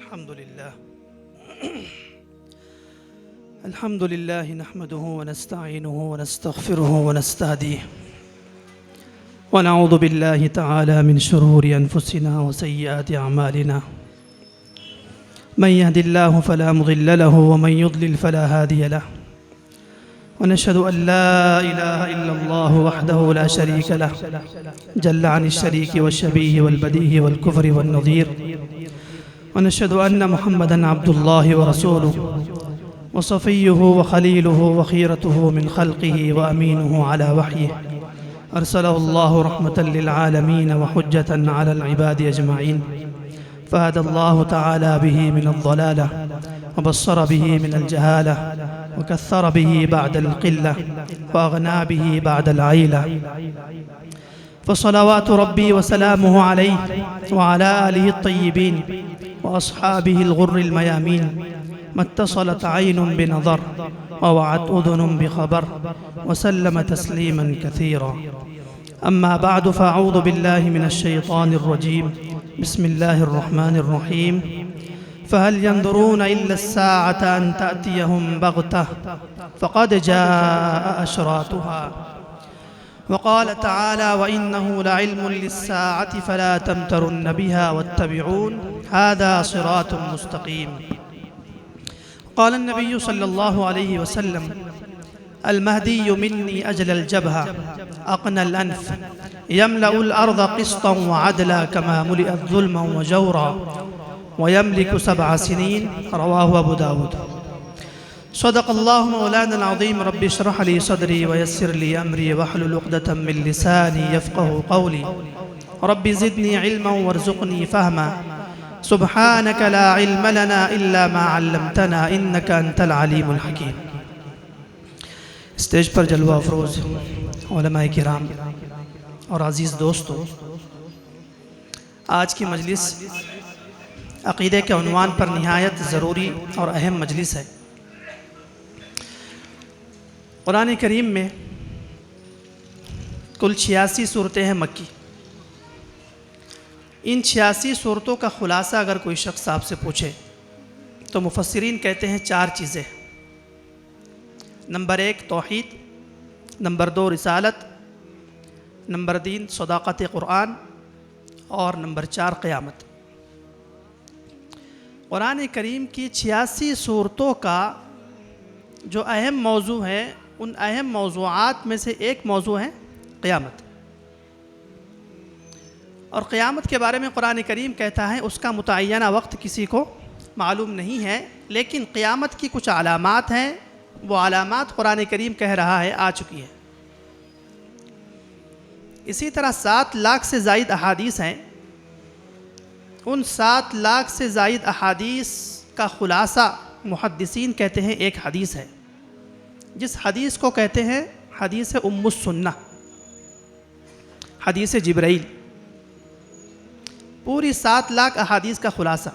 الحمد لله نحمده ونستعينه ونستغفره ونستهديه ونعوذ بالله تعالى من شرور أنفسنا وسيئات أعمالنا من يهد الله فلا مضل له ومن يضلل فلا هادي له ونشهد أن لا إله إلا الله وحده لا شريك له جل عن الشريك والشبيه والبديه والكفر والنظير ونشهد أن محمدًا عبد الله ورسوله وصفيه وخليله وخيرته من خلقه وأمينه على وحيه أرسله الله رحمة للعالمين وحجة على العباد أجمعين فهدى الله تعالى به من الضلالة وبصر به من الجهالة وكثر به بعد القلة وأغنى به بعد العيلة فصلوات ربي وسلامه عليه وعلى آله الطيبين وأصحابه الغر الميامين ما اتصلت عين بنظر ووعت أذن بخبر وسلم تسليما كثيرا أما بعد فأعوذ بالله من الشيطان الرجيم بسم الله الرحمن الرحيم فهل ينظرون إلا الساعة أن تأتيهم بغتة فقد جاء أشراطها وقال تعالى وإنه لعلم للساعة فلا تمترن بها واتبعون هذا صراط مستقيم قال النبي صلى الله عليه وسلم المهدي مني أجل الجبهة أقنى الأنف يملأ الأرض قسطا وعدلا كما ملئت ظلما وجورا ويملك 7 سنين رواه أبو داود صدق الله مولانا العظيم رب اشرح لي صدري ويسر لي أمري واحلل عقدة من لساني يفقه قولي رب زدني علما وارزقني فهما سبحانك لا علم لنا إلا ما علمتنا إنك أنت العليم الحكيم اسٹیج پر جلوہ افروز علماء کرام اور عزیز دوستو، آج کی مجلس عقیدے کے عنوان پر نہایت ضروری اور اہم مجلس ہے۔ قرآن کریم میں کل 86 صورتیں ہیں مکی۔ ان 86 صورتوں کا خلاصہ اگر کوئی شخص آپ سے پوچھے تو مفسرین کہتے ہیں 4 چیزیں۔ نمبر 1 توحید، نمبر 2 رسالت، نمبر 3 صداقت قرآن، اور نمبر 4 قیامت۔ قرآن کریم کی 86 صورتوں کا جو اہم موضوع ہے، ان اہم موضوعات میں سے ایک موضوع ہے قیامت۔ اور قیامت کے بارے میں قرآن کریم کہتا ہے اس کا متعینہ وقت کسی کو معلوم نہیں ہے، لیکن قیامت کی کچھ علامات ہیں، وہ علامات قرآن کریم کہہ رہا ہے آ چکی ہے۔ اسی طرح 7 لاکھ سے زائد احادیث ہیں۔ ان 7 لاکھ سے زائد احادیث کا خلاصہ محدثین کہتے ہیں ایک حدیث ہے، جس حدیث کو کہتے ہیں حدیث ام السنہ، حدیث جبرائیل۔ پوری 7 لاکھ احادیث کا خلاصہ۔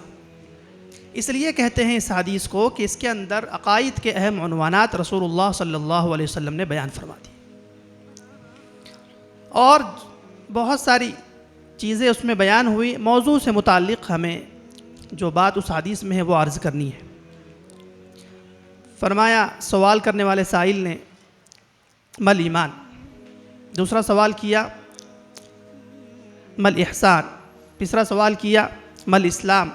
اس لیے کہتے ہیں اس حدیث کو کہ اس کے اندر عقائد کے اہم عنوانات رسول اللہ صلی اللہ علیہ وسلم نے بیان فرما دی، اور بہت ساری چیزیں اس میں بیان ہوئی۔ موضوع سے متعلق ہمیں جو بات اس حدیث میں ہے وہ عرض کرنی ہے۔ فرمایا، سوال کرنے والے سائل نے مل ایمان، دوسرا سوال کیا مل احسان، تیسرا سوال کیا مل اسلام،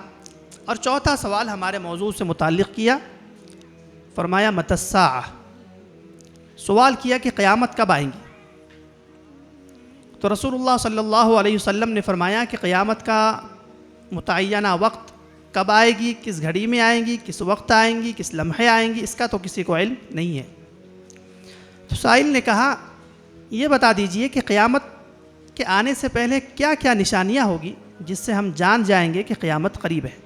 اور چوتھا سوال ہمارے موضوع سے متعلق کیا۔ فرمایا متی الساعہ، سوال کیا کہ قیامت کب آئیں گی؟ تو رسول اللہ صلی اللہ علیہ وسلم نے فرمایا کہ قیامت کا متعینہ وقت کب آئے گی، کس گھڑی میں آئیں گی، کس وقت آئیں گی، کس لمحے آئیں گی، اس کا تو کسی کو علم نہیں ہے۔ تو سائل نے کہا یہ بتا دیجئے کہ قیامت کے آنے سے پہلے کیا کیا نشانیاں ہوگی جس سے ہم جان جائیں گے کہ قیامت قریب ہے؟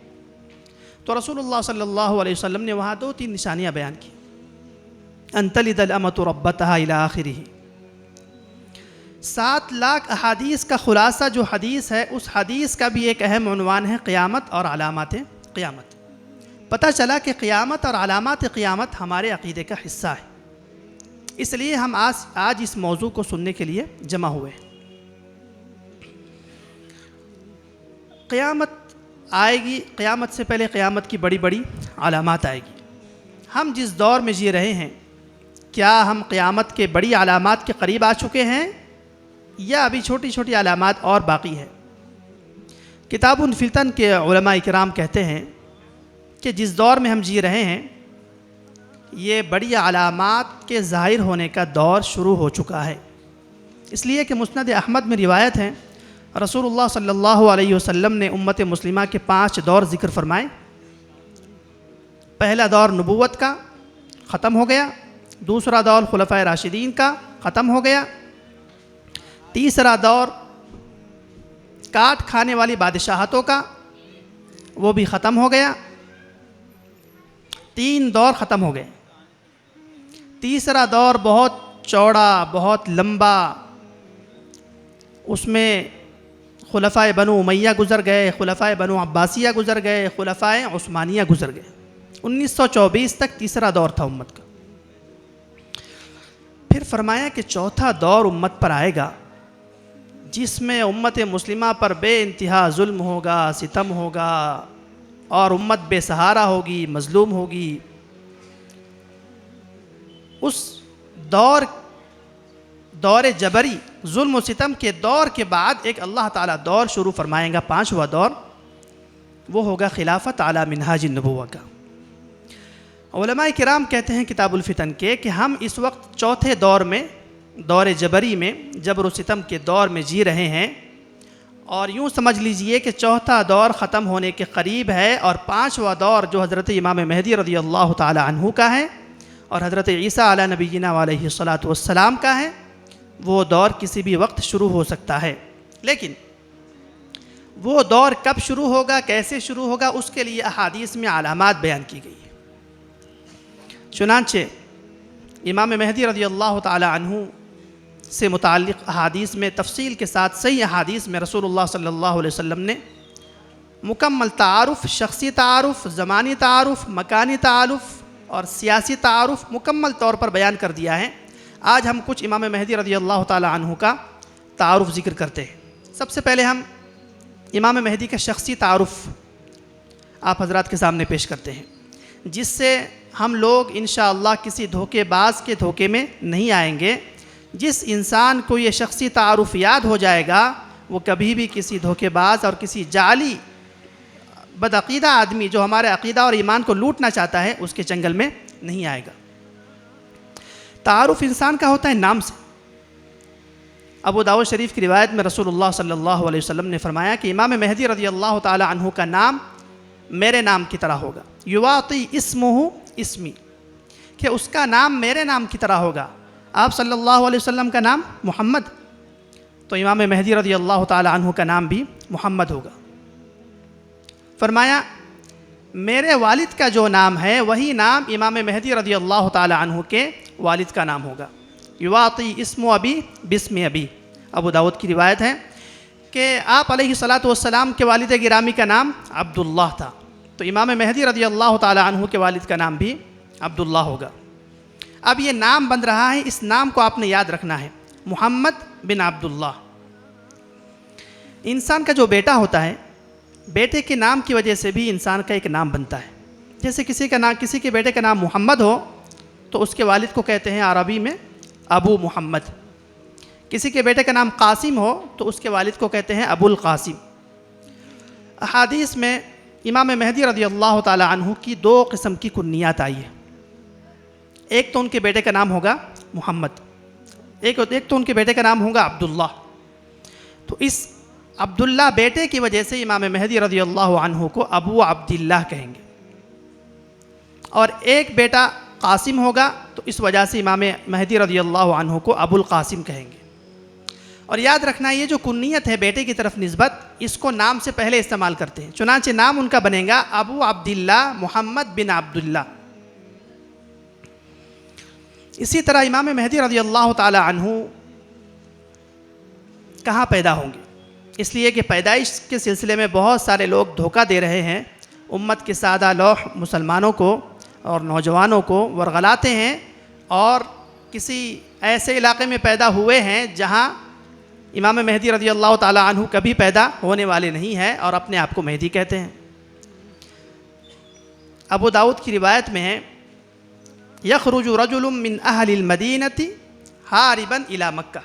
تو رسول اللہ صلی اللہ علیہ وسلم نے وہاں 2-3 نشانیاں بیان کی۔ ان تلد الامۃ ربتہا الی آخرہ۔ 7 لاکھ احادیث کا خلاصہ جو حدیث ہے، اس حدیث کا بھی ایک اہم عنوان ہے قیامت اور علامات قیامت۔ پتہ چلا کہ قیامت اور علامات قیامت ہمارے عقیدے کا حصہ ہے، اس لیے ہم آج اس موضوع کو سننے کے لیے جمع ہوئے ہیں۔ قیامت آئے گی قیامت سے پہلے قیامت کی بڑی بڑی علامات آئے گی۔ ہم جس دور میں جی رہے ہیں کیا ہم قیامت کے بڑی علامات کے قریب آ چکے ہیں یا ابھی چھوٹی چھوٹی علامات اور باقی ہیں؟ کتاب الفتن کے علماء کرام کہتے ہیں کہ جس دور میں ہم جی رہے ہیں یہ بڑی علامات کے ظاہر ہونے کا دور شروع ہو چکا ہے، اس لیے کہ مسند احمد میں روایت ہے رسول اللہ صلی اللہ علیہ وسلم نے امت مسلمہ کے 5 دور ذکر فرمائے۔ پہلا دور نبوت کا ختم ہو گیا، دوسرا دور خلفائے راشدین کا ختم ہو گیا، تیسرا دور کاٹ کھانے والی بادشاہتوں کا وہ بھی ختم ہو گیا، 3 دور ختم ہو گئے۔ تیسرا دور بہت چوڑا، بہت لمبا، اس میں خلفائے بنو امیہ گزر گئے، خلفائے بنو عباسیہ گزر گئے، خلفائے عثمانیہ گزر گئے۔ 1924 تک تیسرا دور تھا امت کا۔ پھر فرمایا کہ چوتھا دور امت پر آئے گا جس میں امت مسلمہ پر بے انتہا ظلم ہوگا، ستم ہوگا اور امت بے سہارا ہوگی، مظلوم ہوگی۔ اس دور جبری ظلم و ستم کے دور کے بعد ایک اللہ تعالیٰ دور شروع فرمائیں گا، 5واں دور، وہ ہوگا خلافت علی منہاج النبوہ کا۔ علماء کرام کہتے ہیں کتاب الفتن کے کہ ہم اس وقت چوتھے دور میں، دور جبری میں، جبر و ستم کے دور میں جی رہے ہیں، اور یوں سمجھ لیجئے کہ چوتھا دور ختم ہونے کے قریب ہے، اور 5واں دور جو حضرت امام مہدی رضی اللہ تعالی عنہ کا ہے اور حضرت عیسیٰ علی نبینا علیہ الصلاۃ والسلام کا ہے، وہ دور کسی بھی وقت شروع ہو سکتا ہے۔ لیکن وہ دور کب شروع ہوگا، کیسے شروع ہوگا، اس کے لیے احادیث میں علامات بیان کی گئی ہے۔ چنانچہ امام مہدی رضی اللہ تعالی عنہ سے متعلق احادیث میں تفصیل کے ساتھ صحیح احادیث میں رسول اللہ صلی اللہ علیہ وسلم نے مکمل تعارف، شخصی تعارف، زمانی تعارف، مکانی تعارف اور سیاسی تعارف مکمل طور پر بیان کر دیا ہے۔ آج ہم کچھ امام مہدی رضی اللہ تعالی عنہ کا تعارف ذکر کرتے ہیں۔ سب سے پہلے ہم امام مہدی کا شخصی تعارف آپ حضرات کے سامنے پیش کرتے ہیں، جس سے ہم لوگ انشاءاللہ کسی دھوکے باز کے دھوکے میں نہیں آئیں گے۔ جس انسان کو یہ شخصی تعارف یاد ہو جائے گا وہ کبھی بھی کسی دھوکے باز اور کسی جعلی بدعقیدہ آدمی جو ہمارے عقیدہ اور ایمان کو لوٹنا چاہتا ہے اس کے چنگل میں نہیں آئے گا۔ تعارف انسان کا ہوتا ہے نام سے۔ ابو داؤد شریف کی روایت میں رسول اللہ صلی اللہ علیہ وسلم نے فرمایا کہ امام مہدی رضی اللہ تعالی عنہ کا نام میرے نام کی طرح ہوگا، یواطی اسمہ اسمی، کہ اس کا نام میرے نام کی طرح ہوگا۔ آپ صلی اللہ علیہ وسلم کا نام محمد، تو امام مہدی رضی اللہ تعالی عنہ کا نام بھی محمد ہوگا۔ فرمایا میرے والد کا جو نام ہے وہی نام امام مہدی رضی اللہ تعالی عنہ کے والد کا نام ہوگا۔ یواطی اسم ابی بسم ابی، ابو داؤد کی روایت ہے کہ آپ علیہ الصلاۃ والسلام کے والد گرامی کا نام عبداللہ تھا، تو امام مہدی رضی اللہ تعالی عنہ کے والد کا نام بھی عبداللہ ہوگا۔ اب یہ نام بن رہا ہے، اس نام کو آپ نے یاد رکھنا ہے، محمد بن عبداللہ۔ انسان کا جو بیٹا ہوتا ہے، بیٹے کے نام کی وجہ سے بھی انسان کا ایک نام بنتا ہے۔ جیسے کسی کے بیٹے کا نام محمد ہو تو اس کے والد کو کہتے ہیں عربی میں ابو محمد۔ کسی کے بیٹے کا نام قاسم ہو تو اس کے والد کو کہتے ہیں ابو القاسم۔ احادیث میں امام مہدی رضی اللہ تعالی عنہ کی 2 قسم کی کنیات آئی ہیں۔ ایک تو ان کے بیٹے کا نام ہوگا محمد، ایک تو ان کے بیٹے کا نام ہوگا عبداللہ۔ تو اس عبداللہ بیٹے کی وجہ سے امام مہدی رضی اللہ عنہ کو ابو عبداللہ کہیں گے، اور ایک بیٹا قاسم ہوگا تو اس وجہ سے امام مہدی رضی اللہ عنہ کو ابو القاسم کہیں گے۔ اور یاد رکھنا یہ جو کنیت ہے بیٹے کی طرف نسبت، اس کو نام سے پہلے استعمال کرتے ہیں، چنانچہ نام ان کا بنے گا ابو عبداللہ محمد بن عبداللہ۔ اسی طرح امام مہدی رضی اللہ تعالی عنہ کہاں پیدا ہوں گے؟ اس لیے کہ پیدائش کے سلسلے میں بہت سارے لوگ دھوکہ دے رہے ہیں، امت کے سادہ لوح مسلمانوں کو اور نوجوانوں کو ورغلاتے ہیں، اور کسی ایسے علاقے میں پیدا ہوئے ہیں جہاں امام مہدی رضی اللہ تعالی عنہ کبھی پیدا ہونے والے نہیں ہیں اور اپنے آپ کو مہدی کہتے ہیں۔ ابو داؤد کی روایت میں ہے یخرج رجل من اہل المدینۃ ہاربا الی مکہ.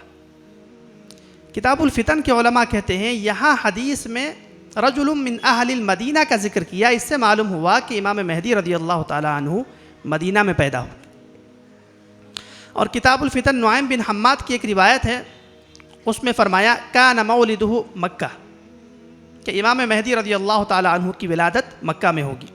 کتاب الفتن کے علماء کہتے ہیں یہاں حدیث میں رجل من اہل المدینہ کا ذکر کیا، اس سے معلوم ہوا کہ امام مہدی رضی اللہ تعالی عنہ مدینہ میں پیدا ہو. اور کتاب الفتن نعیم بن حماد کی ایک روایت ہے، اس میں فرمایا کان مولدہ مکہ، کہ امام مہدی رضی اللہ تعالی عنہ کی ولادت مکہ میں ہوگی.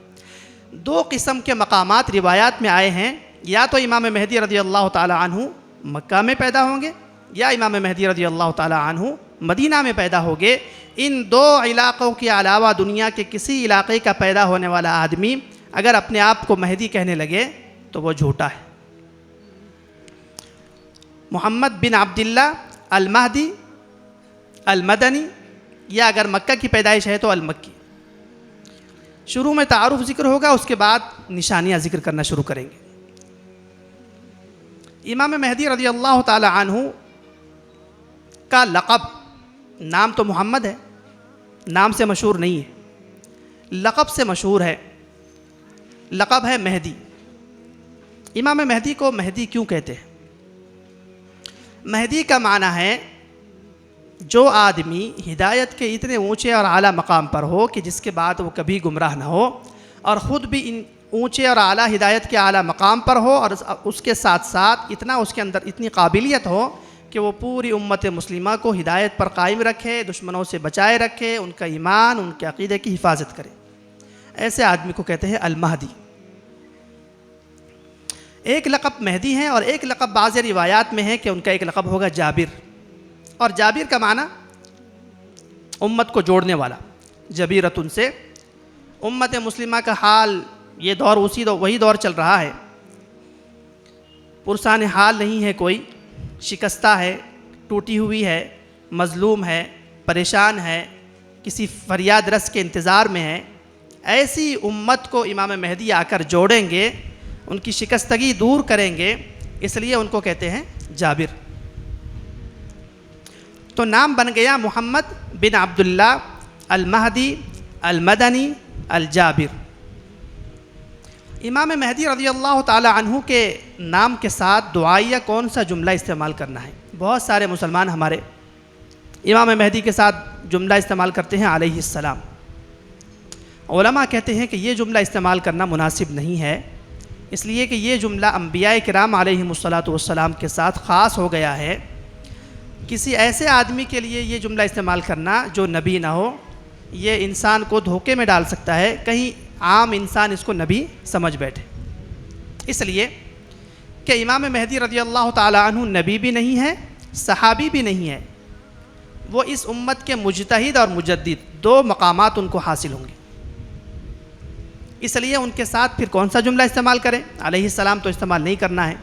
دو قسم کے مقامات روایات میں آئے ہیں، یا تو امام مہدی رضی اللہ تعالی عنہ مکہ میں پیدا ہوں گے یا امام مہدی رضی اللہ تعالی عنہ مدینہ میں پیدا ہوں گے. ان دو علاقوں کے علاوہ دنیا کے کسی علاقے کا پیدا ہونے والا آدمی اگر اپنے آپ کو مہدی کہنے لگے تو وہ جھوٹا ہے. محمد بن عبداللہ المہدی المدنی، یا اگر مکہ کی پیدائش ہے تو المکی. شروع میں تعارف ذکر ہوگا، اس کے بعد نشانیاں ذکر کرنا شروع کریں گے. امام مہدی رضی اللہ تعالی عنہ کا لقب، نام تو محمد ہے، نام سے مشہور نہیں ہے، لقب سے مشہور ہے. لقب ہے مہدی. امام مہدی کو مہدی کیوں کہتے ہیں؟ مہدی کا معنی ہے جو آدمی ہدایت کے اتنے اونچے اور اعلیٰ مقام پر ہو کہ جس کے بعد وہ کبھی گمراہ نہ ہو، اور خود بھی ان اونچے اور اعلیٰ ہدایت کے اعلیٰ مقام پر ہو، اور اس کے ساتھ ساتھ اتنا اس کے اندر اتنی قابلیت ہو کہ وہ پوری امت مسلمہ کو ہدایت پر قائم رکھے، دشمنوں سے بچائے رکھے، ان کا ایمان، ان کے عقیدے کی حفاظت کرے. ایسے آدمی کو کہتے ہیں المہدی. ایک لقب مہدی ہے، اور ایک لقب بعض روایات میں ہے کہ ان کا ایک لقب ہوگا جابر. اور جابر کا معنی امت کو جوڑنے والا. جبیرتن سے امت مسلمہ کا حال، یہ دور وہی دور چل رہا ہے، پرسان حال نہیں ہے، کوئی شکستہ ہے، ٹوٹی ہوئی ہے، مظلوم ہے، پریشان ہے، کسی فریاد رس کے انتظار میں ہے. ایسی امت کو امام مہدی آ کر جوڑیں گے، ان کی شکستگی دور کریں گے، اس لیے ان کو کہتے ہیں جابر. تو نام بن گیا محمد بن عبداللہ المہدی المدنی الجابر. امام مہدی رضی اللہ تعالی عنہ کے نام کے ساتھ دعائیہ کون سا جملہ استعمال کرنا ہے؟ بہت سارے مسلمان ہمارے امام مہدی کے ساتھ جملہ استعمال کرتے ہیں علیہ السلام. علماء کہتے ہیں کہ یہ جملہ استعمال کرنا مناسب نہیں ہے، اس لیے کہ یہ جملہ انبیاء کرام علیہم السلام کے ساتھ خاص ہو گیا ہے. کسی ایسے آدمی کے لیے یہ جملہ استعمال کرنا جو نبی نہ ہو، یہ انسان کو دھوکے میں ڈال سکتا ہے، کہیں عام انسان اس کو نبی سمجھ بیٹھے. اس لیے کہ امام مہدی رضی اللہ تعالی عنہ نبی بھی نہیں ہے، صحابی بھی نہیں ہے، وہ اس امت کے مجتہد اور مجدد، دو مقامات ان کو حاصل ہوں گے. اس لیے ان کے ساتھ پھر کون سا جملہ استعمال کریں؟ علیہ السلام تو استعمال نہیں کرنا ہے.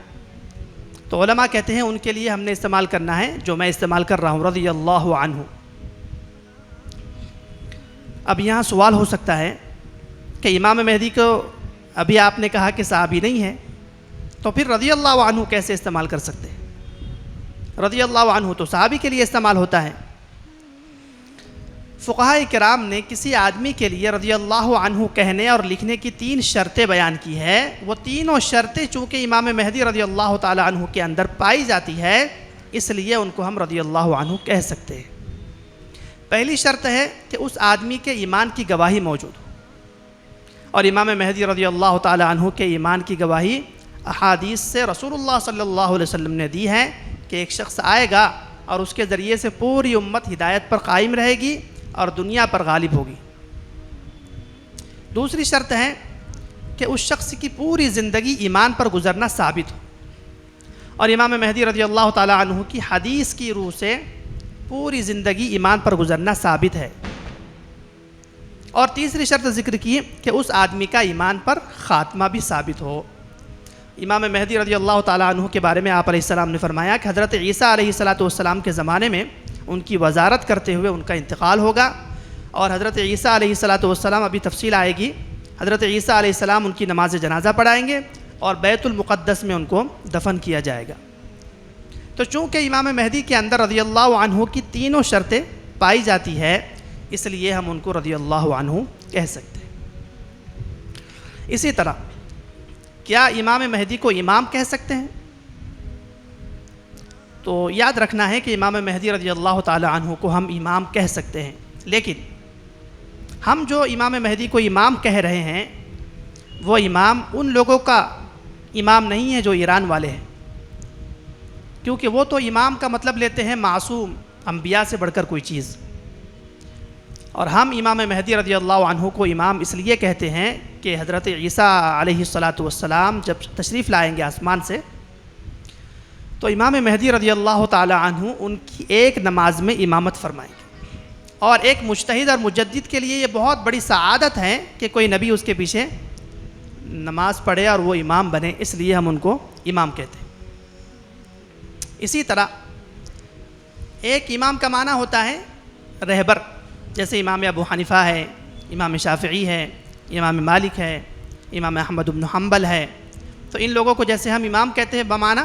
تو علماء کہتے ہیں ان کے لیے ہم نے استعمال کرنا ہے جو میں استعمال کر رہا ہوں، رضی اللہ عنہ. اب یہاں سوال ہو سکتا ہے کہ امام مہدی کو ابھی آپ نے کہا کہ صحابی نہیں ہے، تو پھر رضی اللہ عنہ کیسے استعمال کر سکتے ہیں؟ رضی اللہ عنہ تو صحابی کے لیے استعمال ہوتا ہے. فقہاء کرام نے کسی آدمی کے لیے رضی اللہ عنہ کہنے اور لکھنے کی 3 شرطیں بیان کی ہے. وہ تینوں شرطیں چونکہ امام مہدی رضی اللہ تعالی عنہ کے اندر پائی جاتی ہے، اس لیے ان کو ہم رضی اللہ عنہ کہہ سکتے ہیں. پہلی شرط ہے کہ اس آدمی کے ایمان کی گواہی موجود ہو، اور امام مہدی رضی اللہ تعالی عنہ کے ایمان کی گواہی احادیث سے رسول اللہ صلی اللہ علیہ وسلم نے دی ہے کہ ایک شخص آئے گا اور اس کے ذریعے سے پوری امت ہدایت پر قائم رہے گی اور دنیا پر غالب ہوگی. دوسری شرط ہے کہ اس شخص کی پوری زندگی ایمان پر گزرنا ثابت ہو، اور امام مہدی رضی اللہ تعالی عنہ کی حدیث کی روح سے پوری زندگی ایمان پر گزرنا ثابت ہے. اور تیسری شرط ذکر کی کہ اس آدمی کا ایمان پر خاتمہ بھی ثابت ہو. امام مہدی رضی اللہ تعالی عنہ کے بارے میں آپ علیہ السلام نے فرمایا کہ حضرت عیسیٰ علیہ السلام کے زمانے میں ان کی وزارت کرتے ہوئے ان کا انتقال ہوگا، اور حضرت عیسیٰ علیہ السلام ابھی تفصیل آئے گی، حضرت عیسیٰ علیہ السلام ان کی نماز جنازہ پڑھائیں گے اور بیت المقدس میں ان کو دفن کیا جائے گا. تو چونکہ امام مہدی کے اندر رضی اللہ عنہ کی تینوں شرطیں پائی جاتی ہے، اس لیے ہم ان کو رضی اللہ عنہ کہہ سکتے ہیں. اسی طرح کیا امام مہدی کو امام کہہ سکتے ہیں؟ تو یاد رکھنا ہے کہ امام مہدی رضی اللہ تعالی عنہ کو ہم امام کہہ سکتے ہیں، لیکن ہم جو امام مہدی کو امام کہہ رہے ہیں وہ امام ان لوگوں کا امام نہیں ہے جو ایران والے ہیں، کیونکہ وہ تو امام کا مطلب لیتے ہیں معصوم، انبیاء سے بڑھ کر کوئی چیز، اور ہم امام مہدی رضی اللہ عنہ کو امام اس لیے کہتے ہیں کہ حضرت عیسیٰ علیہ السلام جب تشریف لائیں گے آسمان سے تو امام مہدی رضی اللہ تعالی عنہ ان کی ایک نماز میں امامت فرمائیں گے، اور ایک مجتہد اور مجدد کے لیے یہ بہت بڑی سعادت ہے کہ کوئی نبی اس کے پیچھے نماز پڑھے اور وہ امام بنے، اس لیے ہم ان کو امام کہتے ہیں۔ اسی طرح ایک امام کا معنی ہوتا ہے رہبر، جیسے امام ابو حنیفہ ہے، امام شافعی ہے، امام مالک ہے، امام احمد بن حنبل ہے، تو ان لوگوں کو جیسے ہم امام کہتے ہیں بمعنی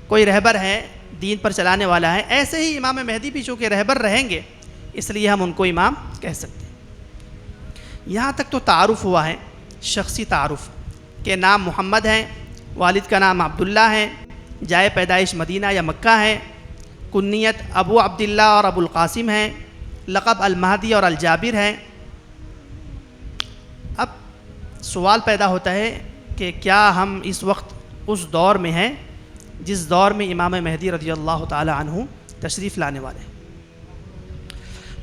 کوئی رہبر ہے، دین پر چلانے والا ہے، ایسے ہی امام مہدی بھی چونکہ رہبر رہیں گے اس لیے ہم ان کو امام کہہ سکتے ہیں۔ یہاں تک تو تعارف ہوا ہے، شخصی تعارف، کہ نام محمد ہے، والد کا نام عبداللہ ہے، جائے پیدائش مدینہ یا مکہ ہے، کنیت ابو عبداللہ اور ابو القاسم ہے، لقب المہدی اور الجابر ہے۔ اب سوال پیدا ہوتا ہے کہ کیا ہم اس وقت اس دور میں ہیں جس دور میں امام مہدی رضی اللہ تعالی عنہ تشریف لانے والے ہیں؟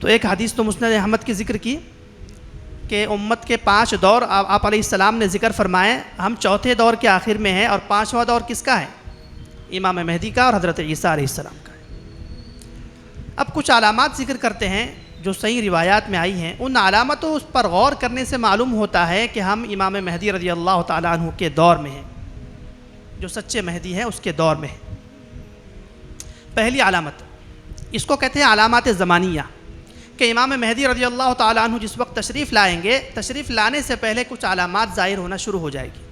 تو ایک حدیث تو مسند احمد کی ذکر کی کہ امت کے 5 دور آپ علیہ السلام نے ذکر فرمائے، ہم چوتھے دور کے آخر میں ہیں، اور 5واں دور کس کا ہے؟ امام مہدی کا اور حضرت عیسیٰ علیہ السلام کا ہے۔ اب کچھ علامات ذکر کرتے ہیں جو صحیح روایات میں آئی ہیں، ان علامتوں پر غور کرنے سے معلوم ہوتا ہے کہ ہم امام مہدی رضی اللہ تعالیٰ عنہ کے دور میں ہیں، جو سچے مہدی ہیں اس کے دور میں ہیں۔ پہلی علامت، اس کو کہتے ہیں علامات زمانیہ، کہ امام مہدی رضی اللہ تعالیٰ عنہ جس وقت تشریف لائیں گے، تشریف لانے سے پہلے کچھ علامات ظاہر ہونا شروع ہو جائے گی۔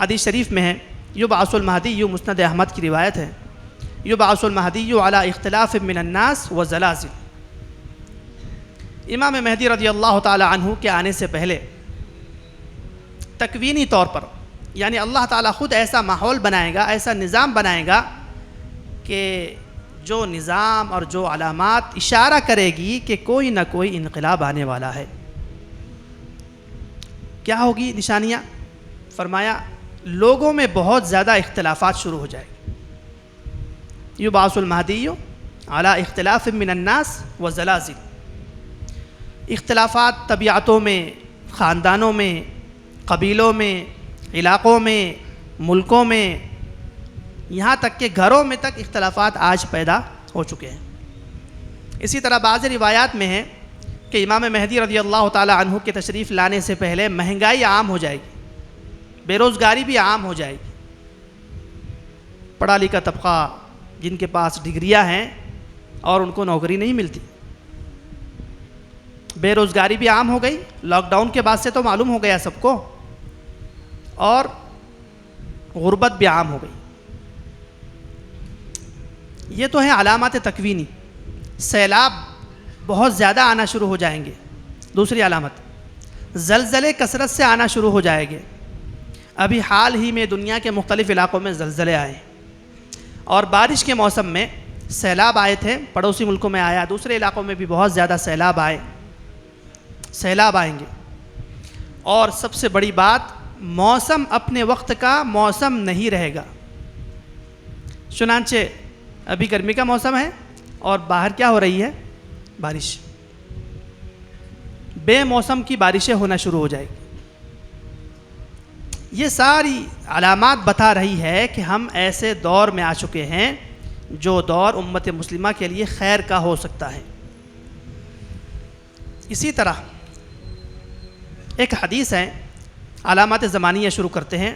حدیث شریف میں ہے، یبعث المہدی، مسند احمد کی روایت ہے، یبعث المہدی علی اختلاف من الناس وزلازل۔ امام مہدی رضی اللہ تعالیٰ عنہ کے آنے سے پہلے تکوینی طور پر، یعنی اللہ تعالیٰ خود ایسا ماحول بنائے گا، ایسا نظام بنائے گا کہ جو نظام اور جو علامات اشارہ کرے گی کہ کوئی نہ کوئی انقلاب آنے والا ہے۔ کیا ہوگی نشانیاں؟ فرمایا لوگوں میں بہت زیادہ اختلافات شروع ہو جائے گی۔ یبعث المہدی علی اختلاف من الناس وزلازل، اختلافات طبیعتوں میں، خاندانوں میں، قبیلوں میں، علاقوں میں، ملکوں میں، یہاں تک کہ گھروں میں تک اختلافات آج پیدا ہو چکے ہیں۔ اسی طرح بعض روایات میں ہے کہ امام مہدی رضی اللہ تعالی عنہ کے تشریف لانے سے پہلے مہنگائی عام ہو جائے گی، بے روزگاری بھی عام ہو جائے گی۔ پڑھا لکھا طبقہ جن کے پاس ڈگریاں ہیں اور ان کو نوکری نہیں ملتی، بے روزگاری بھی عام ہو گئی، لاک ڈاؤن کے بعد سے تو معلوم ہو گیا سب کو، اور غربت بھی عام ہو گئی۔ یہ تو ہیں علامات تکوینی۔ سیلاب بہت زیادہ آنا شروع ہو جائیں گے۔ دوسری علامت، زلزلے کثرت سے آنا شروع ہو جائیں گے۔ ابھی حال ہی میں دنیا کے مختلف علاقوں میں زلزلے آئے، اور بارش کے موسم میں سیلاب آئے تھے، پڑوسی ملکوں میں آیا، دوسرے علاقوں میں بھی بہت زیادہ سیلاب آئے، سیلاب آئیں گے۔ اور سب سے بڑی بات، موسم اپنے وقت کا موسم نہیں رہے گا۔ چنانچہ ابھی گرمی کا موسم ہے اور باہر کیا ہو رہی ہے؟ بارش، بے موسم کی بارشیں ہونا شروع ہو جائے گی۔ یہ ساری علامات بتا رہی ہے کہ ہم ایسے دور میں آ چکے ہیں جو دور امت مسلمہ کے لیے خیر کا ہو سکتا ہے۔ اسی طرح ایک حدیث ہے، علامات زمانیہ شروع کرتے ہیں۔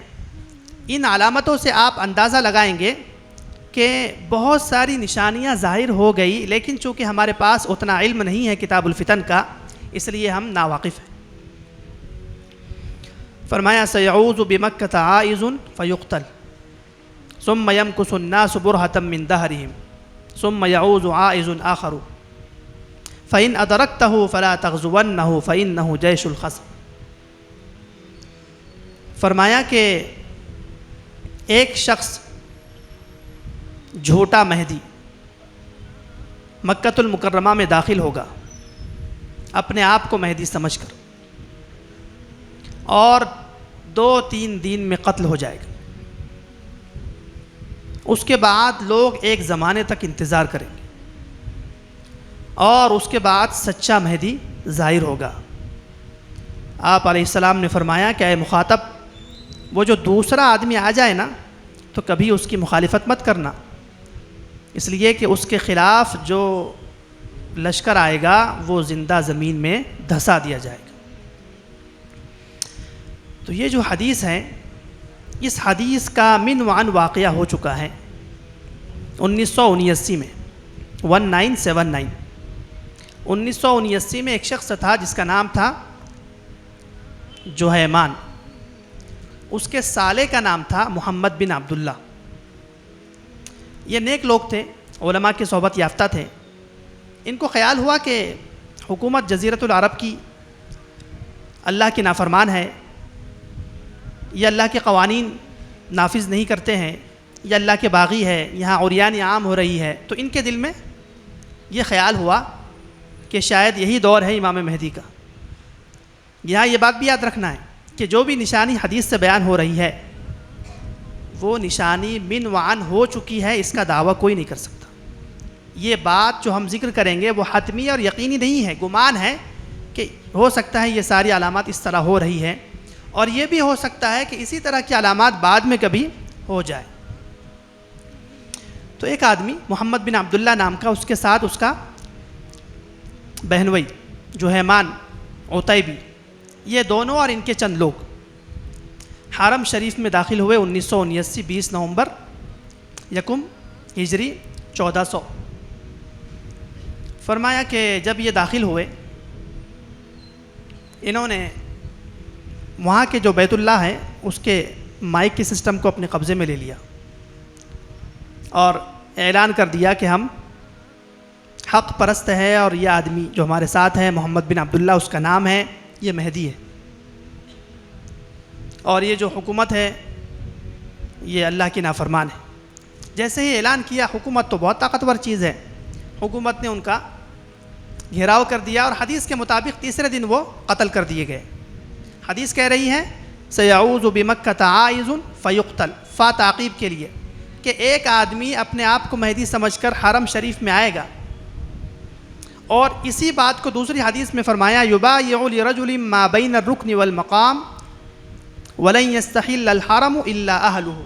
ان علامتوں سے آپ اندازہ لگائیں گے کہ بہت ساری نشانیاں ظاہر ہو گئی، لیکن چونکہ ہمارے پاس اتنا علم نہیں ہے کتاب الفتن کا، اس لیے ہم ناواقف ہیں۔ فرمایا سیعوذ بمکۃ عائذ فیقتل ثم یمکث الناس برہۃ من دہرہم ثم یعوذ عائذ آخر فإن أدركته فلا تغزونه فإنه جيش الخصم۔ فرمایا کہ ایک شخص جھوٹا مہدی مکۃ المکرمہ میں داخل ہوگا اپنے آپ کو مہدی سمجھ کر، اور 2-3 دن میں قتل ہو جائے گا۔ اس کے بعد لوگ ایک زمانے تک انتظار کریں گے، اور اس کے بعد سچا مہدی ظاہر ہوگا۔ آپ علیہ السلام نے فرمایا کہ اے مخاطب، وہ جو دوسرا آدمی آ جائے نا تو کبھی اس کی مخالفت مت کرنا، اس لیے کہ اس کے خلاف جو لشکر آئے گا وہ زندہ زمین میں دھسا دیا جائے گا۔ تو یہ جو حدیث ہے، اس حدیث کا من وعن واقعہ ہو چکا ہے 1979 میں 1979 1979 میں ایک شخص تھا جس کا نام تھا جوہیمان، اس کے سالے کا نام تھا محمد بن عبداللہ۔ یہ نیک لوگ تھے، علماء کی صحبت یافتہ تھے۔ ان کو خیال ہوا کہ حکومت جزیرۃ العرب کی اللہ کی نافرمان ہے، یہ اللہ کے قوانین نافذ نہیں کرتے ہیں، یہ اللہ کے باغی ہے، یہاں عریانی عام ہو رہی ہے۔ تو ان کے دل میں یہ خیال ہوا کہ شاید یہی دور ہے امام مہدی کا۔ یہاں یہ بات بھی یاد رکھنا ہے کہ جو بھی نشانی حدیث سے بیان ہو رہی ہے وہ نشانی من وعن ہو چکی ہے، اس کا دعویٰ کوئی نہیں کر سکتا۔ یہ بات جو ہم ذکر کریں گے وہ حتمی اور یقینی نہیں ہے، گمان ہے کہ ہو سکتا ہے یہ ساری علامات اس طرح ہو رہی ہے، اور یہ بھی ہو سکتا ہے کہ اسی طرح کی علامات بعد میں کبھی ہو جائے۔ تو ایک آدمی محمد بن عبداللہ نام کا، اس کے ساتھ اس کا بہنوئی جوہیمان عتیبی، یہ دونوں اور ان کے چند لوگ حرم شریف میں داخل ہوئے 1979 20 نومبر یکم ہجری 1400۔ فرمایا کہ جب یہ داخل ہوئے، انہوں نے وہاں کے جو بیت اللہ ہے اس کے مائک کے سسٹم کو اپنے قبضے میں لے لیا اور اعلان کر دیا کہ ہم حق پرست ہے، اور یہ آدمی جو ہمارے ساتھ ہے محمد بن عبداللہ اس کا نام ہے، یہ مہدی ہے، اور یہ جو حکومت ہے یہ اللہ کی نافرمان ہے۔ جیسے ہی اعلان کیا، حکومت تو بہت طاقتور چیز ہے، حکومت نے ان کا گھیراؤ کر دیا، اور حدیث کے مطابق تیسرے دن وہ قتل کر دیے گئے۔ حدیث کہہ رہی ہے سیعوذ بمکۃ عائذ فیقتل، فا تعقیب کے لیے کہ ایک آدمی اپنے آپ کو مہدی سمجھ کر حرم شریف میں آئے گا، اور اسی بات کو دوسری حدیث میں فرمایا یبایع لرجل ما بین الرکن والمقام ولن یستحل الحرم الا اہلہ،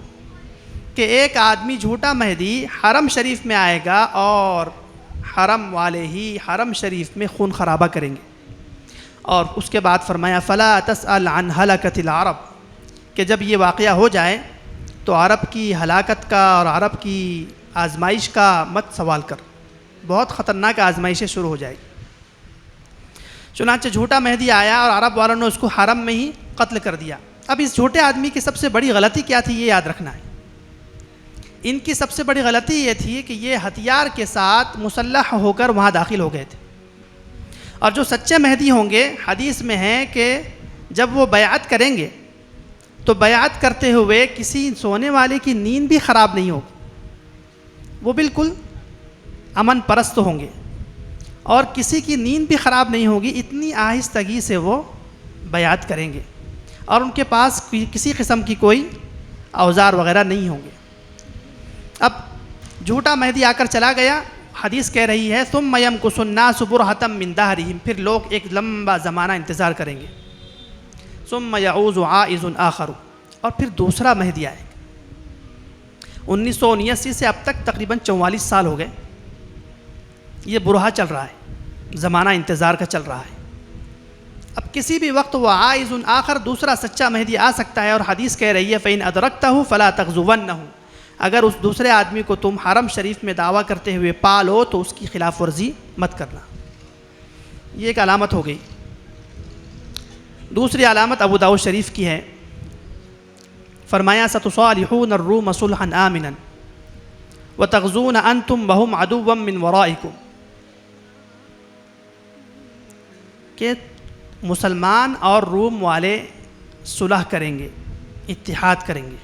کہ ایک آدمی جھوٹا مہدی حرم شریف میں آئے گا اور حرم والے ہی حرم شریف میں خون خرابہ کریں گے۔ اور اس کے بعد فرمایا فلا تسأل عن ہلاکت العرب، کہ جب یہ واقعہ ہو جائے تو عرب کی ہلاکت کا اور عرب کی آزمائش کا مت سوال کر، بہت خطرناک آزمائشیں شروع ہو جائے گی۔ چنانچہ جھوٹا مہدی آیا اور عرب والوں نے اس کو حرم میں ہی قتل کر دیا۔ اب اس جھوٹے آدمی کی سب سے بڑی غلطی کیا تھی، یہ یاد رکھنا ہے۔ ان کی سب سے بڑی غلطی یہ تھی کہ یہ ہتھیار کے ساتھ مسلح ہو کر وہاں داخل ہو گئے تھے، اور جو سچے مہدی ہوں گے حدیث میں ہے کہ جب وہ بیعت کریں گے تو بیعت کرتے ہوئے کسی سونے والے کی نیند بھی خراب نہیں ہوگی، وہ بالکل امن پرست ہوں گے اور کسی کی نیند بھی خراب نہیں ہوگی، اتنی آہستگی سے وہ بیعت کریں گے، اور ان کے پاس کسی قسم کی کوئی اوزار وغیرہ نہیں ہوں گے۔ اب جھوٹا مہدی آ کر چلا گیا، حدیث کہہ رہی ہے ثم یمکث الناس برہۃ من دہرہم، پھر لوگ ایک لمبا زمانہ انتظار کریں گے، ثم یعوذ عائذ آخر، اور پھر دوسرا مہدی آئے گا۔ 1979 سے اب تک تقریباً 44 سال ہو گئے، یہ برہا چل رہا ہے، زمانہ انتظار کا چل رہا ہے۔ اب کسی بھی وقت وہ عائذ آخر دوسرا سچا مہدی آ سکتا ہے، اور حدیث کہہ رہی ہے فإن أدركته فلا تغزونه، اگر اس دوسرے آدمی کو تم حرم شریف میں دعویٰ کرتے ہوئے پالو تو اس کی خلاف ورزی مت کرنا۔ یہ ایک علامت ہو گئی۔ دوسری علامت ابو داؤد شریف کی ہے، فرمایا ستصالحون الروم صلحا آمنا وتغزون انتم وهم عدوا من ورائکم، کہ مسلمان اور روم والے صلح کریں گے، اتحاد کریں گے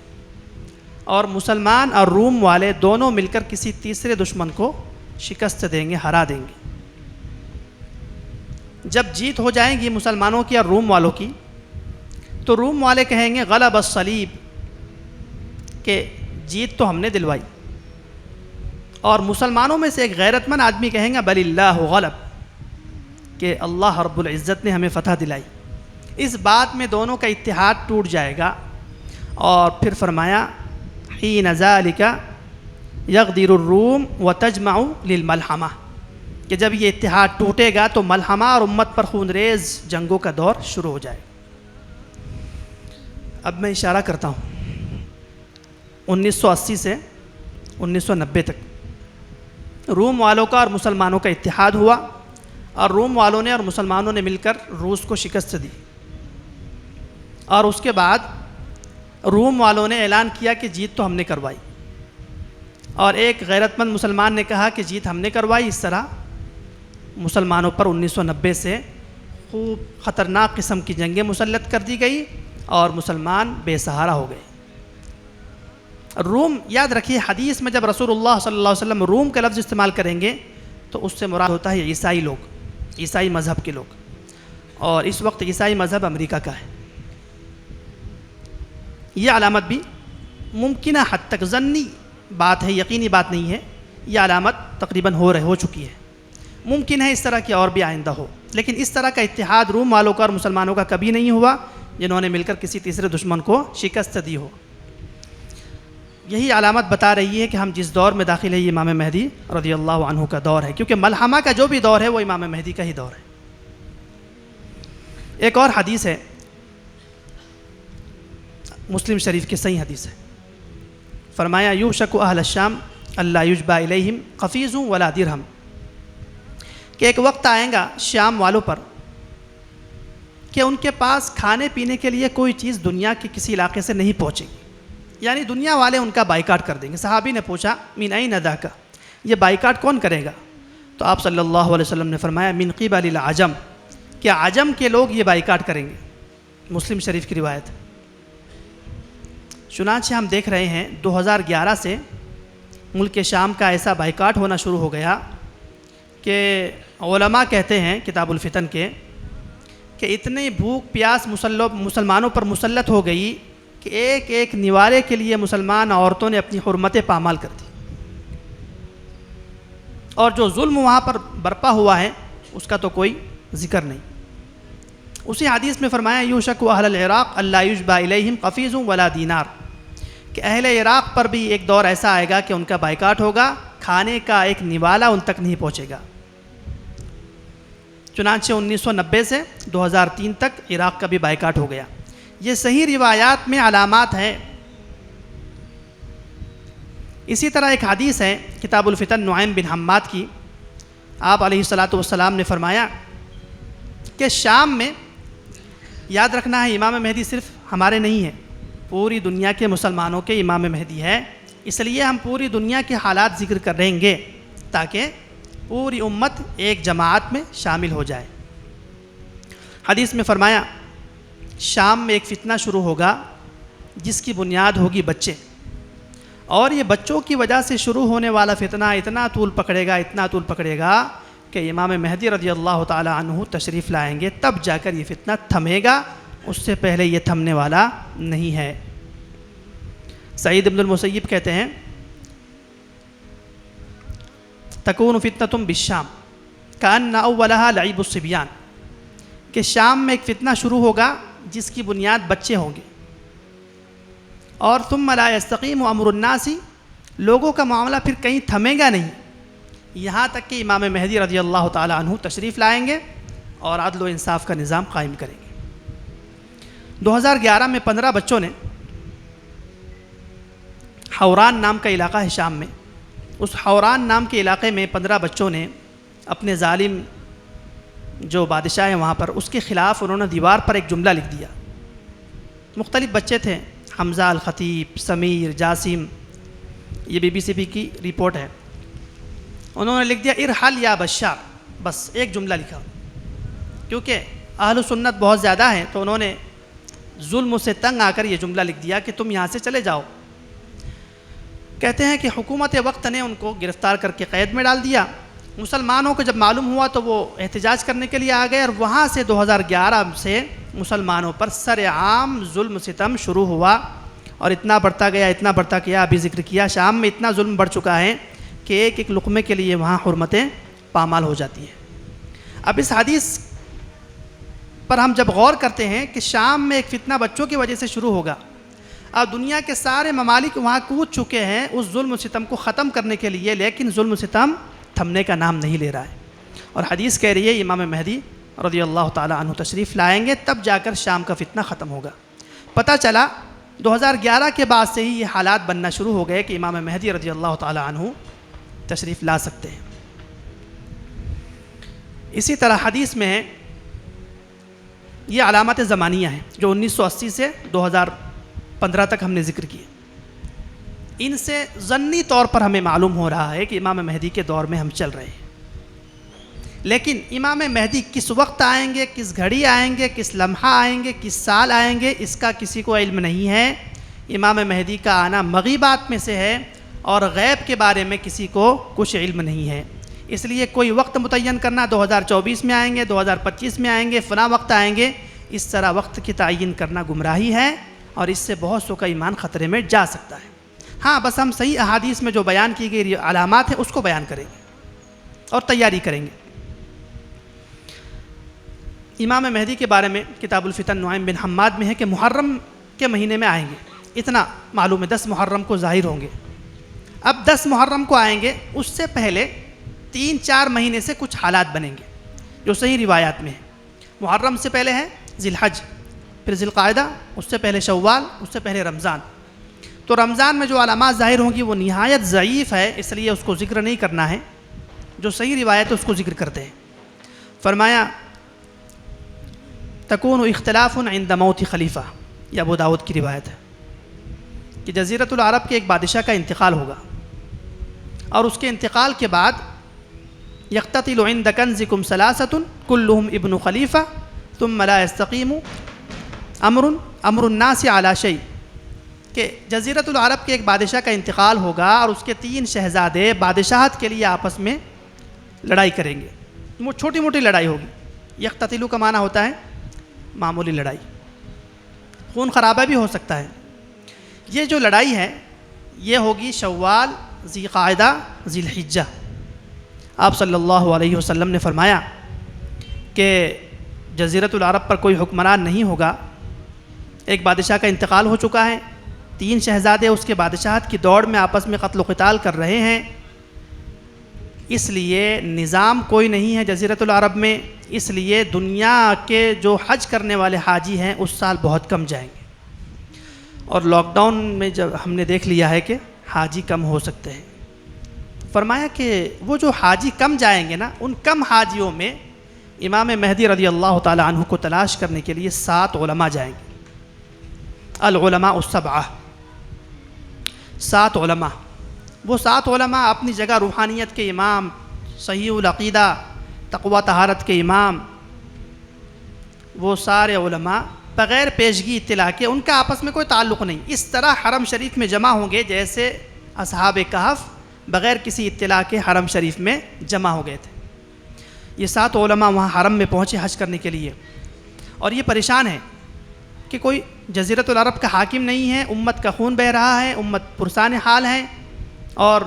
اور مسلمان اور روم والے دونوں مل کر کسی تیسرے دشمن کو شکست دیں گے، ہرا دیں گے۔ جب جیت ہو جائیں گی مسلمانوں کی اور روم والوں کی تو روم والے کہیں گے غلب الصلیب، کہ جیت تو ہم نے دلوائی، اور مسلمانوں میں سے ایک غیرت مند آدمی کہیں گا بل اللہ غلب، کہ اللہ رب العزت نے ہمیں فتح دلائی۔ اس بات میں دونوں کا اتحاد ٹوٹ جائے گا، اور پھر فرمایا حین ذالک یغدر الروم وتجمع للملحمہ، کہ جب یہ اتحاد ٹوٹے گا تو ملحمہ اور امت پر خون ریز جنگوں کا دور شروع ہو جائے گا۔ اب میں اشارہ کرتا ہوں 1980 سے 1990 تک روم والوں کا اور مسلمانوں کا اتحاد ہوا، اور روم والوں نے اور مسلمانوں نے مل کر روس کو شکست دی، اور اس کے بعد روم والوں نے اعلان کیا کہ جیت تو ہم نے کروائی، اور ایک غیرت مند مسلمان نے کہا کہ جیت ہم نے کروائی۔ اس طرح مسلمانوں پر 1990 سے خوب خطرناک قسم کی جنگیں مسلط کر دی گئی اور مسلمان بے سہارا ہو گئے۔ روم، یاد رکھیے حدیث میں جب رسول اللہ صلی اللہ علیہ وسلم روم کا لفظ استعمال کریں گے تو اس سے مراد ہوتا ہے عیسائی لوگ، عیسائی مذہب کے لوگ، اور اس وقت عیسائی مذہب امریکہ کا ہے۔ یہ علامت بھی ممکنہ حد تک ظنی بات ہے، یقینی بات نہیں ہے، یہ علامت تقریباً ہو چکی ہے، ممکن ہے اس طرح کی اور بھی آئندہ ہو، لیکن اس طرح کا اتحاد روم والوں کا اور مسلمانوں کا کبھی نہیں ہوا جنہوں نے مل کر کسی تیسرے دشمن کو شکست دی ہو۔ یہی علامت بتا رہی ہے کہ ہم جس دور میں داخل ہے یہ امام مہدی رضی اللہ عنہ کا دور ہے، کیونکہ ملحمہ کا جو بھی دور ہے وہ امام مہدی کا ہی دور ہے۔ ایک اور حدیث ہے، مسلم شریف کی صحیح حدیث ہے، فرمایا یوشک اہل الشام اللہ یجبا الیہم قفیز ولا درہم، کہ ایک وقت آئے گا شام والوں پر کہ ان کے پاس کھانے پینے کے لیے کوئی چیز دنیا کے کسی علاقے سے نہیں پہنچے گی، یعنی دنیا والے ان کا بائیکاٹ کر دیں گے۔ صحابی نے پوچھا من این ذاک، یہ بائیکاٹ کون کرے گا؟ تو آپ صلی اللہ علیہ وسلم نے فرمایا من قبل العجم، کہ عجم کے لوگ یہ بائیکاٹ کریں گے۔ مسلم شریف کی روایت۔ چنانچہ ہم دیکھ رہے ہیں 2011 سے ملک شام کا ایسا بائیکاٹ ہونا شروع ہو گیا کہ علماء کہتے ہیں کتاب الفتن کے کہ اتنی بھوک پیاس مسلمانوں پر مسلط ہو گئی کہ ایک ایک نوالے کے لیے مسلمان عورتوں نے اپنی حرمتیں پامال کر دی، اور جو ظلم وہاں پر برپا ہوا ہے اس کا تو کوئی ذکر نہیں۔ اسی حدیث میں فرمایا یوشک اہل العراق اللہ یجبا الیہم قفیز ولا دینار، کہ اہل عراق پر بھی ایک دور ایسا آئے گا کہ ان کا بائیکاٹ ہوگا، کھانے کا ایک نوالا ان تک نہیں پہنچے گا۔ چنانچہ 1990 سے 2003 تک عراق کا بھی بائیکاٹ ہو گیا۔ یہ صحیح روایات میں علامات ہیں۔ اسی طرح ایک حدیث ہے کتاب الفتن نعیم بن حماد کی، آپ علیہ الصلاۃ والسلام نے فرمایا کہ شام میں، یاد رکھنا ہے امام مہدی صرف ہمارے نہیں ہیں، پوری دنیا کے مسلمانوں کے امام مہدی ہے، اس لیے ہم پوری دنیا کے حالات ذکر کریں گے تاکہ پوری امت ایک جماعت میں شامل ہو جائے۔ حدیث میں فرمایا شام میں ایک فتنہ شروع ہوگا جس کی بنیاد ہوگی بچے، اور یہ بچوں کی وجہ سے شروع ہونے والا فتنہ اتنا طول پکڑے گا کہ امام مہدی رضی اللہ تعالی عنہ تشریف لائیں گے، تب جا کر یہ فتنہ تھمے گا، اس سے پہلے یہ تھمنے والا نہیں ہے۔ سعید بن المسیب کہتے ہیں تکون فتنۃ بالشام کأن اولھا لعب الصبیان، کہ شام میں ایک فتنہ شروع ہوگا جس کی بنیاد بچے ہوں گے، اور ثم لا یستقیم امر الناس، لوگوں کا معاملہ پھر کہیں تھمے گا نہیں، یہاں تک کہ امام مہدی رضی اللہ تعالی عنہ تشریف لائیں گے اور عدل و انصاف کا نظام قائم کریں گے۔ 2011 میں 15 بچوں نے، حوران نام کا علاقہ ہے شام میں، اس حوران نام کے علاقے میں 15 بچوں نے اپنے ظالم جو بادشاہ ہیں وہاں پر، اس کے خلاف انہوں نے دیوار پر ایک جملہ لکھ دیا۔ مختلف بچے تھے، حمزہ، الخطیب، سمیر، جاسم، یہ BBC کی رپورٹ ہے۔ انہوں نے لکھ دیا ارحل یا بشار، بس ایک جملہ لکھا، کیونکہ اہل سنت بہت زیادہ ہیں تو انہوں نے ظلم سے تنگ آ کر یہ جملہ لکھ دیا کہ تم یہاں سے چلے جاؤ۔ کہتے ہیں کہ حکومت وقت نے ان کو گرفتار کر کے قید میں ڈال دیا۔ مسلمانوں کو جب معلوم ہوا تو وہ احتجاج کرنے کے لیے آ گئے، اور وہاں سے 2011 سے مسلمانوں پر سرعام ظلم ستم شروع ہوا، اور اتنا بڑھتا گیا، ابھی ذکر کیا شام میں اتنا ظلم بڑھ چکا ہے کہ ایک ایک لقمے کے لیے وہاں حرمتیں پامال ہو جاتی ہیں۔ اب اس حدیث پر ہم جب غور کرتے ہیں کہ شام میں ایک فتنہ بچوں کی وجہ سے شروع ہوگا، اب دنیا کے سارے ممالک وہاں کود چکے ہیں اس ظلم و ستم کو ختم کرنے کے لیے، لیکن ظلم و ستم تھمنے کا نام نہیں لے رہا ہے، اور حدیث کہہ رہی ہے امام مہدی رضی اللہ تعالی عنہ تشریف لائیں گے، تب جا کر شام کا فتنہ ختم ہوگا۔ پتہ چلا 2011 کے بعد سے ہی یہ حالات بننا شروع ہو گئے کہ امام مہدی رضی اللہ تعالی عنہ تشریف لا سکتے ہیں۔ اسی طرح حدیث میں ہے، یہ علامات زمانیہ ہیں جو 1980 سے 2015 تک ہم نے ذکر کیے۔ ان سے ظنی طور پر ہمیں معلوم ہو رہا ہے کہ امام مہدی کے دور میں ہم چل رہے ہیں، لیکن امام مہدی کس وقت آئیں گے، کس گھڑی آئیں گے، کس لمحہ آئیں گے، کس سال آئیں گے، اس کا کسی کو علم نہیں ہے۔ امام مہدی کا آنا مغیبات میں سے ہے، اور غیب کے بارے میں کسی کو کچھ علم نہیں ہے، اس لیے کوئی وقت متعین کرنا 2024 میں آئیں گے، 2025 میں آئیں گے، فلاں وقت آئیں گے، اس طرح وقت کی تعین کرنا گمراہی ہے، اور اس سے بہت سو کا ایمان خطرے میں جا سکتا ہے۔ ہاں بس ہم صحیح احادیث میں جو بیان کی گئی علامات ہیں اس کو بیان کریں گے اور تیاری کریں گے۔ امام مہدی کے بارے میں کتاب الفتن نعیم بن حماد میں ہے کہ محرم کے مہینے میں آئیں گے، اتنا معلوم ہے، 10 محرم کو ظاہر ہوں گے۔ اب 10 محرم کو آئیں گے، اس سے پہلے 3-4 مہینے سے کچھ حالات بنیں گے جو صحیح روایات میں ہیں۔ محرم سے پہلے ہے ذی الحج، پھر ذی القعدہ، اس سے پہلے شوال، اس سے پہلے رمضان۔ تو رمضان میں جو علامات ظاہر ہوں گی وہ نہایت ضعیف ہے، اس لیے اس کو ذکر نہیں کرنا ہے، جو صحیح روایت ہے اس کو ذکر کرتے ہیں۔ فرمایا تکون اختلاف عند موت خلیفہ، یہ ابو داؤد کی روایت ہے کہ جزیرۃ العرب کے ایک بادشاہ کا انتقال ہوگا، اور اس کے انتقال کے بعد یقتتل عند کنزکم ثلاثۃ کلہم ابن خلیفہ ثم لا یستقیم امر الناس علی شیء، کہ جزیرۃ العرب کے ایک بادشاہ کا انتقال ہوگا اور اس کے 3 شہزادے بادشاہت کے لیے آپس میں لڑائی کریں گے، وہ چھوٹی موٹی لڑائی ہوگی۔ یقتتلو کا معنی ہوتا ہے معمولی لڑائی، خون خرابہ بھی ہو سکتا ہے۔ یہ جو لڑائی ہے یہ ہوگی شوال، ذی قعدہ، ذی الحجہ۔ آپ صلی اللہ علیہ وسلم نے فرمایا کہ جزیرۃ العرب پر کوئی حکمران نہیں ہوگا، ایک بادشاہ کا انتقال ہو چکا ہے، 3 شہزادے اس کے بادشاہت کی دوڑ میں آپس میں قتل و قتال کر رہے ہیں، اس لیے نظام کوئی نہیں ہے جزیرۃ العرب میں، اس لیے دنیا کے جو حج کرنے والے حاجی ہیں اس سال بہت کم جائیں گے، اور لاک ڈاؤن میں جب ہم نے دیکھ لیا ہے کہ حاجی کم ہو سکتے ہیں۔ فرمایا کہ وہ جو حاجی کم جائیں گے نا، ان کم حاجیوں میں امام مہدی رضی اللہ تعالی عنہ کو تلاش کرنے کے لیے 7 علماء جائیں گے، العلماء السبعہ، 7 علماء۔ وہ 7 علماء اپنی جگہ روحانیت کے امام، صحیح العقیدہ، تقوی طہارت کے امام، وہ سارے علماء بغیر پیشگی اطلاع کے، ان کا آپس میں کوئی تعلق نہیں، اس طرح حرم شریف میں جمع ہوں گے جیسے اصحاب کہف بغیر کسی اطلاع کے حرم شریف میں جمع ہو گئے تھے۔ یہ 7 علماء وہاں حرم میں پہنچے حج کرنے کے لیے، اور یہ پریشان ہے کہ کوئی جزیرۃ العرب کا حاکم نہیں ہے، امت کا خون بہہ رہا ہے، امت پرسان حال ہے، اور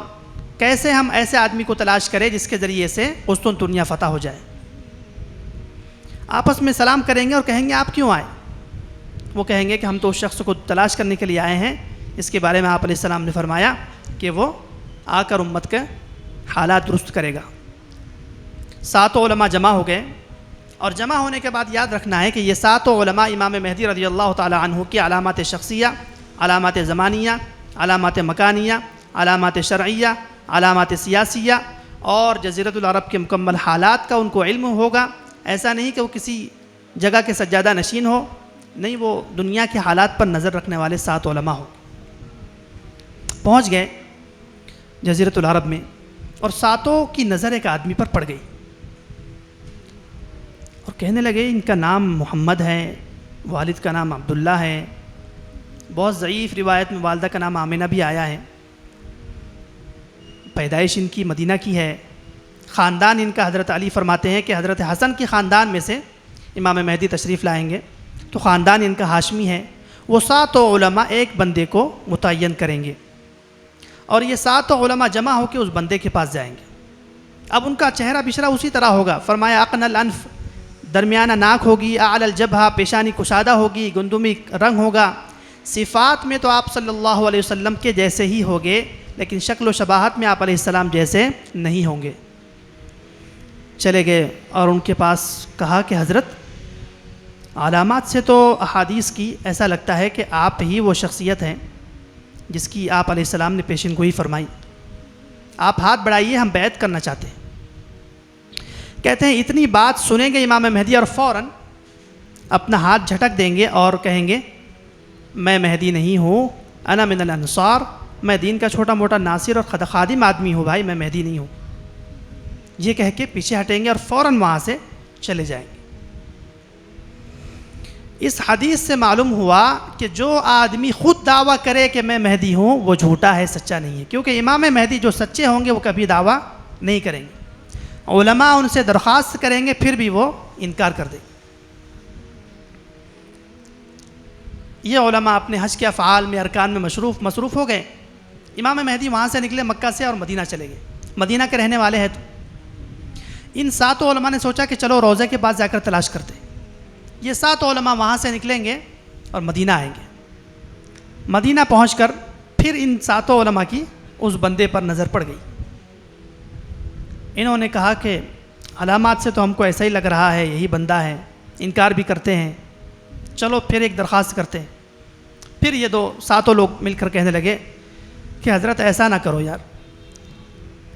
کیسے ہم ایسے آدمی کو تلاش کریں جس کے ذریعے سے قسطنطنیہ فتح ہو جائے۔ آپس میں سلام کریں گے اور کہیں گے آپ کیوں آئے؟ وہ کہیں گے کہ ہم تو اس شخص کو تلاش کرنے کے لیے آئے ہیں، اس کے بارے میں آپ علیہ السلام نے فرمایا کہ وہ آ کر امت کے حالات درست کرے گا۔ 7 علماء جمع ہو گئے، اور جمع ہونے کے بعد یاد رکھنا ہے کہ یہ 7 علماء امام مہدی رضی اللہ تعالی عنہ کی علامات شخصیہ، علامات زمانیہ، علامات مکانیہ، علامات شرعیہ، علامات سیاسیہ اور جزیرۃ العرب کے مکمل حالات کا ان کو علم ہوگا۔ ایسا نہیں کہ وہ کسی جگہ کے سجادہ نشین ہو، نہیں، وہ دنیا کے حالات پر نظر رکھنے والے 7 علماء ہو۔ پہنچ گئے جزیرۃ العرب میں، اور 7 کی نظر ایک آدمی پر پڑ گئی، اور کہنے لگے ان کا نام محمد ہے، والد کا نام عبداللہ ہے. بہت ضعیف روایت میں والدہ کا نام آمنہ بھی آیا ہے. پیدائش ان کی مدینہ کی ہے. خاندان ان کا حضرت علی فرماتے ہیں کہ حضرت حسن کے خاندان میں سے امام مہدی تشریف لائیں گے تو خاندان ان کا ہاشمی ہے. وہ 7 علماء ایک بندے کو متعین کریں گے اور یہ 7 علماء جمع ہو کے اس بندے کے پاس جائیں گے. اب ان کا چہرہ بشرہ اسی طرح ہوگا. فرمایا اقن الانف، درمیانہ ناک ہوگی، اعلی الجبہہ، پیشانی کشادہ ہوگی، گندمی رنگ ہوگا. صفات میں تو آپ صلی اللہ علیہ وسلم کے جیسے ہی ہوگے، لیکن شکل و شباہت میں آپ علیہ السلام جیسے نہیں ہوں گے. چلے گئے اور ان کے پاس کہا کہ حضرت علامات سے تو احادیث کی ایسا لگتا ہے کہ آپ ہی وہ شخصیت ہیں جس کی آپ علیہ السلام نے پیشن گوئی فرمائی. آپ ہاتھ بڑھائیے، ہم بیعت کرنا چاہتے ہیں. کہتے ہیں اتنی بات سنیں گے امام مہدی اور فوراً اپنا ہاتھ جھٹک دیں گے اور کہیں گے میں مہدی نہیں ہوں، انا من الانصار، میں دین کا چھوٹا موٹا ناصر اور خادم آدمی ہوں بھائی، میں مہدی نہیں ہوں. یہ کہہ کے پیچھے ہٹیں گے اور فوراً وہاں سے چلے جائیں گے. اس حدیث سے معلوم ہوا کہ جو آدمی خود دعویٰ کرے کہ میں مہدی ہوں وہ جھوٹا ہے، سچا نہیں ہے. کیونکہ امام مہدی جو سچے ہوں گے وہ کبھی دعویٰ نہیں کریں گے. علماء ان سے درخواست کریں گے پھر بھی وہ انکار کر دیں گے. یہ علماء اپنے حج کے افعال میں، ارکان میں مصروف ہو گئے. امام مہدی وہاں سے نکلے مکہ سے اور مدینہ چلے گئے. مدینہ کے رہنے والے ہیں تو ان 7 علماء نے سوچا کہ چلو روضے کے پاس جا کر تلاش کرتے ہیں. یہ 7 علماء وہاں سے نکلیں گے اور مدینہ آئیں گے. مدینہ پہنچ کر پھر ان 7 علماء کی اس بندے پر نظر پڑ گئی. انہوں نے کہا کہ علامات سے تو ہم کو ایسا ہی لگ رہا ہے یہی بندہ ہے، انکار بھی کرتے ہیں، چلو پھر ایک درخواست کرتے ہیں. پھر یہ 7 لوگ مل کر کہنے لگے کہ حضرت ایسا نہ کرو یار،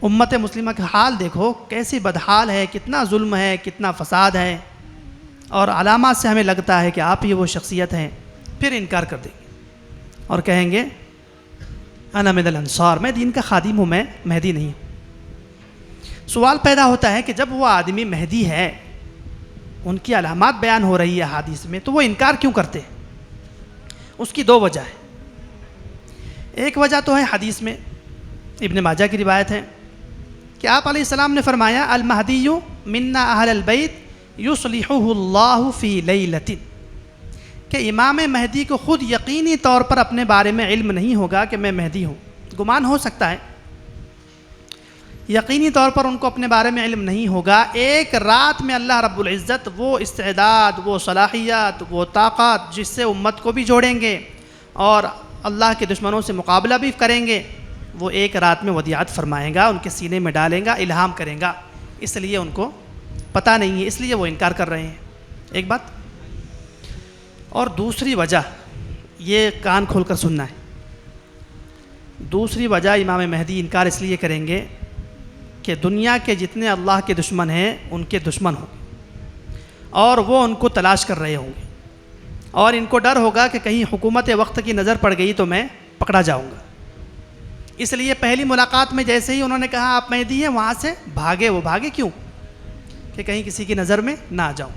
امت مسلمہ کا حال دیکھو کیسی بدحال ہے، کتنا ظلم ہے، کتنا فساد ہے، اور علامات سے ہمیں لگتا ہے کہ آپ ہی وہ شخصیت ہیں. پھر انکار کر دیں گے اور کہیں گے انا من الانصار، میں دین کا خادم ہوں، میں مہدی نہیں ہوں. سوال پیدا ہوتا ہے کہ جب وہ آدمی مہدی ہے، ان کی علامات بیان ہو رہی ہے حدیث میں، تو وہ انکار کیوں کرتے ہیں؟ اس کی 2 وجہ ہے. ایک وجہ تو ہے حدیث میں، ابن ماجہ کی روایت ہے کہ آپ علیہ السلام نے فرمایا المہدی منا اہل البیت یصلحہ اللہ فی لیلۃ، کہ امام مہدی کو خود یقینی طور پر اپنے بارے میں علم نہیں ہوگا کہ میں مہدی ہوں. گمان ہو سکتا ہے، یقینی طور پر ان کو اپنے بارے میں علم نہیں ہوگا. ایک رات میں اللہ رب العزت وہ استعداد، وہ صلاحیت، وہ طاقت جس سے امت کو بھی جوڑیں گے اور اللہ کے دشمنوں سے مقابلہ بھی کریں گے، وہ ایک رات میں ودیعت فرمائیں گا، ان کے سینے میں ڈالیں گا، الہام کریں گا. اس لیے ان کو پتہ نہیں ہے، اس لیے وہ انکار کر رہے ہیں. ایک بات. اور دوسری وجہ، یہ کان کھول کر سننا ہے، دوسری وجہ امام مہدی انکار اس لیے کریں گے کہ دنیا کے جتنے اللہ کے دشمن ہیں ان کے دشمن ہوں گے اور وہ ان کو تلاش کر رہے ہوں گے، اور ان کو ڈر ہوگا کہ کہیں حکومت وقت کی نظر پڑ گئی تو میں پکڑا جاؤں گا. اس لیے پہلی ملاقات میں جیسے ہی انہوں نے کہا آپ مہدی ہیں، وہاں سے بھاگے. وہ بھاگے کیوں؟ کہ کہیں کسی کی نظر میں نہ آ جاؤں.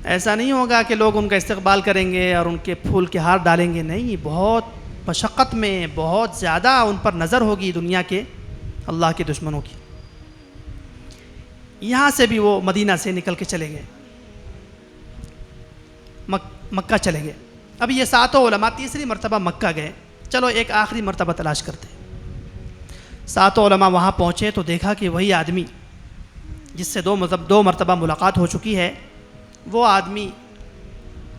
ایسا نہیں ہوگا کہ لوگ ان کا استقبال کریں گے اور ان کے پھول کے ہار ڈالیں گے، نہیں، بہت مشقت میں بہت زیادہ ان پر نظر ہوگی دنیا کے اللہ کے دشمنوں کی. یہاں سے بھی وہ مدینہ سے نکل کے چلے گئے، مکہ چلے گئے. اب یہ 7 علماء تیسری مرتبہ مکہ گئے. چلو ایک آخری مرتبہ تلاش کرتے. 7 علماء وہاں پہنچے تو دیکھا کہ وہی آدمی جس سے 2 مرتبہ ملاقات ہو چکی ہے، وہ آدمی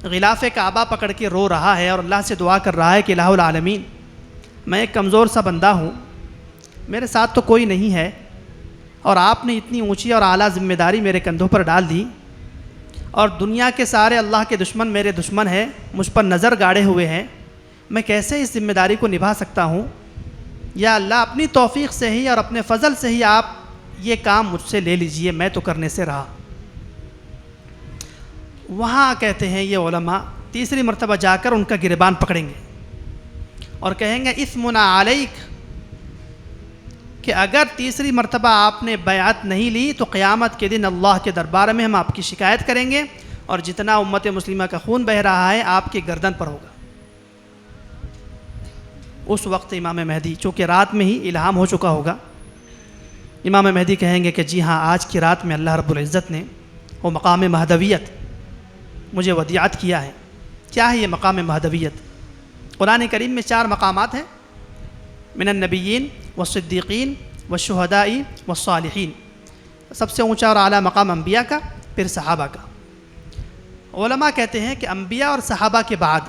غلاف کعبہ پکڑ کے رو رہا ہے اور اللہ سے دعا کر رہا ہے کہ الہ العالمین، میں ایک کمزور سا بندہ ہوں، میرے ساتھ تو کوئی نہیں ہے، اور آپ نے اتنی اونچی اور اعلیٰ ذمہ داری میرے کندھوں پر ڈال دی، اور دنیا کے سارے اللہ کے دشمن میرے دشمن ہیں، مجھ پر نظر گاڑے ہوئے ہیں، میں کیسے اس ذمہ داری کو نبھا سکتا ہوں؟ یا اللہ اپنی توفیق سے ہی اور اپنے فضل سے ہی آپ یہ کام مجھ سے لے لیجئے، میں تو کرنے سے رہا. وہاں کہتے ہیں یہ علماء تیسری مرتبہ جا کر ان کا گریبان پکڑیں گے اور کہیں گے اثمنا علیک، کہ اگر تیسری مرتبہ آپ نے بیعت نہیں لی تو قیامت کے دن اللہ کے دربار میں ہم آپ کی شکایت کریں گے اور جتنا امت مسلمہ کا خون بہہ رہا ہے آپ کی گردن پر ہوگا۔ اس وقت امام مہدی، چونکہ رات میں ہی الہام ہو چکا ہوگا، امام مہدی کہیں گے کہ جی ہاں، آج کی رات میں اللہ رب العزت نے وہ مقام مہدویت مجھے ودیعت کیا ہے۔ کیا ہے یہ مقام مہدویت؟ قرآن کریم میں 4 مقامات ہیں: من النبیین والصدیقین والشہداء والصالحین۔ سب سے اونچا اور اعلیٰ مقام انبیاء کا، پھر صحابہ کا۔ علماء کہتے ہیں کہ انبیاء اور صحابہ کے بعد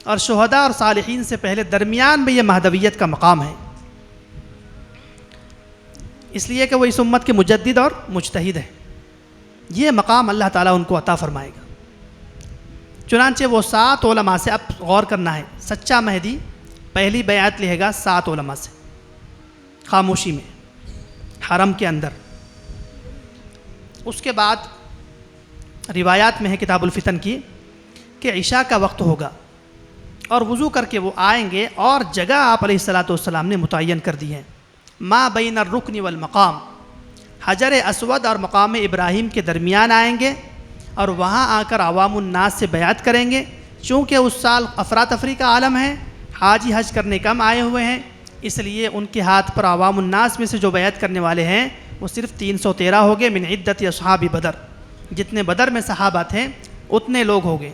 اور شہداء اور صالحین سے پہلے درمیان میں یہ مہدویت کا مقام ہے، اس لیے کہ وہ اس امت کے مجدد اور مجتہد ہیں۔ یہ مقام اللہ تعالیٰ ان کو عطا فرمائے گا۔ چنانچہ وہ 7 علماء سے، اب غور کرنا ہے، سچا مہدی پہلی بیعت لے گا 7 علماء سے، خاموشی میں، حرم کے اندر۔ اس کے بعد روایات میں ہے کتاب الفتن کی کہ عشاء کا وقت ہوگا اور وضو کر کے وہ آئیں گے، اور جگہ آپ علیہ الصلاۃ والسلام نے متعین کر دی ہے، ما بین الرکن والمقام، حجر اسود اور مقام ابراہیم کے درمیان آئیں گے، اور وہاں آ کر عوام الناس سے بیعت کریں گے۔ چونکہ اس سال افراتفری کا عالم ہے، حاجی حج کرنے کم آئے ہوئے ہیں، اس لیے ان کے ہاتھ پر عوام الناس میں سے جو بیعت کرنے والے ہیں وہ صرف 313 ہو گئے، من عدت اصحاب بدر، جتنے بدر میں صحابہ تھے اتنے لوگ ہو گئے۔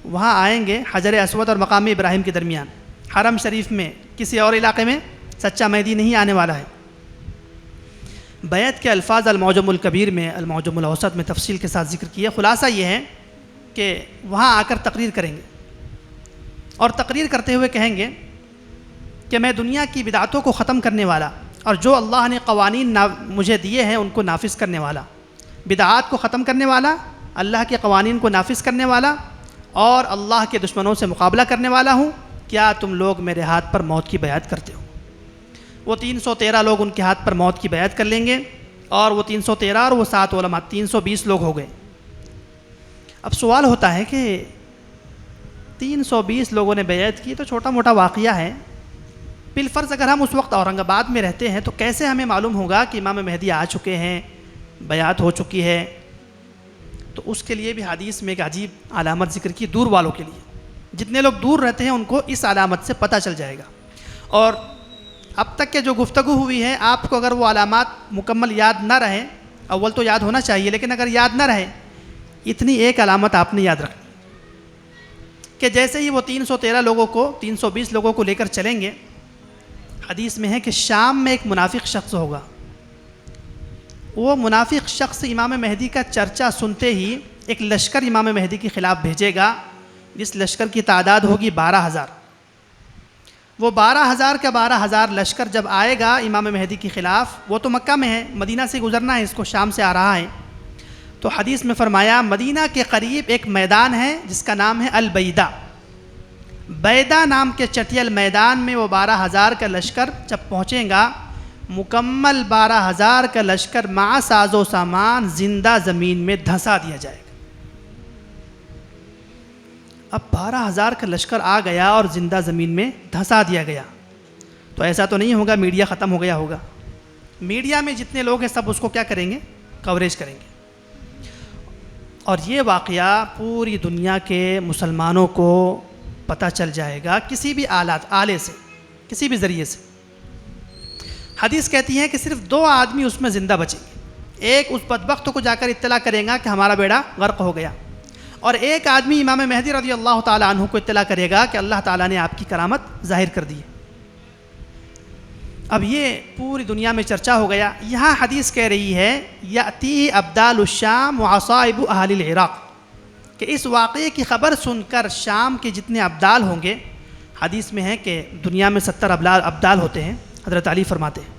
وہاں آئیں گے حجر اسود اور مقام ابراہیم کے درمیان، حرم شریف میں، کسی اور علاقے میں سچا مہدی نہیں آنے والا ہے۔ بیعت کے الفاظ المعجم الکبیر میں، المعجم الاوسط میں تفصیل کے ساتھ ذکر کیا۔ خلاصہ یہ ہے کہ وہاں آ کر تقریر کریں گے، اور تقریر کرتے ہوئے کہیں گے کہ میں دنیا کی بدعتوں کو ختم کرنے والا، اور جو اللہ نے قوانین مجھے دیے ہیں ان کو نافذ کرنے والا، بدعات کو ختم کرنے والا، اللہ کے قوانین کو نافذ کرنے والا، اور اللہ کے دشمنوں سے مقابلہ کرنے والا ہوں۔ کیا تم لوگ میرے ہاتھ پر موت کی بیعت کرتے ہو؟ وہ 313 لوگ ان کے ہاتھ پر موت کی بیعت کر لیں گے، اور وہ 313 اور وہ 7 علماء 320 لوگ ہو گئے۔ اب سوال ہوتا ہے کہ 320 لوگوں نے بیعت کی تو چھوٹا موٹا واقعہ ہے، بالفرض اگر ہم اس وقت اورنگ آباد میں رہتے ہیں تو کیسے ہمیں معلوم ہوگا کہ امام مہدی آ چکے ہیں، بیعت ہو چکی ہے؟ تو اس کے لیے بھی حدیث میں ایک عجیب علامت ذکر کی، دور والوں کے لیے۔ جتنے لوگ دور رہتے ہیں ان کو اس علامت سے پتہ چل جائے گا۔ اور اب تک کے جو گفتگو ہوئی ہے، آپ کو اگر وہ علامات مکمل یاد نہ رہے، اول تو یاد ہونا چاہیے، لیکن اگر یاد نہ رہے، اتنی ایک علامت آپ نے یاد رکھنی کہ جیسے ہی وہ 313 لوگوں کو، 320 لوگوں کو لے کر چلیں گے، حدیث میں ہے کہ شام میں ایک منافق شخص ہوگا۔ وہ منافق شخص امام مہدی کا چرچا سنتے ہی ایک لشکر امام مہدی کے خلاف بھیجے گا، جس لشکر کی تعداد ہوگی 12,000۔ وہ 12,000 کا 12,000 لشکر جب آئے گا امام مہدی کے خلاف، وہ تو مکہ میں ہے، مدینہ سے گزرنا ہے، اس کو شام سے آ رہا ہے، تو حدیث میں فرمایا مدینہ کے قریب ایک میدان ہے جس کا نام ہے البیدہ۔ بیدہ نام کے چٹیل میدان میں وہ 12,000 کا لشکر جب پہنچیں گا، مکمل 12,000 کا لشکر مع ساز و سامان زندہ زمین میں دھنسا دیا جائے گا۔ اب 12,000 کا لشکر آ گیا اور زندہ زمین میں دھنسا دیا گیا، تو ایسا تو نہیں ہوگا میڈیا ختم ہو گیا ہوگا۔ میڈیا میں جتنے لوگ ہیں سب اس کو کیا کریں گے؟ کوریج کریں گے، اور یہ واقعہ پوری دنیا کے مسلمانوں کو پتہ چل جائے گا، کسی بھی آلے سے، کسی بھی ذریعے سے۔ حدیث کہتی ہے کہ صرف 2 آدمی اس میں زندہ بچیں گے، ایک اس بدبخت کو جا کر اطلاع کرے گا کہ ہمارا بیڑا غرق ہو گیا، اور ایک آدمی امام مہدی رضی اللہ تعالیٰ عنہ کو اطلاع کرے گا کہ اللہ تعالیٰ نے آپ کی کرامت ظاہر کر دی ہے۔ اب یہ پوری دنیا میں چرچا ہو گیا۔ یہاں حدیث کہہ رہی ہے یأتی ابدال الشام وعصائب اہل العراق، کہ اس واقعے کی خبر سن کر شام کے جتنے ابدال ہوں گے، حدیث میں ہے کہ دنیا میں 70 ابدال ہوتے ہیں، حضرت علی فرماتے ہیں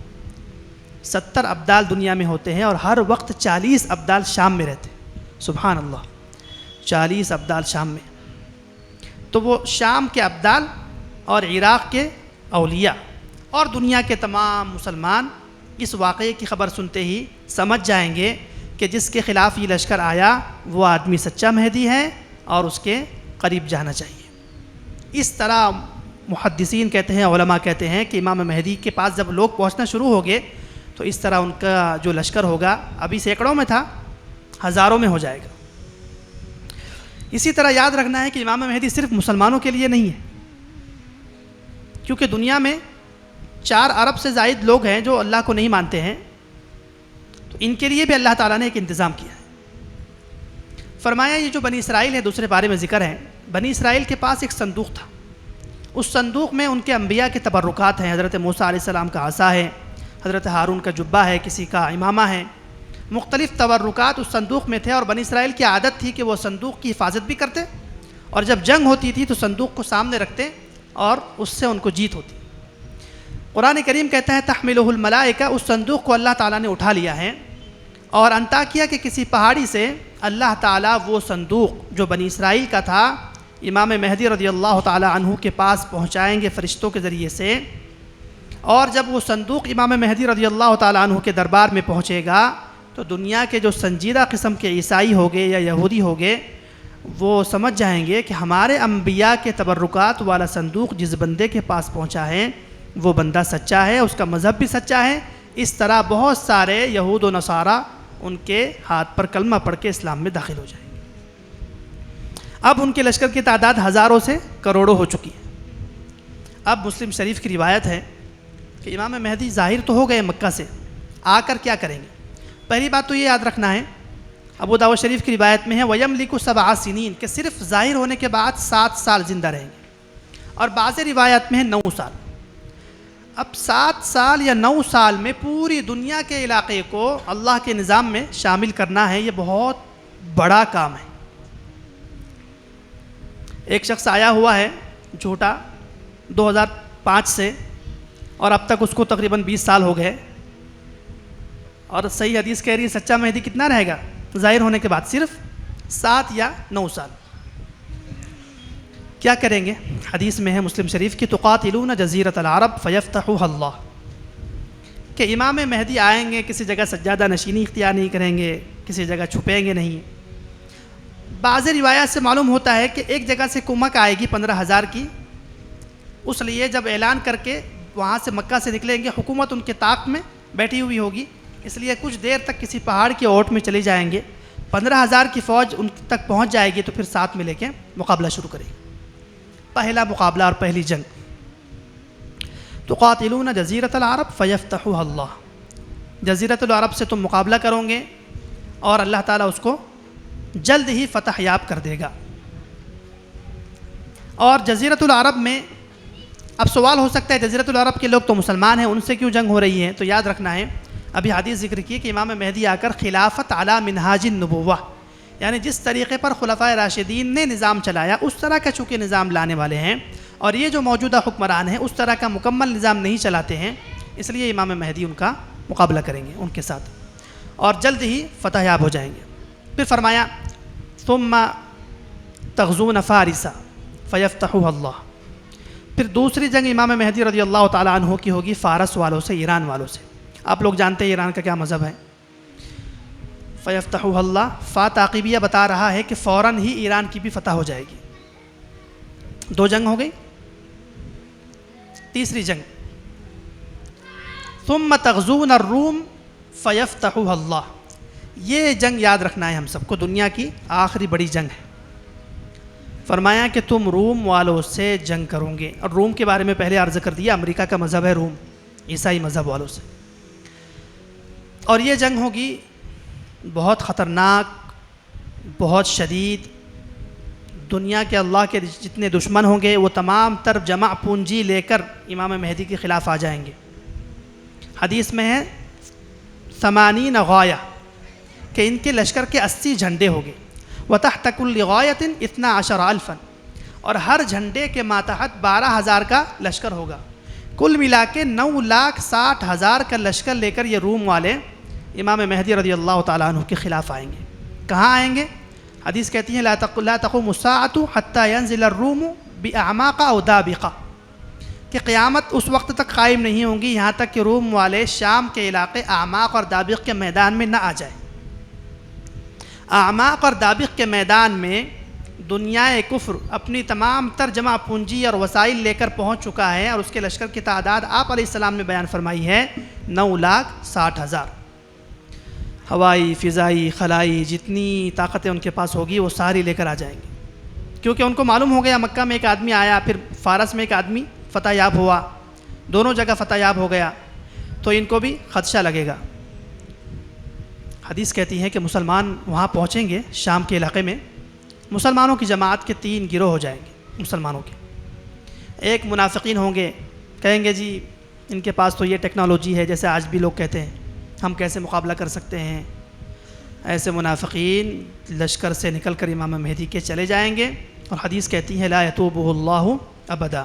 70 ابدال دنیا میں ہوتے ہیں، اور ہر وقت 40 ابدال شام میں رہتے ہیں۔ سبحان اللہ، 40 ابدال شام میں۔ تو وہ شام کے ابدال اور عراق کے اولیاء اور دنیا کے تمام مسلمان اس واقعے کی خبر سنتے ہی سمجھ جائیں گے کہ جس کے خلاف یہ لشکر آیا وہ آدمی سچا مہدی ہے اور اس کے قریب جانا چاہیے۔ اس طرح محدثین کہتے ہیں، علماء کہتے ہیں کہ امام مہدی کے پاس جب لوگ پہنچنا شروع ہو گئے تو اس طرح ان کا جو لشکر ہوگا، ابھی سینکڑوں میں تھا، ہزاروں میں ہو جائے گا۔ اسی طرح یاد رکھنا ہے کہ امام مہدی صرف مسلمانوں کے لیے نہیں ہے، کیونکہ دنیا میں 4 ارب سے زائد لوگ ہیں جو اللہ کو نہیں مانتے ہیں، تو ان کے لیے بھی اللہ تعالیٰ نے ایک انتظام کیا ہے۔ فرمایا یہ جو بنی اسرائیل ہے، دوسرے بارے میں ذکر ہے، بنی اسرائیل کے پاس ایک صندوق تھا، اس صندوق میں ان کے انبیاء کے تبرکات ہیں، حضرت موسیٰ علیہ السلام کا عصا ہے، حضرت ہارون کا جبہ ہے، کسی کا امامہ ہے، مختلف تبرکات اس صندوق میں تھے، اور بنی اسرائیل کی عادت تھی کہ وہ صندوق کی حفاظت بھی کرتے، اور جب جنگ ہوتی تھی تو صندوق کو سامنے رکھتے اور اس سے ان کو جیت ہوتی۔ قرآن کریم کہتا ہے تحملہ الملائکہ، اس صندوق کو اللہ تعالیٰ نے اٹھا لیا ہے، اور انطاکیہ کے کسی پہاڑی سے اللہ تعالیٰ وہ صندوق جو بنی اسرائیل کا تھا امام مہدی رضی اللہ تعالیٰ عنہ کے پاس پہنچائیں گے فرشتوں کے ذریعے سے، اور جب وہ صندوق امام مہدی رضی اللہ تعالیٰ عنہ کے دربار میں پہنچے گا تو دنیا کے جو سنجیدہ قسم کے عیسائی ہوگے یا یہودی ہوگے وہ سمجھ جائیں گے کہ ہمارے انبیاء کے تبرکات والا صندوق جس بندے کے پاس پہنچا ہے وہ بندہ سچا ہے، اس کا مذہب بھی سچا ہے۔ اس طرح بہت سارے یہود و نصارہ ان کے ہاتھ پر کلمہ پڑھ کے اسلام میں داخل ہو جائیں گے۔ اب ان کے لشکر کی تعداد ہزاروں سے کروڑوں ہو چکی ہے۔ اب مسلم شریف کی روایت ہے کہ امام مہدی ظاہر تو ہو گئے مکہ سے، آ کر کیا کریں گے؟ پہلی بات تو یہ یاد رکھنا ہے، ابو داؤد شریف کی روایت میں ہے وَيَمْلِكُ 7 سنین، کہ صرف ظاہر ہونے کے بعد 7 سال زندہ رہیں گے، اور بعض روایت میں ہے 9 سال۔ اب 7 سال یا 9 سال میں پوری دنیا کے علاقے کو اللہ کے نظام میں شامل کرنا ہے، یہ بہت بڑا کام ہے۔ ایک شخص آیا ہوا ہے جھوٹا 2005 سے، اور اب تک اس کو تقریباً 20 سال ہو گئے، اور صحیح حدیث کہہ رہی ہے سچا مہدی کتنا رہے گا ظاہر ہونے کے بعد؟ صرف 7 یا 9 سال۔ کیا کریں گے؟ حدیث میں ہے مسلم شریف کی تقاتلون جزیرۃ العرب فیفتحها اللہ، کہ امام مہدی آئیں گے، کسی جگہ سجادہ نشینی اختیار نہیں کریں گے، کسی جگہ چھپیں گے نہیں۔ بعض روایات سے معلوم ہوتا ہے کہ ایک جگہ سے کمک آئے گی 15,000 کی، اس لیے جب اعلان کر کے وہاں سے مکہ سے نکلیں گے حکومت ان کے طاق میں بیٹھی ہوئی ہوگی، اس لیے کچھ دیر تک کسی پہاڑ کی اوٹ میں چلے جائیں گے، 15,000 کی فوج ان تک پہنچ جائے گی تو پھر ساتھ میں لے کے مقابلہ شروع کریں گے۔ پہلا مقابلہ اور پہلی جنگ، تقاتلون جزیرۃ العرب فیفتحها اللہ، جزیرۃ العرب سے تم مقابلہ کرو گے اور اللہ تعالیٰ اس کو جلد ہی فتح یاب کر دے گا۔ اور جزیرۃ العرب میں اب سوال ہو سکتا ہے جزیرۃ العرب کے لوگ تو مسلمان ہیں، ان سے کیوں جنگ ہو رہی ہے؟ تو یاد رکھنا ہے ابھی حدیث ذکر کی کہ امام مہدی آ کر خلافت علی منہاج النبوہ، یعنی جس طریقے پر خلفائے راشدین نے نظام چلایا اس طرح کا چونکہ نظام لانے والے ہیں، اور یہ جو موجودہ حکمران ہیں اس طرح کا مکمل نظام نہیں چلاتے ہیں، اس لیے امام مہدی ان کا مقابلہ کریں گے ان کے ساتھ اور جلد ہی فتح یاب ہو جائیں گے۔ پھر فرمایا ثم تغزون فارس فیفتحها اللہ، پھر دوسری جنگ امام مہدی رضی اللہ تعالیٰ عنہ کی ہوگی فارس والوں سے، ایران والوں سے۔ آپ لوگ جانتے ہیں ایران کا کیا مذہب ہے۔ فیفتحها اللہ، فا تعقیبیہ بتا رہا ہے کہ فوراً ہی ایران کی بھی فتح ہو جائے گی۔ 2 جنگ ہو گئی۔ تیسری جنگ ثم تغزون الروم فیفتحها اللہ، یہ جنگ یاد رکھنا ہے ہم سب کو، دنیا کی آخری بڑی جنگ ہے۔ فرمایا کہ تم روم والوں سے جنگ کرو گے، اور روم کے بارے میں پہلے عرض کر دیا امریکہ کا مذہب ہے روم، عیسائی مذہب والوں سے، اور یہ جنگ ہوگی بہت خطرناک، بہت شدید۔ دنیا کے اللہ کے جتنے دشمن ہوں گے وہ تمام تر جمع پونجی لے کر امام مہدی کے خلاف آ جائیں گے۔ حدیث میں ہے 80 غایہ، کہ ان کے لشکر کے 80 جھنڈے ہوں گے، وَتَحْتَ كُلِّ غَایَةٍ 12,000 اور ہر جھنڈے کے ماتحت 12,000 کا لشکر ہوگا، کل ملا کے 9,60,000 کا لشکر لے کر یہ روم والے امام مہدی رضی اللہ تعالیٰ عنہ کے خلاف آئیں گے۔ کہاں آئیں گے؟ حدیث کہتی ہے لا تقوم الساعة حتى ينزل الروم بأعماق أو دابقة، کہ قیامت اس وقت تک قائم نہیں ہوں گی یہاں تک کہ روم والے شام کے علاقے اعماق اور دابق کے میدان میں نہ آ جائیں۔ اعماق اور دابق کے میدان میں دنیا کفر اپنی تمام تر جمع پونجی اور وسائل لے کر پہنچ چکا ہے، اور اس کے لشکر کی تعداد آپ علیہ السلام نے بیان فرمائی ہے 9,60,000۔ ہوائی، فضائی، خلائی جتنی طاقتیں ان کے پاس ہوگی وہ ساری لے کر آ جائیں گے۔ کیونکہ ان کو معلوم ہو گیا مکہ میں ایک آدمی آیا، پھر فارس میں ایک آدمی فتح یاب ہوا، دونوں جگہ فتح یاب ہو گیا، تو ان کو بھی خدشہ لگے گا۔ حدیث کہتی ہے کہ مسلمان وہاں پہنچیں گے شام کے علاقے میں، مسلمانوں کی جماعت کے 3 گروہ ہو جائیں گے مسلمانوں کے۔ ایک منافقین ہوں گے، کہیں گے جی ان کے پاس تو یہ ٹیکنالوجی ہے، جیسے آج بھی لوگ کہتے ہیں ہم کیسے مقابلہ کر سکتے ہیں۔ ایسے منافقین لشکر سے نکل کر امام مہدی کے چلے جائیں گے، اور حدیث کہتی ہے لا یتوبہ اللہ ابدا،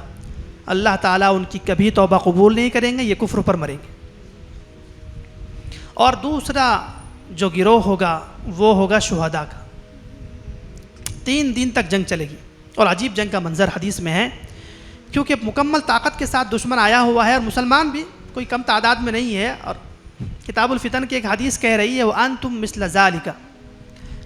اللہ تعالیٰ ان کی کبھی توبہ قبول نہیں کریں گے، یہ کفر پر مریں گے۔ اور دوسرا جو گروہ ہوگا وہ ہوگا شہداء کا۔ 3 دن تک جنگ چلے گی، اور عجیب جنگ کا منظر حدیث میں ہے، کیونکہ مکمل طاقت کے ساتھ دشمن آیا ہوا ہے، اور مسلمان بھی کوئی کم تعداد میں نہیں ہے۔ اور کتاب الفتن کی ایک حدیث کہہ رہی ہے وَأَنْتُمْ مِثْلَ ذَلِكَ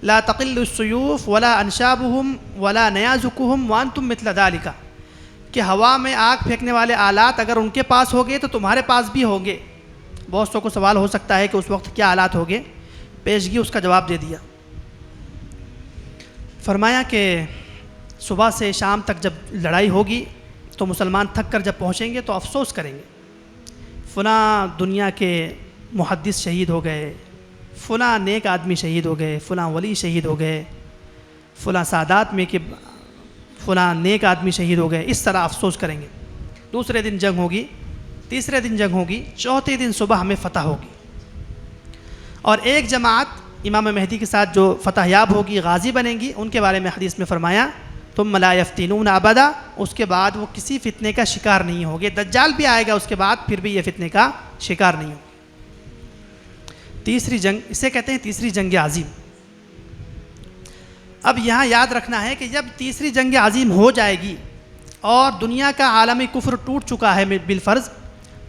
لَا تَقِلُّ السُّيُوفُ وَلَا أَنْشَابُهُمْ وَلَا نَيَازُكُهُمْ وَأَنْتُمْ مِثْلَ ذَلِكَ، کہ ہوا میں آگ پھینکنے والے آلات اگر ان کے پاس ہوگے تو تمہارے پاس بھی ہوں گے۔ بہت سو کو سوال ہو سکتا ہے کہ اس وقت کیا آلات ہوگے، پیشگی اس کا جواب دے دیا۔ فرمایا کہ صبح سے شام تک جب لڑائی ہوگی تو مسلمان تھک کر جب پہنچیں گے تو افسوس کریں گے، فلاں دنیا کے محدث شہید ہو گئے، فلاں نیک آدمی شہید ہو گئے، فلاں ولی شہید ہو گئے، فلاں سادات میں کہ فلاں نیک آدمی شہید ہو گئے، اس طرح افسوس کریں گے۔ دوسرے دن جنگ ہوگی، تیسرے دن جنگ ہوگی، چوتھے دن صبح ہمیں فتح ہوگی، اور ایک جماعت امام مہدی کے ساتھ جو فتح یاب ہوگی، غازی بنیں گی، ان کے بارے میں حدیث میں فرمایا ثم لا یفتنون ابدا، اس کے بعد وہ کسی فتنے کا شکار نہیں ہوگے۔ دجال بھی آئے گا اس کے بعد، پھر بھی یہ فتنے کا شکار نہیں ہوگا۔ تیسری جنگ، اسے کہتے ہیں تیسری جنگ عظیم۔ اب یہاں یاد رکھنا ہے کہ جب تیسری جنگ عظیم ہو جائے گی اور دنیا کا عالمی کفر ٹوٹ چکا ہے بالفرض،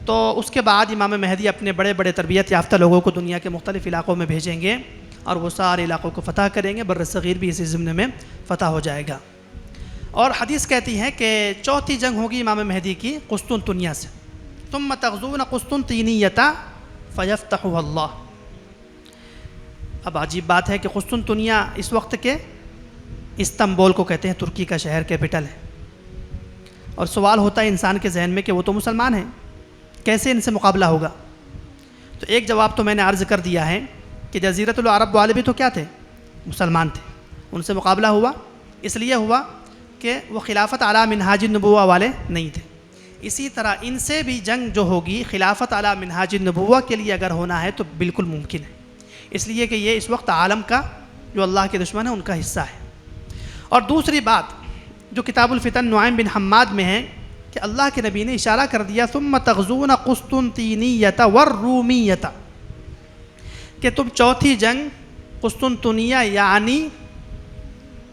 تو اس کے بعد امام مہدی اپنے بڑے بڑے تربیت یافتہ لوگوں کو دنیا کے مختلف علاقوں میں بھیجیں گے، اور وہ سارے علاقوں کو فتح کریں گے، بر صغیر بھی اسی ضمن میں فتح ہو جائے گا۔ اور حدیث کہتی ہے کہ چوتھی جنگ ہوگی امام مہدی کی قسطنطنیہ سے، ثم تغزون قسطنطینیۃ فیفتحها اللہ۔ اب عجیب بات ہے کہ قسطنطنیہ اس وقت کے استنبول کو کہتے ہیں، ترکی کا شہر کیپٹل ہے، اور سوال ہوتا ہے انسان کے ذہن میں کہ وہ تو مسلمان ہیں، کیسے ان سے مقابلہ ہوگا؟ تو ایک جواب تو میں نے عرض کر دیا ہے کہ جزیرۃ العرب والے بھی تو کیا تھے؟ مسلمان تھے، ان سے مقابلہ ہوا، اس لیے ہوا کہ وہ خلافت علی منہاج النبوہ والے نہیں تھے۔ اسی طرح ان سے بھی جنگ جو ہوگی خلافت علی منہاج النبوہ کے لیے اگر ہونا ہے تو بالکل ممکن ہے، اس لیے کہ یہ اس وقت عالم کا جو اللہ کے دشمن ہے ان کا حصہ ہے۔ اور دوسری بات جو کتاب الفتن نعیم بن حماد میں ہے کہ اللہ کے نبی نے اشارہ کر دیا ثم تغزون قسطنطینیۃ والرومیۃ، کہ تم چوتھی جنگ قسطنطنیہ یعنی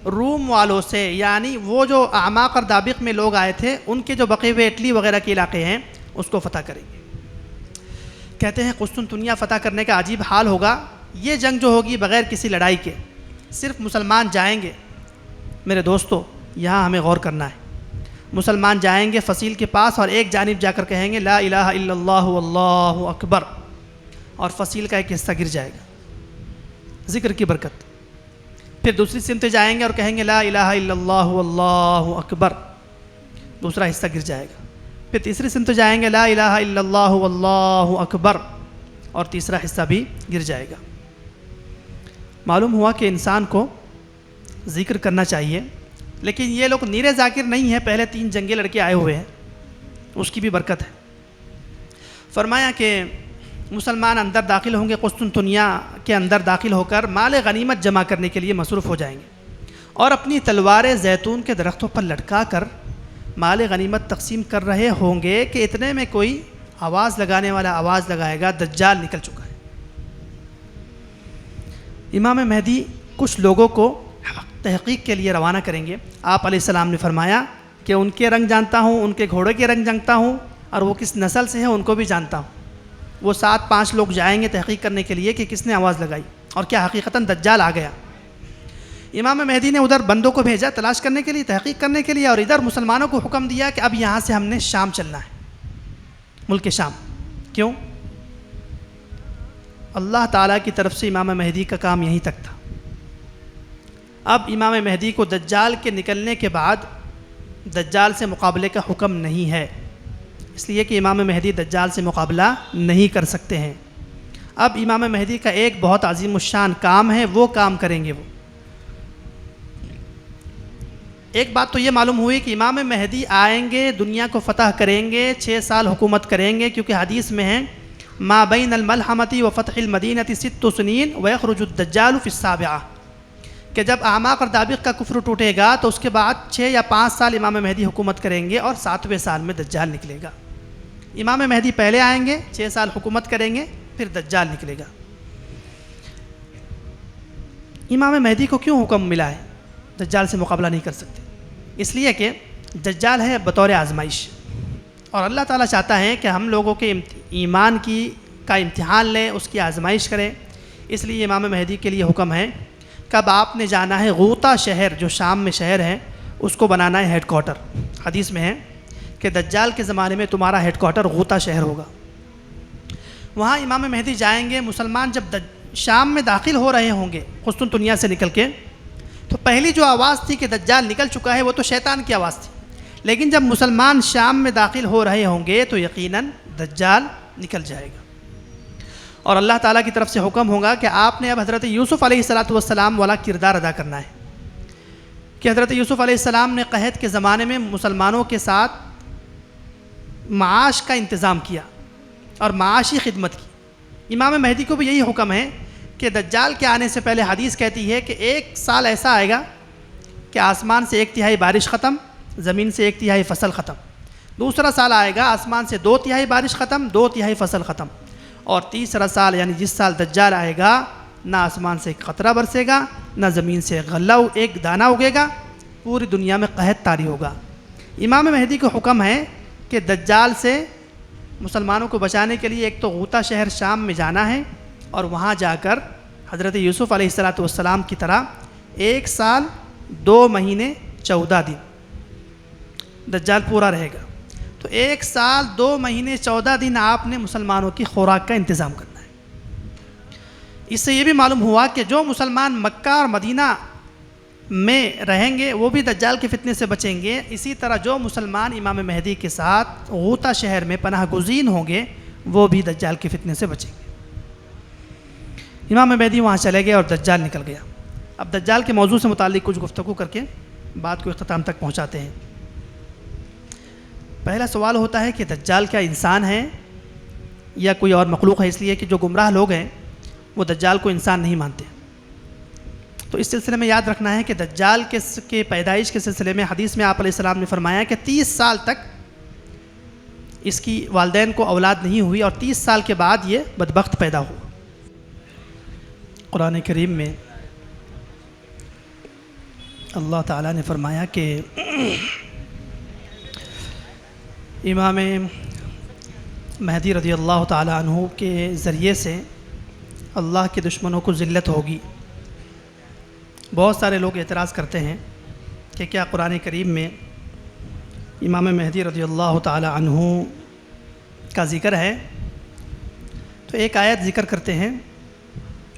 روم والوں سے، یعنی وہ جو اعماق اور دابق میں لوگ آئے تھے ان کے جو بقی ہوئے اٹلی وغیرہ کے علاقے ہیں اس کو فتح کریں گے۔ کہتے ہیں قسطنطنیہ فتح کرنے کا عجیب حال ہوگا، یہ جنگ جو ہوگی بغیر کسی لڑائی کے، صرف مسلمان جائیں گے۔ میرے دوستو یہاں ہمیں غور کرنا ہے، مسلمان جائیں گے فصیل کے پاس اور ایک جانب جا کر کہیں گے لا الہ الا اللہ واللہ اکبر، اور فصیل کا ایک حصہ گر جائے گا ذکر کی برکت۔ پھر دوسری سمت جائیں گے اور کہیں گے لا الہ الا اللہ واللہ اکبر، دوسرا حصہ گر جائے گا۔ پھر تیسری سمت جائیں گے لا الہ الا اللہ واللہ اکبر، اور تیسرا حصہ بھی گر جائے گا۔ معلوم ہوا کہ انسان کو ذکر کرنا چاہیے، لیکن یہ لوگ نیرے ذاکر نہیں ہیں، پہلے 3 جنگیں لڑکے آئے ہوئے ہیں، اس کی بھی برکت ہے۔ فرمایا کہ مسلمان اندر داخل ہوں گے، قسطنطنیہ کے اندر داخل ہو کر مال غنیمت جمع کرنے کے لیے مصروف ہو جائیں گے، اور اپنی تلواریں زیتون کے درختوں پر لٹکا کر مال غنیمت تقسیم کر رہے ہوں گے کہ اتنے میں کوئی آواز لگانے والا آواز لگائے گا دجال نکل چکا ہے۔ امام مہدی کچھ لوگوں کو تحقیق کے لیے روانہ کریں گے۔ آپ علیہ السلام نے فرمایا کہ ان کے رنگ جانتا ہوں، ان کے گھوڑے کے رنگ جانتا ہوں، اور وہ کس نسل سے ہیں ان کو بھی جانتا ہوں۔ وہ 7-5 لوگ جائیں گے تحقیق کرنے کے لیے کہ کس نے آواز لگائی اور کیا حقیقتاً دجال آ گیا۔ امام مہدی نے ادھر بندوں کو بھیجا تلاش کرنے کے لیے، تحقیق کرنے کے لیے، اور ادھر مسلمانوں کو حکم دیا کہ اب یہاں سے ہم نے شام چلنا ہے، ملک شام۔ کیوں؟ اللہ تعالیٰ کی طرف سے امام مہدی کا کام یہیں تک تھا۔ اب امام مہدی کو دجال کے نکلنے کے بعد دجال سے مقابلے کا حکم نہیں ہے، اس لیے کہ امام مہدی دجال سے مقابلہ نہیں کر سکتے ہیں۔ اب امام مہدی کا ایک بہت عظیم الشان کام ہے، وہ کام کریں گے وہ۔ ایک بات تو یہ معلوم ہوئی کہ امام مہدی آئیں گے، دنیا کو فتح کریں گے، 6 سال حکومت کریں گے، کیونکہ حدیث میں ہے ما بین الملحمۃ و فتح المدینۃ 6 سنین ویخرج الدجال فی السابعہ، کہ جب اعماق اور دابق کا کفر ٹوٹے گا تو اس کے بعد 6 یا 5 سال امام مہدی حکومت کریں گے اور 7ویں سال میں دجال نکلے گا۔ امام مہدی پہلے آئیں گے، 6 سال حکومت کریں گے، پھر دجال نکلے گا۔ امام مہدی کو کیوں حکم ملا ہے دجال سے مقابلہ نہیں کر سکتے؟ اس لیے کہ دجال ہے بطور آزمائش، اور اللہ تعالیٰ چاہتا ہے کہ ہم لوگوں کے ایمان کا امتحان لیں، اس کی آزمائش کریں۔ اس لیے امام مہدی کے لیے حکم ہے کب آپ نے جانا ہے غوطہ شہر، جو شام میں شہر ہے، اس کو بنانا ہے ہیڈ کوارٹر۔ حدیث میں ہے کہ دجال کے زمانے میں تمہارا ہیڈ کوارٹر غوطہ شہر ہوگا، وہاں امام مہدی جائیں گے۔ مسلمان جب شام میں داخل ہو رہے ہوں گے قسطنطنیہ سے نکل کے، تو پہلی جو آواز تھی کہ دجال نکل چکا ہے، وہ تو شیطان کی آواز تھی، لیکن جب مسلمان شام میں داخل ہو رہے ہوں گے تو یقیناً دجال نکل جائے گا، اور اللہ تعالیٰ کی طرف سے حکم ہوگا کہ آپ نے اب حضرت یوسف علیہ السلام والا کردار ادا کرنا ہے، کہ حضرت یوسف علیہ السلام نے قحط کے زمانے میں مسلمانوں کے ساتھ معاش کا انتظام کیا اور معاشی خدمت کی۔ امام مہدی کو بھی یہی حکم ہے کہ دجال کے آنے سے پہلے حدیث کہتی ہے کہ 1 سال ایسا آئے گا کہ آسمان سے 1/3 بارش ختم، زمین سے 1/3 فصل ختم۔ دوسرا سال آئے گا آسمان سے 2/3 بارش ختم، 2/3 فصل ختم۔ اور تیسرا سال یعنی جس سال دجال آئے گا، نہ آسمان سے ایک قطرہ برسے گا، نہ زمین سے ایک دانہ اگے گا، پوری دنیا میں قحط طاری ہوگا۔ امام مہدی کو حکم ہے کہ دجال سے مسلمانوں کو بچانے کے لیے ایک تو غوطہ شہر شام میں جانا ہے، اور وہاں جا کر حضرت یوسف علیہ السلام کی طرح 1 سال 2 مہینے 14 دن دجال پورا رہے گا، تو 1 سال 2 مہینے 14 دن آپ نے مسلمانوں کی خوراک کا انتظام کرنا ہے۔ اس سے یہ بھی معلوم ہوا کہ جو مسلمان مکہ اور مدینہ میں رہیں گے وہ بھی دجال کے فتنے سے بچیں گے، اسی طرح جو مسلمان امام مہدی کے ساتھ غوطہ شہر میں پناہ گزین ہوں گے وہ بھی دجال کے فتنے سے بچیں گے۔ امام مہدی وہاں چلے گئے اور دجال نکل گیا۔ اب دجال کے موضوع سے متعلق کچھ گفتگو کر کے بات کو اختتام تک پہنچاتے ہیں۔ پہلا سوال ہوتا ہے کہ دجال کیا انسان ہے یا کوئی اور مخلوق ہے؟ اس لیے کہ جو گمراہ لوگ ہیں وہ دجال کو انسان نہیں مانتے۔ تو اس سلسلے میں یاد رکھنا ہے کہ دجال کے پیدائش کے سلسلے میں حدیث میں آپ علیہ السلام نے فرمایا کہ 30 سال تک اس کی والدین کو اولاد نہیں ہوئی، اور 30 سال کے بعد یہ بدبخت پیدا ہوا۔ قرآن کریم میں اللہ تعالیٰ نے فرمایا کہ امام مہدی رضی اللہ تعالیٰ عنہ کے ذریعے سے اللہ کے دشمنوں کو ذلت ہوگی۔ بہت سارے لوگ اعتراض کرتے ہیں کہ کیا قرآن کریم میں امام مہدی رضی اللہ تعالیٰ عنہ کا ذکر ہے؟ تو ایک آیت ذکر کرتے ہیں،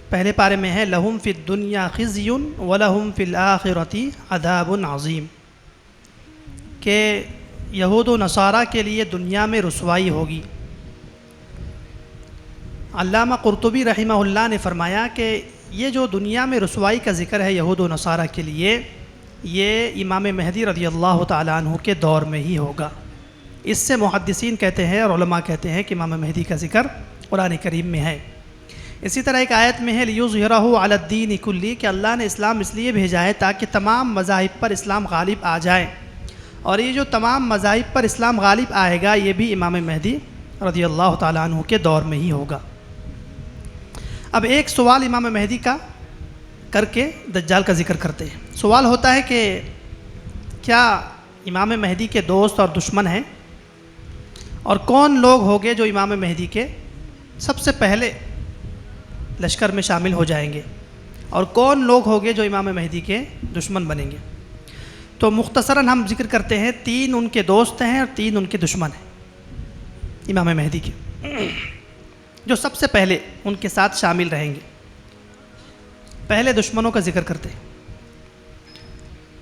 پہلے پارے میں ہے لہم فی الدنیا خزی ولہم فی الآخرۃ عذاب عظیم، کہ یہود و نصارہ کے لیے دنیا میں رسوائی ہوگی۔ علامہ قرطبی رحمہ اللہ نے فرمایا کہ یہ جو دنیا میں رسوائی کا ذکر ہے یہود و نصارہ کے لیے، یہ امام مہدی رضی اللہ تعالیٰ عنہ کے دور میں ہی ہوگا۔ اس سے محدثین کہتے ہیں اور علماء کہتے ہیں کہ امام مہدی کا ذکر قرآن کریم میں ہے۔ اسی طرح ایک آیت میں ہے لیظہرہ علی الدین کلی، کہ اللہ نے اسلام اس لیے بھیجا ہے تاکہ تمام مذاہب پر اسلام غالب آ جائے، اور یہ جو تمام مذاہب پر اسلام غالب آئے گا یہ بھی امام مہدی رضی اللہ تعالیٰ عنہ کے دور میں ہی ہوگا۔ اب ایک سوال امام مہدی کا کر کے دجال کا ذکر کرتے ہیں۔ سوال ہوتا ہے کہ کیا امام مہدی کے دوست اور دشمن ہیں، اور کون لوگ ہوگے جو امام مہدی کے سب سے پہلے لشکر میں شامل ہو جائیں گے، اور کون لوگ ہوگے جو امام مہدی کے دشمن بنیں گے؟ تو مختصراً ہم ذکر کرتے ہیں 3 ان کے دوست ہیں اور 3 ان کے دشمن ہیں امام مہدی کے، جو سب سے پہلے ان کے ساتھ شامل رہیں گے۔ پہلے دشمنوں کا ذکر کرتے ہیں۔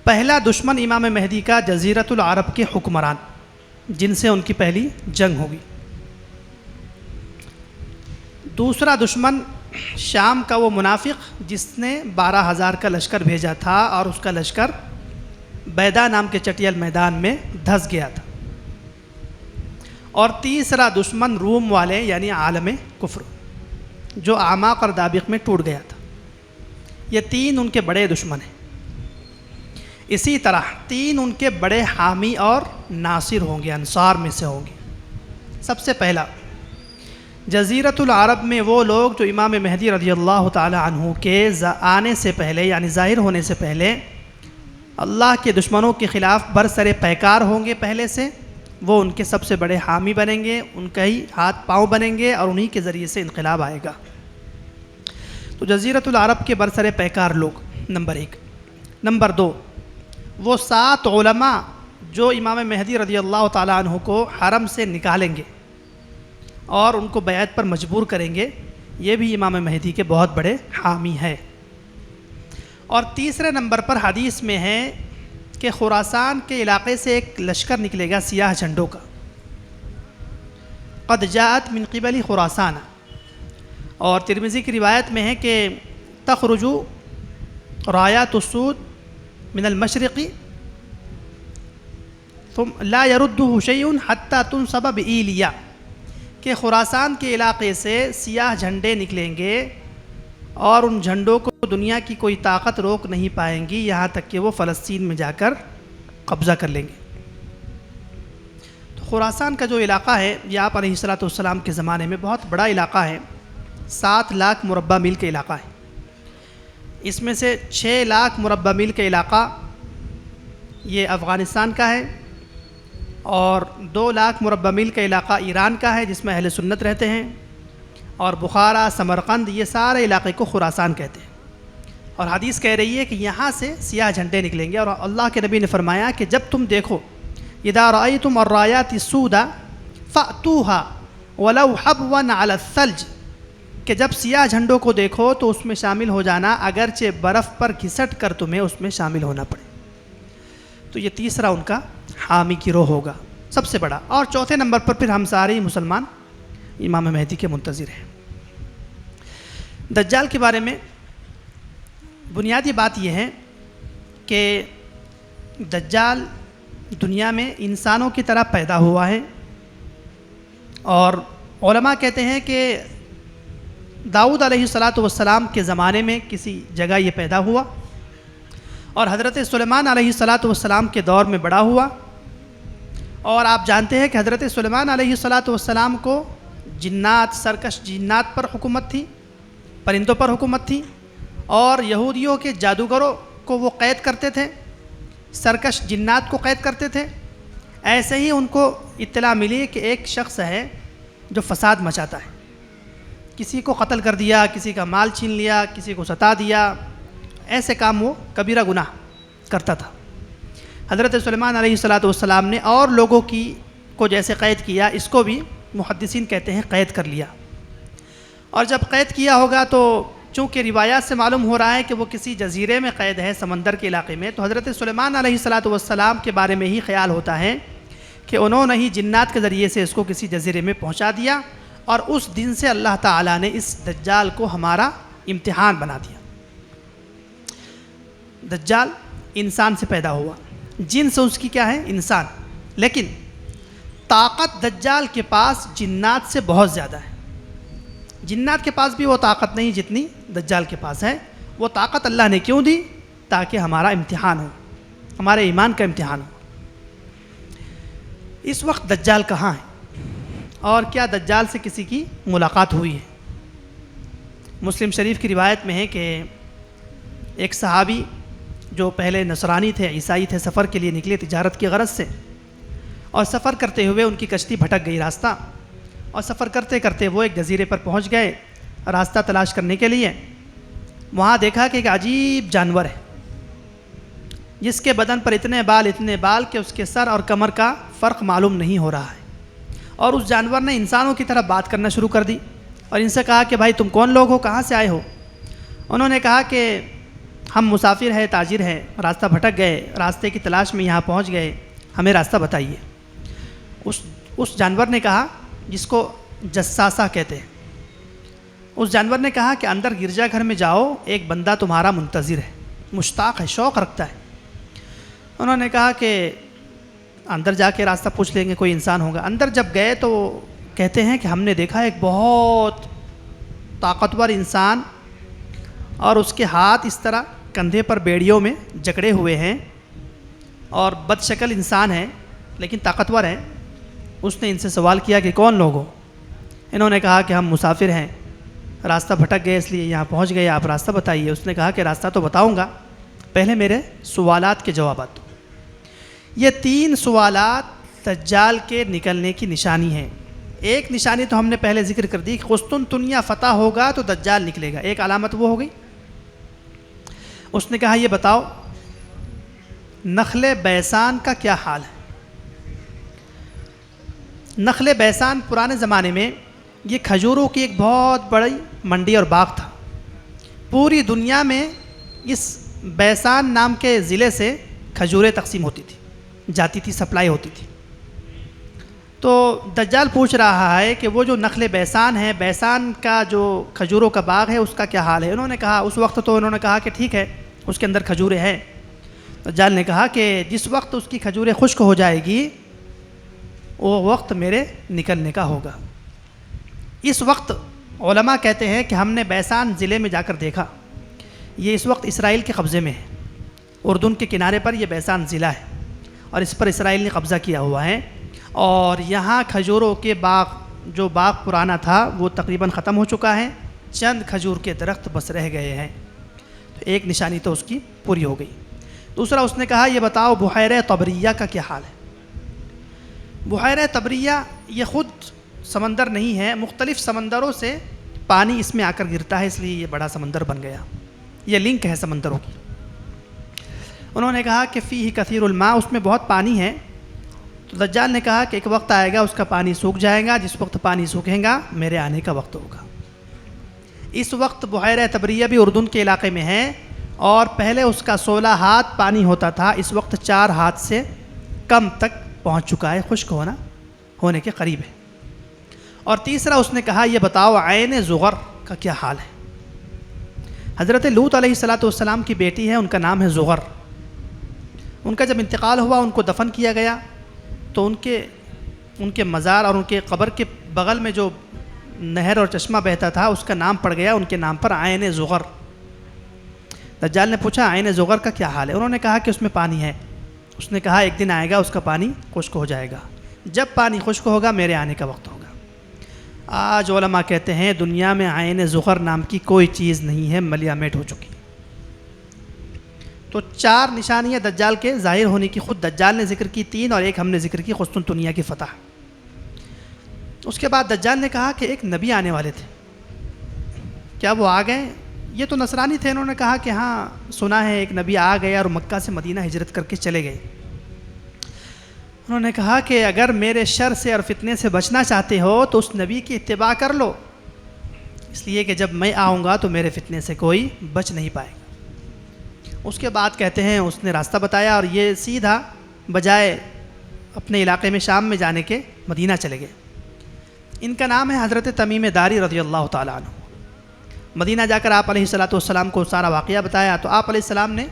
پہلا دشمن امام مہدی کا جزیرۃ العرب کے حکمران، جن سے ان کی پہلی جنگ ہوگی۔ دوسرا دشمن شام کا وہ منافق جس نے 12,000 کا لشکر بھیجا تھا اور اس کا لشکر بیدا نام کے چٹیل میدان میں دھس گیا تھا۔ اور تیسرا دشمن روم والے یعنی عالم کفر، جو اعماق اور دابق میں ٹوٹ گیا تھا۔ یہ تین ان کے بڑے دشمن ہیں۔ اسی طرح تین ان کے بڑے حامی اور ناصر ہوں گے، انصار میں سے ہوں گے۔ سب سے پہلا جزیرۃ العرب میں وہ لوگ جو امام مہدی رضی اللہ تعالی عنہ کے آنے سے پہلے یعنی ظاہر ہونے سے پہلے اللہ کے دشمنوں کے خلاف برسر پیکار ہوں گے، پہلے سے وہ ان کے سب سے بڑے حامی بنیں گے، ان کا ہی ہاتھ پاؤں بنیں گے اور انہی کے ذریعے سے انقلاب آئے گا۔ تو جزیرۃ العرب کے برسر پیکار لوگ نمبر 1۔ نمبر 2، وہ 7 علماء جو امام مہدی رضی اللہ تعالیٰ عنہ کو حرم سے نکالیں گے اور ان کو بیعت پر مجبور کریں گے، یہ بھی امام مہدی کے بہت بڑے حامی ہیں۔ اور تیسرے نمبر پر حدیث میں ہے کہ خراسان کے علاقے سے ایک لشکر نکلے گا سیاہ جھنڈوں کا، قد جاءت من قبل خراسان۔ اور ترمذی کی روایت میں ہے کہ تخرج رایات السود من المشرق ثم لا يرده شيء حتى تنصب بإيليا، کہ خراسان کے علاقے سے سیاہ جھنڈے نکلیں گے اور ان جھنڈوں کو دنیا کی کوئی طاقت روک نہیں پائیں گی یہاں تک کہ وہ فلسطین میں جا کر قبضہ کر لیں گے۔ تو خراسان کا جو علاقہ ہے یہ آپ علیہ الصلوۃ والسلام کے زمانے میں بہت بڑا علاقہ ہے، 7 لاکھ مربع میل کا علاقہ ہے۔ اس میں سے 6 لاکھ مربع میل کا علاقہ یہ افغانستان کا ہے، اور 2 لاکھ مربع میل کا علاقہ ایران کا ہے جس میں اہل سنت رہتے ہیں، اور بخارا، سمرقند، یہ سارے علاقے کو خراسان کہتے ہیں۔ اور حدیث کہہ رہی ہے کہ یہاں سے سیاہ جھنڈے نکلیں گے، اور اللہ کے نبی نے فرمایا کہ جب تم دیکھو اذا رأیتم الرایات السوداء فأتوها ولو حبوا على الثلج، کہ جب سیاہ جھنڈوں کو دیکھو تو اس میں شامل ہو جانا، اگرچہ برف پر گھسٹ کر تمہیں اس میں شامل ہونا پڑے۔ تو یہ تیسرا ان کا حامی گروہ ہوگا، سب سے بڑا۔ اور چوتھے نمبر پر پھر ہم سارے مسلمان امام مہدی کے منتظر ہیں۔ دجال کے بارے میں بنیادی بات یہ ہے کہ دجال دنیا میں انسانوں کی طرح پیدا ہوا ہے، اور علماء کہتے ہیں کہ داؤد علیہ الصلاۃ والسلام کے زمانے میں کسی جگہ یہ پیدا ہوا، اور حضرت سلیمان علیہ الصلاۃ والسلام کے دور میں بڑا ہوا۔ اور آپ جانتے ہیں کہ حضرت سلیمان علیہ الصلاۃ والسلام کو جنات، سرکش جنات پر حکومت تھی، پرندوں پر حکومت تھی، اور یہودیوں کے جادوگروں کو وہ قید کرتے تھے، سرکش جنات کو قید کرتے تھے۔ ایسے ہی ان کو اطلاع ملی کہ ایک شخص ہے جو فساد مچاتا ہے، کسی کو قتل کر دیا، کسی کا مال چھین لیا، کسی کو ستا دیا، ایسے کام وہ کبیرہ گناہ کرتا تھا۔ حضرت سلیمان علیہ الصلاۃ والسلام نے اور لوگوں کو جیسے قید کیا، اس کو بھی محدثین کہتے ہیں قید کر لیا۔ اور جب قید کیا ہوگا تو چونکہ روایات سے معلوم ہو رہا ہے کہ وہ کسی جزیرے میں قید ہے، سمندر کے علاقے میں، تو حضرت سلیمان علیہ الصلاۃ والسلام کے بارے میں ہی خیال ہوتا ہے کہ انہوں نے ہی جنات کے ذریعے سے اس کو کسی جزیرے میں پہنچا دیا، اور اس دن سے اللہ تعالیٰ نے اس دجال کو ہمارا امتحان بنا دیا۔ دجال انسان سے پیدا ہوا، جنس اس کی کیا ہے؟ انسان، لیکن طاقت دجال کے پاس جنات سے بہت زیادہ ہے۔ جنات کے پاس بھی وہ طاقت نہیں جتنی دجال کے پاس ہے۔ وہ طاقت اللہ نے کیوں دی؟ تاکہ ہمارا امتحان ہو، ہمارے ایمان کا امتحان ہو۔ اس وقت دجال کہاں ہے اور کیا دجال سے کسی کی ملاقات ہوئی ہے؟ مسلم شریف کی روایت میں ہے کہ ایک صحابی جو پہلے نصرانی تھے، عیسائی تھے، سفر کے لیے نکلے تجارت کی غرض سے، اور سفر کرتے ہوئے ان کی کشتی بھٹک گئی راستہ، اور سفر کرتے کرتے وہ ایک جزیرے پر پہنچ گئے راستہ تلاش کرنے کے لیے۔ وہاں دیکھا کہ ایک عجیب جانور ہے جس کے بدن پر اتنے بال کہ اس کے سر اور کمر کا فرق معلوم نہیں ہو رہا ہے، اور اس جانور نے انسانوں کی طرح بات کرنا شروع کر دی، اور ان سے کہا کہ بھائی تم کون لوگ ہو، کہاں سے آئے ہو؟ انہوں نے کہا کہ ہم مسافر ہیں، تاجر ہیں، راستہ بھٹک گئے، راستے کی تلاش میں یہاں پہنچ گئے، ہمیں راستہ بتائیے۔ اس جانور نے کہا، جس کو جساسہ کہتے ہیں، اس جانور نے کہا کہ اندر گرجا گھر میں جاؤ، ایک بندہ تمہارا منتظر ہے، مشتاق ہے، شوق رکھتا ہے۔ انہوں نے کہا کہ اندر جا کے راستہ پوچھ لیں گے، کوئی انسان ہوگا۔ اندر جب گئے تو کہتے ہیں کہ ہم نے دیکھا ایک بہت طاقتور انسان، اور اس کے ہاتھ اس طرح کندھے پر بیڑیوں میں جکڑے ہوئے ہیں، اور بد شکل انسان ہے لیکن طاقتور ہے۔ اس نے ان سے سوال کیا کہ کون لوگ ہو؟ انہوں نے کہا کہ ہم مسافر ہیں، راستہ بھٹک گئے اس لیے یہاں پہنچ گئے، آپ راستہ بتائیے۔ اس نے کہا کہ راستہ تو بتاؤں گا، پہلے میرے سوالات کے جوابات دو۔ یہ 3 سوالات دجال کے نکلنے کی نشانی ہیں۔ ایک نشانی تو ہم نے پہلے ذکر کر دی کہ قسطنطنیہ فتح ہوگا تو دجال نکلے گا، ایک علامت وہ ہو گئی۔ اس نے کہا یہ بتاؤ نخل بیسان کا کیا حال ہے؟ نخل بیسان پرانے زمانے میں یہ کھجوروں کی ایک بہت بڑی منڈی اور باغ تھا۔ پوری دنیا میں اس بیسان نام کے ضلع سے کھجوریں تقسیم ہوتی تھی، جاتی تھی، سپلائی ہوتی تھی۔ تو دجال پوچھ رہا ہے کہ وہ جو نخل بیسان ہے، بیسان کا جو کھجوروں کا باغ ہے، اس کا کیا حال ہے؟ انہوں نے کہا، اس وقت تو انہوں نے کہا کہ ٹھیک ہے، اس کے اندر کھجوریں ہیں۔ دجال نے کہا کہ جس وقت اس کی کھجوریں خشک ہو جائے گی وہ وقت میرے نکلنے کا ہوگا۔ اس وقت علماء کہتے ہیں کہ ہم نے بیسان ضلع میں جا کر دیکھا، یہ اس وقت اسرائیل کے قبضے میں ہے، اردن کے کنارے پر یہ بیسان ضلع ہے، اور اس پر اسرائیل نے قبضہ کیا ہوا ہے، اور یہاں کھجوروں کے باغ، جو باغ پرانا تھا وہ تقریباً ختم ہو چکا ہے، چند کھجور کے درخت بس رہ گئے ہیں۔ تو ایک نشانی تو اس کی پوری ہو گئی۔ دوسرا اس نے کہا یہ بتاؤ بحیرہ طبریہ کا کیا حال ہے؟ بحیرہ طبریہ یہ خود سمندر نہیں ہے، مختلف سمندروں سے پانی اس میں آ کر گرتا ہے، اس لیے یہ بڑا سمندر بن گیا، یہ لنک ہے سمندروں کی۔ انہوں نے کہا کہ فیہ کثیر الماء، اس میں بہت پانی ہے۔ تو دجال نے کہا کہ ایک وقت آئے گا اس کا پانی سوکھ جائے گا، جس وقت پانی سوکھے گا میرے آنے کا وقت ہوگا۔ اس وقت بحیرہ طبریہ بھی اردن کے علاقے میں ہے، اور پہلے اس کا 16 ہاتھ پانی ہوتا تھا، اس وقت 4 ہاتھ سے کم تک پہنچ چکا ہے، خشک ہونے کے قریب ہے۔ اور تیسرا اس نے کہا یہ بتاؤ عین زغر کا کیا حال ہے؟ حضرت لوط علیہ السلام کی بیٹی ہے، ان کا نام ہے زغر۔ ان کا جب انتقال ہوا، ان کو دفن کیا گیا، تو ان کے مزار اور ان کے قبر کے بغل میں جو نہر اور چشمہ بہتا تھا اس کا نام پڑ گیا ان کے نام پر، عین زغر۔ دجال نے پوچھا عین زغر کا کیا حال ہے؟ انہوں نے کہا کہ اس میں پانی ہے۔ اس نے کہا ایک دن آئے گا اس کا پانی خشک ہو جائے گا، جب پانی خشک ہوگا میرے آنے کا وقت ہوگا۔ آج علماء کہتے ہیں دنیا میں عین زغر نام کی کوئی چیز نہیں ہے، ملیا میٹ ہو چکی۔ تو 4 نشانیاں دجال کے ظاہر ہونے کی خود دجال نے ذکر کی، 3، اور ایک ہم نے ذکر کی قسطنطنیہ کی فتح۔ اس کے بعد دجال نے کہا کہ ایک نبی آنے والے تھے، کیا وہ آ گئے؟ یہ تو نصرانی تھے، انہوں نے کہا کہ ہاں سنا ہے ایک نبی آ گیا اور مکہ سے مدینہ ہجرت کر کے چلے گئے۔ انہوں نے کہا کہ اگر میرے شر سے اور فتنے سے بچنا چاہتے ہو تو اس نبی کی اتباع کر لو، اس لیے کہ جب میں آؤں گا تو میرے فتنے سے کوئی بچ نہیں پائے گا۔ اس کے بعد کہتے ہیں اس نے راستہ بتایا، اور یہ سیدھا بجائے اپنے علاقے میں شام میں جانے کے مدینہ چلے گئے۔ ان کا نام ہے حضرت تمیم داری رضی اللہ تعالیٰ عنہ۔ مدینہ جا کر آپ علیہ السلام کو سارا واقعہ بتایا، تو آپ علیہ السلام نے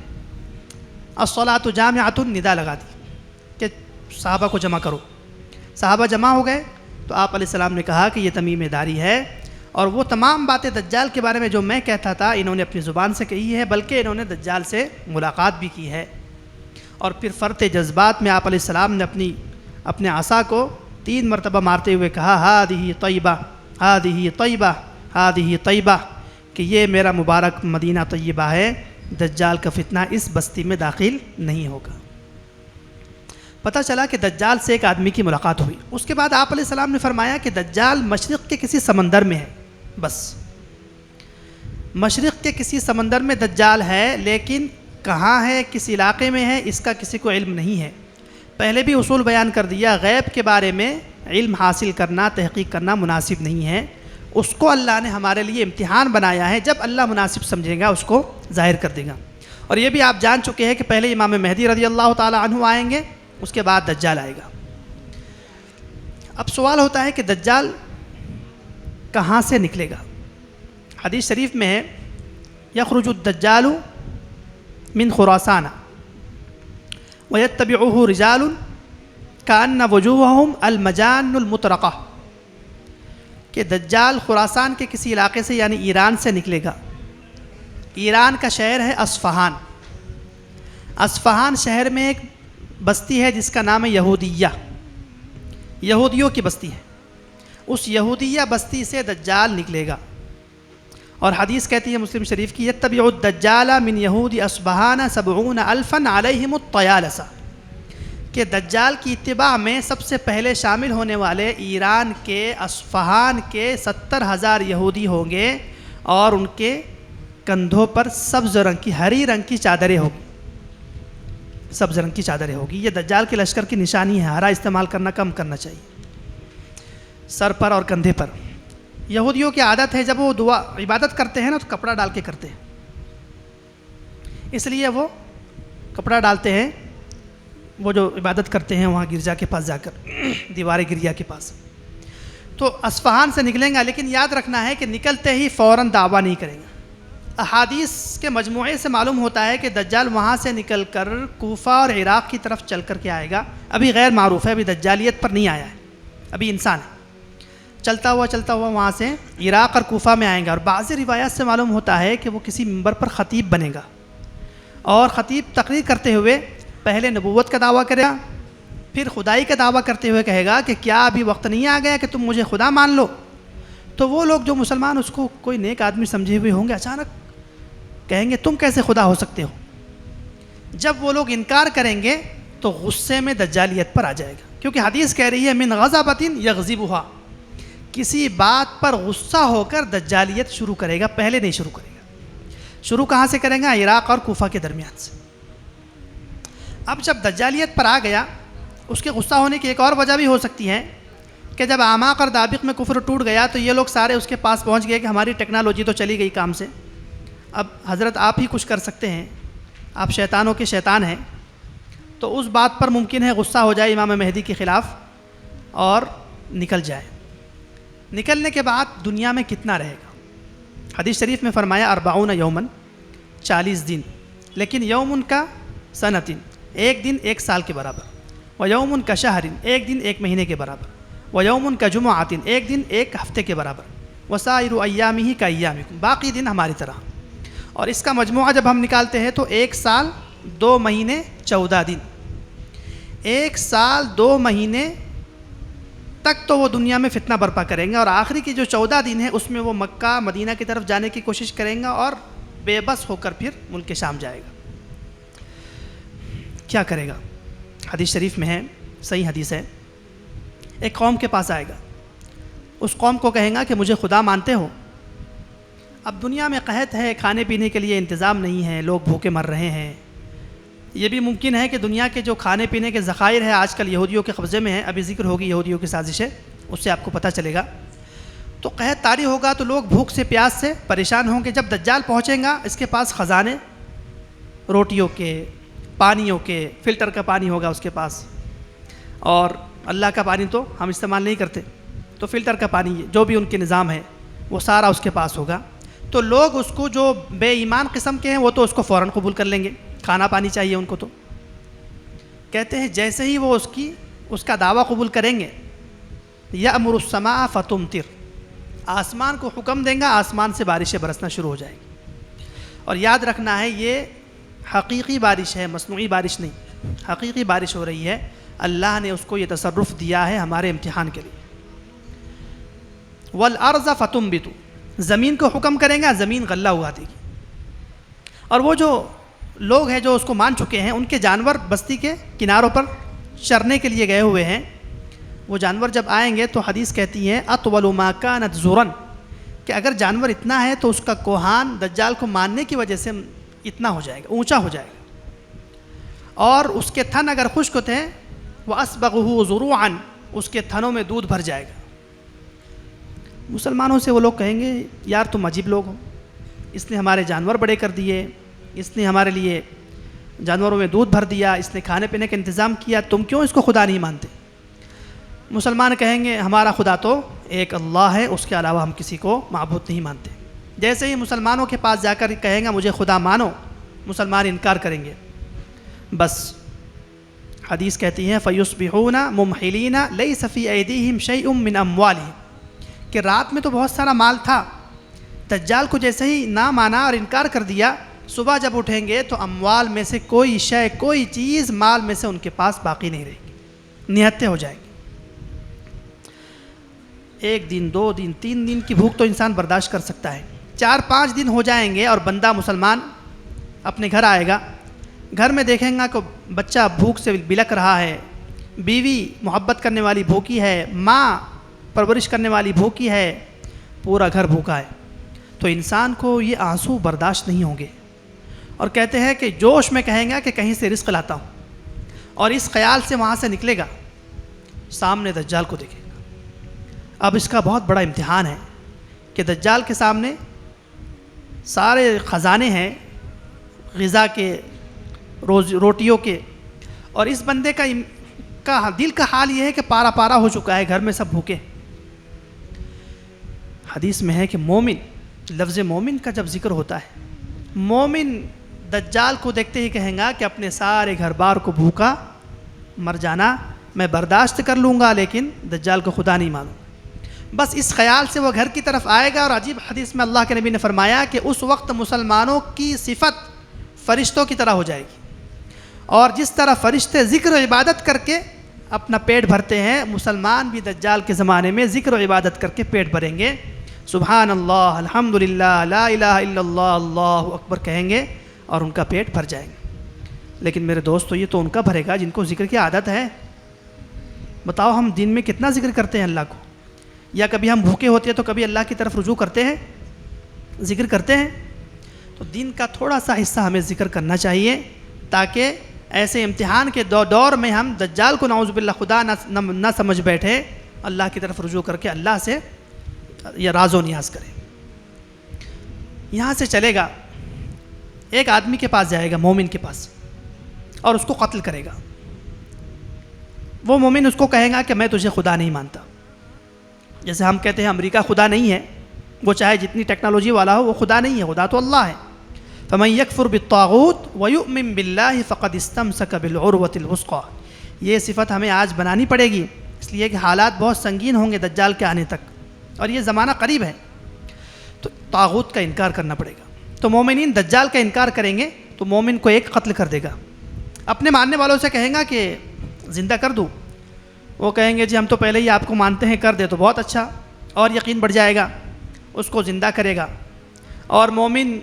الصلاۃ جامعۃ ندا لگا دی کہ صحابہ کو جمع کرو۔ صحابہ جمع ہو گئے تو آپ علیہ السلام نے کہا کہ یہ تمیم داری ہے، اور وہ تمام باتیں دجال کے بارے میں جو میں کہتا تھا انہوں نے اپنی زبان سے کہی ہے، بلکہ انہوں نے دجال سے ملاقات بھی کی ہے۔ اور پھر فرط جذبات میں آپ علیہ السلام نے اپنے عصا کو 3 مرتبہ مارتے ہوئے کہا ہادہ طیبہ، ہادہ طیبہ، ہادہ طیبہ، کہ یہ میرا مبارک مدینہ طیبہ ہے، دجال کا فتنہ اس بستی میں داخل نہیں ہوگا۔ پتہ چلا کہ دجال سے ایک آدمی کی ملاقات ہوئی۔ اس کے بعد آپ علیہ السلام نے فرمایا کہ دجال مشرق کے کسی سمندر میں ہے، بس مشرق کے کسی سمندر میں دجال ہے، لیکن کہاں ہے، کس علاقے میں ہے، اس کا کسی کو علم نہیں ہے۔ پہلے بھی اصول بیان کر دیا، غیب کے بارے میں علم حاصل کرنا، تحقیق کرنا مناسب نہیں ہے، اس کو اللہ نے ہمارے لیے امتحان بنایا ہے، جب اللہ مناسب سمجھے گا اس کو ظاہر کر دے گا۔ اور یہ بھی آپ جان چکے ہیں کہ پہلے امام مہدی رضی اللہ تعالی عنہ آئیں گے، اس کے بعد دجال آئے گا۔ اب سوال ہوتا ہے کہ دجال کہاں سے نکلے گا؟ حدیث شریف میں ہے یخرج الدجال من خراسان ویتبعہ رجال کأن وجوہہم المجان المطرقہ، کہ دجال خراسان کے کسی علاقے سے یعنی ایران سے نکلے گا۔ ایران کا شہر ہے اصفہان۔ اصفہان شہر میں ایک بستی ہے جس کا نام ہے یہودیہ، یہودیوں کی بستی ہے۔ اس یہودیہ بستی سے دجال نکلے گا، اور حدیث کہتی ہے مسلم شریف کی یتبع الدجال من یہود اصفہان 70,000 علیہم الطیالسہ، کہ دجال کی اتباع میں سب سے پہلے شامل ہونے والے ایران کے اصفہان کے 70,000 یہودی ہوں گے، اور ان کے کندھوں پر سبز رنگ کی ہری رنگ کی چادریں ہوگی، سبز رنگ کی چادریں ہوگی۔ یہ دجال کے لشکر کی نشانی ہے، ہرا استعمال کرنا کم کرنا چاہیے، سر پر اور کندھے پر۔ یہودیوں کی عادت ہے جب وہ دعا عبادت کرتے ہیں نا تو کپڑا ڈال کے کرتے ہیں، اس لیے وہ کپڑا ڈالتے ہیں، وہ جو عبادت کرتے ہیں وہاں گرجا کے پاس جا کر، دیوار گریا کے پاس۔ تو اصفہان سے نکلیں گا، لیکن یاد رکھنا ہے کہ نکلتے ہی فوراً دعویٰ نہیں کریں گے۔ احادیث کے مجموعے سے معلوم ہوتا ہے کہ دجال وہاں سے نکل کر کوفہ اور عراق کی طرف چل کر کے آئے گا۔ ابھی غیر معروف ہے، ابھی دجالیت پر نہیں آیا ہے، ابھی انسان ہے۔ چلتا ہوا وہاں سے عراق اور کوفہ میں آئیں گا، اور بعض روایات سے معلوم ہوتا ہے کہ وہ کسی منبر پر خطیب بنے گا، اور خطیب تقریر کرتے ہوئے پہلے نبوت کا دعویٰ کرے گا، پھر خدائی کا دعویٰ کرتے ہوئے کہے گا کہ کیا ابھی وقت نہیں آ گیا کہ تم مجھے خدا مان لو؟ تو وہ لوگ جو مسلمان اس کو کوئی نیک آدمی سمجھے ہوئے ہوں گے، اچانک کہیں گے تم کیسے خدا ہو سکتے ہو؟ جب وہ لوگ انکار کریں گے تو غصے میں دجالیت پر آ جائے گا، کیونکہ حدیث کہہ رہی ہے من غضبۃ یغضبھا، کسی بات پر غصہ ہو کر دجالیت شروع کرے گا، پہلے نہیں شروع کرے گا۔ شروع کہاں سے کریں گا؟ عراق اور کوفہ کے درمیان سے۔ اب جب دجالیت پر آ گیا، اس کے غصہ ہونے کی ایک اور وجہ بھی ہو سکتی ہے کہ جب اعماق اور دابق میں کفر ٹوٹ گیا تو یہ لوگ سارے اس کے پاس پہنچ گئے کہ ہماری ٹیکنالوجی تو چلی گئی کام سے، اب حضرت آپ ہی کچھ کر سکتے ہیں، آپ شیطانوں کے شیطان ہیں۔ تو اس بات پر ممکن ہے غصہ ہو جائے امام مہدی کے خلاف اور نکل جائے۔ نکلنے کے بعد دنیا میں کتنا رہے گا؟ حدیث شریف میں فرمایا 40 یومن، 40 دن، لیکن یومن کا سنتن، ایک دن ایک سال کے برابر، ویومن کا شہرن، ایک دن ایک مہینے کے برابر، ویومن کا جمعۃن، ایک دن ایک ہفتے کے برابر، وسائر ایامہ کا ایامکم، باقی دن ہماری طرح۔ اور اس کا مجموعہ جب ہم نکالتے ہیں تو 1 سال 2 مہینے 14 دن، 1 سال 2 مہینے تک تو وہ دنیا میں فتنہ برپا کریں گے، اور آخری کی جو 14 دن ہے اس میں وہ مکہ مدینہ کی طرف جانے کی کوشش کریں گا، اور بے بس ہو کر پھر ملک شام جائے گا۔ کیا کرے گا؟ حدیث شریف میں ہے، صحیح حدیث ہے، ایک قوم کے پاس آئے گا، اس قوم کو کہیں گا کہ مجھے خدا مانتے ہو؟ اب دنیا میں قحط ہے، کھانے پینے کے لیے انتظام نہیں ہے، لوگ بھوکے مر رہے ہیں۔ یہ بھی ممکن ہے کہ دنیا کے جو کھانے پینے کے ذخائر ہیں آج کل یہودیوں کے قبضے میں ہیں، ابھی ذکر ہوگی یہودیوں کی سازشیں، اس سے آپ کو پتہ چلے گا۔ تو قحط طاری ہوگا تو لوگ بھوک سے پیاس سے پریشان ہوں گے۔ جب دجال پہنچیں گا، اس کے پاس خزانے، روٹیوں کے، پانیوں کے، فلٹر کا پانی ہوگا اس کے پاس، اور اللہ کا پانی تو ہم استعمال نہیں کرتے، تو فلٹر کا پانی جو بھی ان کے نظام ہے وہ سارا اس کے پاس ہوگا۔ تو لوگ اس کو، جو بے ایمان قسم کے ہیں وہ تو اس کو فوراً قبول کر لیں گے، کھانا پانی چاہیے ان کو۔ تو کہتے ہیں جیسے ہی وہ اس کا دعویٰ قبول کریں گے، یأمر السماء فتمطر، آسمان کو حکم دیں گا، آسمان سے بارشیں برسنا شروع ہو جائیں گی۔ اور یاد رکھنا ہے یہ حقیقی بارش ہے، مصنوعی بارش نہیں، حقیقی بارش ہو رہی ہے، اللہ نے اس کو یہ تصرف دیا ہے ہمارے امتحان کے لیے۔ والارض فتنبت، زمین کو حکم کریں گا، زمین غلہ اگا دے گی۔ اور وہ جو لوگ ہیں جو اس کو مان چکے ہیں، ان کے جانور بستی کے کناروں پر چرنے کے لیے گئے ہوئے ہیں، وہ جانور جب آئیں گے تو حدیث کہتی ہے اطول ما كانت زرن، کہ اگر جانور اتنا ہے تو اس کا کوہان دجال کو ماننے کی وجہ سے اتنا ہو جائے گا، اونچا ہو جائے گا، اور اس کے تھن اگر خشک تھے وَأَسْبَغُهُ زُرُوعًا، اس کے تھنوں میں دودھ بھر جائے گا۔ مسلمانوں سے وہ لوگ کہیں گے یار تم عجیب لوگ ہو، اس نے ہمارے جانور بڑے کر دیے، اس نے ہمارے لیے جانوروں میں دودھ بھر دیا، اس نے کھانے پینے کا انتظام کیا، تم کیوں اس کو خدا نہیں مانتے؟ مسلمان کہیں گے ہمارا خدا تو ایک اللہ ہے، اس کے علاوہ ہم کسی کو معبود نہیں مانتے۔ جیسے ہی مسلمانوں کے پاس جا کر کہیں گا مجھے خدا مانو، مسلمان انکار کریں گے۔ بس حدیث کہتی ہے فَيُصْبِحُونَ مُمْحِلِينَ لَيْسَ فِي أَيْدِيهِمْ شَيْءٌ مِّنْ أَمْوَالِهِمْ کہ رات میں تو بہت سارا مال تھا، دجال کو جیسے ہی نہ مانا اور انکار کر دیا، صبح جب اٹھیں گے تو اموال میں سے کوئی شے، کوئی چیز مال میں سے ان کے پاس باقی نہیں رہے گی، نہتے ہو جائیں گے۔ ایک دن، 2 دن، 3 دن کی بھوک تو انسان برداشت کر سکتا ہے، 4-5 دن ہو جائیں گے اور بندہ مسلمان اپنے گھر آئے گا، گھر میں دیکھیں گا کہ بچہ بھوک سے بلک رہا ہے، بیوی محبت کرنے والی بھوکی ہے، ماں پرورش کرنے والی بھوکی ہے، پورا گھر بھوکا ہے، تو انسان کو یہ آنسو برداشت نہیں ہوں گے، اور کہتے ہیں کہ جوش میں کہیں گا کہ کہیں سے رزق لاتا ہوں، اور اس خیال سے وہاں سے نکلے گا، سامنے دجال کو دیکھے گا۔ اب اس کا بہت بڑا امتحان ہے کہ دجال کے سامنے سارے خزانے ہیں غذا کے، روٹیوں کے، اور اس بندے کا دل کا حال یہ ہے کہ پارا پارا ہو چکا ہے، گھر میں سب بھوکے۔ حدیث میں ہے کہ مومن، لفظ مومن کا جب ذکر ہوتا ہے، مومن دجال کو دیکھتے ہی کہیں گا کہ اپنے سارے گھر بار کو بھوکا مر جانا میں برداشت کر لوں گا، لیکن دجال کو خدا نہیں مانوں۔ بس اس خیال سے وہ گھر کی طرف آئے گا، اور عجیب حدیث میں اللہ کے نبی نے فرمایا کہ اس وقت مسلمانوں کی صفت فرشتوں کی طرح ہو جائے گی، اور جس طرح فرشتے ذکر و عبادت کر کے اپنا پیٹ بھرتے ہیں، مسلمان بھی دجال کے زمانے میں ذکر و عبادت کر کے پیٹ بھریں گے، سبحان اللہ، الحمدللہ، لا الہ الا اللہ، اللہ اکبر کہیں گے اور ان کا پیٹ بھر جائیں گے۔ لیکن میرے دوستو یہ تو ان کا بھرے گا جن کو ذکر کی عادت ہے۔ بتاؤ ہم دن میں کتنا ذکر کرتے ہیں اللہ کو، یا کبھی ہم بھوکے ہوتے ہیں تو کبھی اللہ کی طرف رجوع کرتے ہیں، ذکر کرتے ہیں؟ تو دن کا تھوڑا سا حصہ ہمیں ذکر کرنا چاہیے، تاکہ ایسے امتحان کے دور میں ہم دجال کو نعوذ باللہ خدا نہ سمجھ بیٹھے، اللہ کی طرف رجوع کر کے اللہ سے یہ راز و نیاز کریں۔ یہاں سے چلے گا، ایک آدمی کے پاس جائے گا، مومن کے پاس، اور اس کو قتل کرے گا۔ وہ مومن اس کو کہے گا کہ میں تجھے خدا نہیں مانتا۔ جیسے ہم کہتے ہیں امریکہ خدا نہیں ہے، وہ چاہے جتنی ٹیکنالوجی والا ہو، وہ خدا نہیں ہے، خدا تو اللہ ہے۔ فَمَن يَكْفُرْ بِالطَّاغُوتِ وَيُؤْمِن بِاللَّهِ فَقَدِ اسْتَمْسَكَ بِالْعُرْوَةِ الْوُثْقَىٰ۔ یہ صفت ہمیں آج بنانی پڑے گی، اس لیے کہ حالات بہت سنگین ہوں گے دجال کے آنے تک، اور یہ زمانہ قریب ہے، تو طاغوت کا انکار کرنا پڑے گا۔ تو مومنین دجال کا انکار کریں گے تو مومن کو ایک قتل کر دے گا، اپنے ماننے والوں سے کہیں گا کہ زندہ کر دوں، وہ کہیں گے جی ہم تو پہلے ہی آپ کو مانتے ہیں، کر دے تو بہت اچھا، اور یقین بڑھ جائے گا، اس کو زندہ کرے گا۔ اور مومن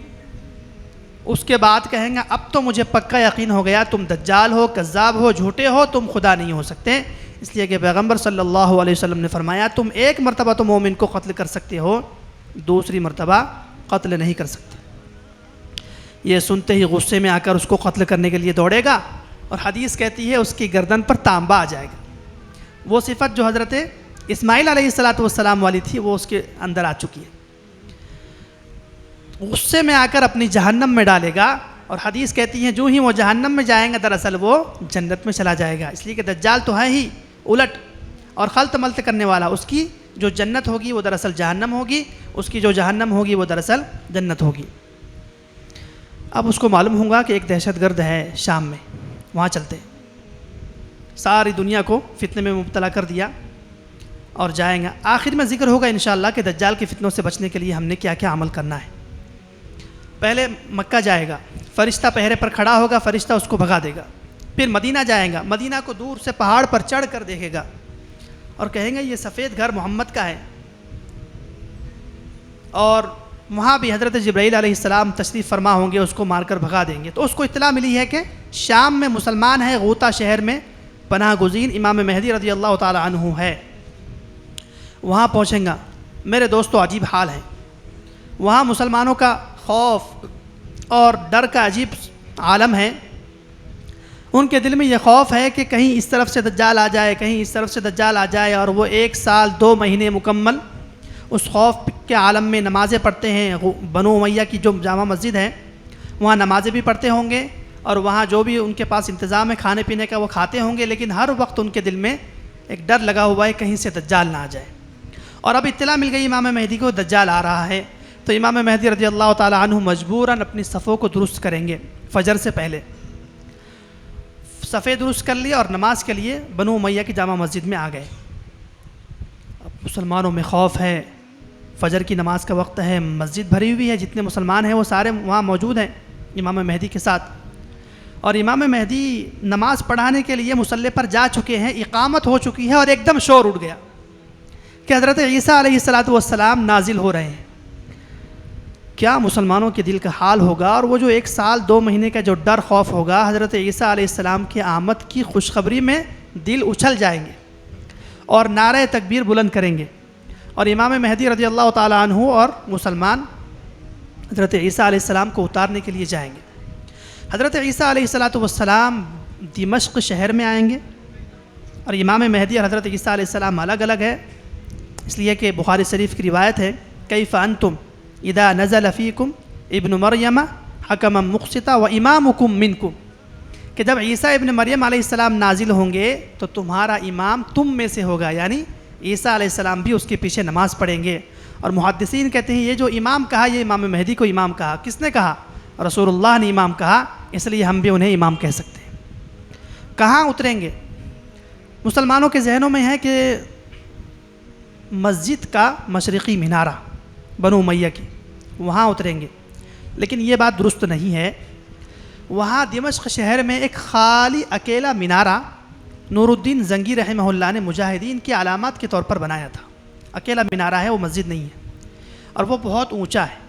اس کے بعد کہیں گا اب تو مجھے پکا یقین ہو گیا تم دجال ہو، کذاب ہو، جھوٹے ہو، تم خدا نہیں ہو سکتے، اس لیے کہ پیغمبر صلی اللہ علیہ وسلم نے فرمایا تم ایک مرتبہ تو مومن کو قتل کر سکتے ہو، دوسری مرتبہ قتل نہیں کر سکتے۔ یہ سنتے ہی غصے میں آ کر اس کو قتل کرنے کے لیے دوڑے گا، اور حدیث کہتی ہے اس کی گردن پر تانبا آ جائے گا۔ وہ صفت جو حضرت اسماعیل علیہ السلام والی تھی وہ اس کے اندر آ چکی ہے۔ غصے میں آ کر اپنی جہنم میں ڈالے گا، اور حدیث کہتی ہے جو ہی وہ جہنم میں جائیں گا دراصل وہ جنت میں چلا جائے گا، اس لیے کہ دجال تو ہے ہی الٹ اور خلط ملط کرنے والا، اس کی جو جنت ہوگی وہ دراصل جہنم ہوگی، اس کی جو جہنم ہوگی وہ دراصل جنت ہوگی۔ اب اس کو معلوم ہوگا کہ ایک دہشت گرد ہے شام میں، وہاں چلتے ہیں، ساری دنیا کو فتنے میں مبتلا کر دیا، اور جائیں گا۔ آخر میں ذکر ہوگا انشاءاللہ کہ دجال کے فتنوں سے بچنے کے لیے ہم نے کیا کیا عمل کرنا ہے۔ پہلے مکہ جائے گا، فرشتہ پہرے پر کھڑا ہوگا، فرشتہ اس کو بھگا دے گا۔ پھر مدینہ جائیں گا، مدینہ کو دور سے پہاڑ پر چڑھ کر دیکھے گا، اور کہیں گے یہ سفید گھر محمد کا ہے، اور وہاں بھی حضرت جبرائیل علیہ السلام تشریف فرما ہوں گے، اس کو مار کر بھگا دیں گے۔ تو اس کو اطلاع ملی ہے کہ شام میں مسلمان ہے، غوطہ شہر میں پناہ گزین امام مہدی رضی اللہ تعالی عنہ ہے، وہاں پہنچیں گا۔ میرے دوستو عجیب حال ہے، وہاں مسلمانوں کا خوف اور ڈر کا عجیب عالم ہے۔ ان کے دل میں یہ خوف ہے کہ کہیں اس طرف سے دجال آ جائے، کہیں اس طرف سے دجال آ جائے، اور وہ 1 سال 2 مہینے مکمل اس خوف کے عالم میں نمازیں پڑھتے ہیں۔ بنو امیہ کی جو جامع مسجد ہے وہاں نمازیں بھی پڑھتے ہوں گے اور وہاں جو بھی ان کے پاس انتظام ہے کھانے پینے کا وہ کھاتے ہوں گے، لیکن ہر وقت ان کے دل میں ایک ڈر لگا ہوا ہے کہیں سے دجال نہ آ جائے۔ اور اب اطلاع مل گئی امام مہدی کو دجال آ رہا ہے، تو امام مہدی رضی اللہ تعالیٰ عنہ مجبوراً اپنی صفوں کو درست کریں گے۔ فجر سے پہلے صفیں درست کر لی اور نماز کے لیے بنو امیہ کی جامع مسجد میں آ گئے۔ اب مسلمانوں میں خوف ہے، فجر کی نماز کا وقت ہے، مسجد بھری ہوئی ہے، جتنے مسلمان ہیں وہ سارے وہاں موجود ہیں امام مہدی کے ساتھ، اور امام مہدی نماز پڑھانے کے لیے مصلی پر جا چکے ہیں، اقامت ہو چکی ہے، اور ایک دم شور اٹھ گیا کہ حضرت عیسیٰ علیہ السلام نازل ہو رہے ہیں۔ کیا مسلمانوں کے دل کا حال ہوگا، اور وہ جو 1 سال 2 مہینے کا جو ڈر خوف ہوگا، حضرت عیسیٰ علیہ السلام کی آمد کی خوشخبری میں دل اچھل جائیں گے اور نعرہ تکبیر بلند کریں گے، اور امام مہدی رضی اللہ تعالیٰ عنہ اور مسلمان حضرت عیسیٰ علیہ السلام کو اتارنے کے لیے جائیں گے۔ حضرت عیسیٰ علیہ السلام دمشق شہر میں آئیں گے، اور امام مہدی اور حضرت عیسیٰ علیہ السلام الگ الگ ہے، اس لیے کہ بخاری شریف کی روایت ہے کیف انتم اذا نزل فیکم ابن مریم حکما مقسطا و امامکم منکم، کہ جب عیسیٰ ابن مریم علیہ السلام نازل ہوں گے تو تمہارا امام تم میں سے ہوگا، یعنی عیسیٰ علیہ السلام بھی اس کے پیچھے نماز پڑھیں گے۔ اور محدثین کہتے ہیں یہ جو امام کہا، یہ امام مہدی کو امام کہا، کس نے کہا؟ رسول اللہ نے امام کہا، اس لیے ہم بھی انہیں امام کہہ سکتے ہیں۔ کہاں اتریں گے؟ مسلمانوں کے ذہنوں میں ہے کہ مسجد کا مشرقی مینارہ بنو امیہ کی، وہاں اتریں گے، لیکن یہ بات درست نہیں ہے۔ وہاں دمشق شہر میں ایک خالی اکیلا مینارہ نور الدین زنگی رحمہ اللہ نے مجاہدین کی علامات کے طور پر بنایا تھا، اکیلا مینارہ ہے، وہ مسجد نہیں ہے، اور وہ بہت اونچا ہے۔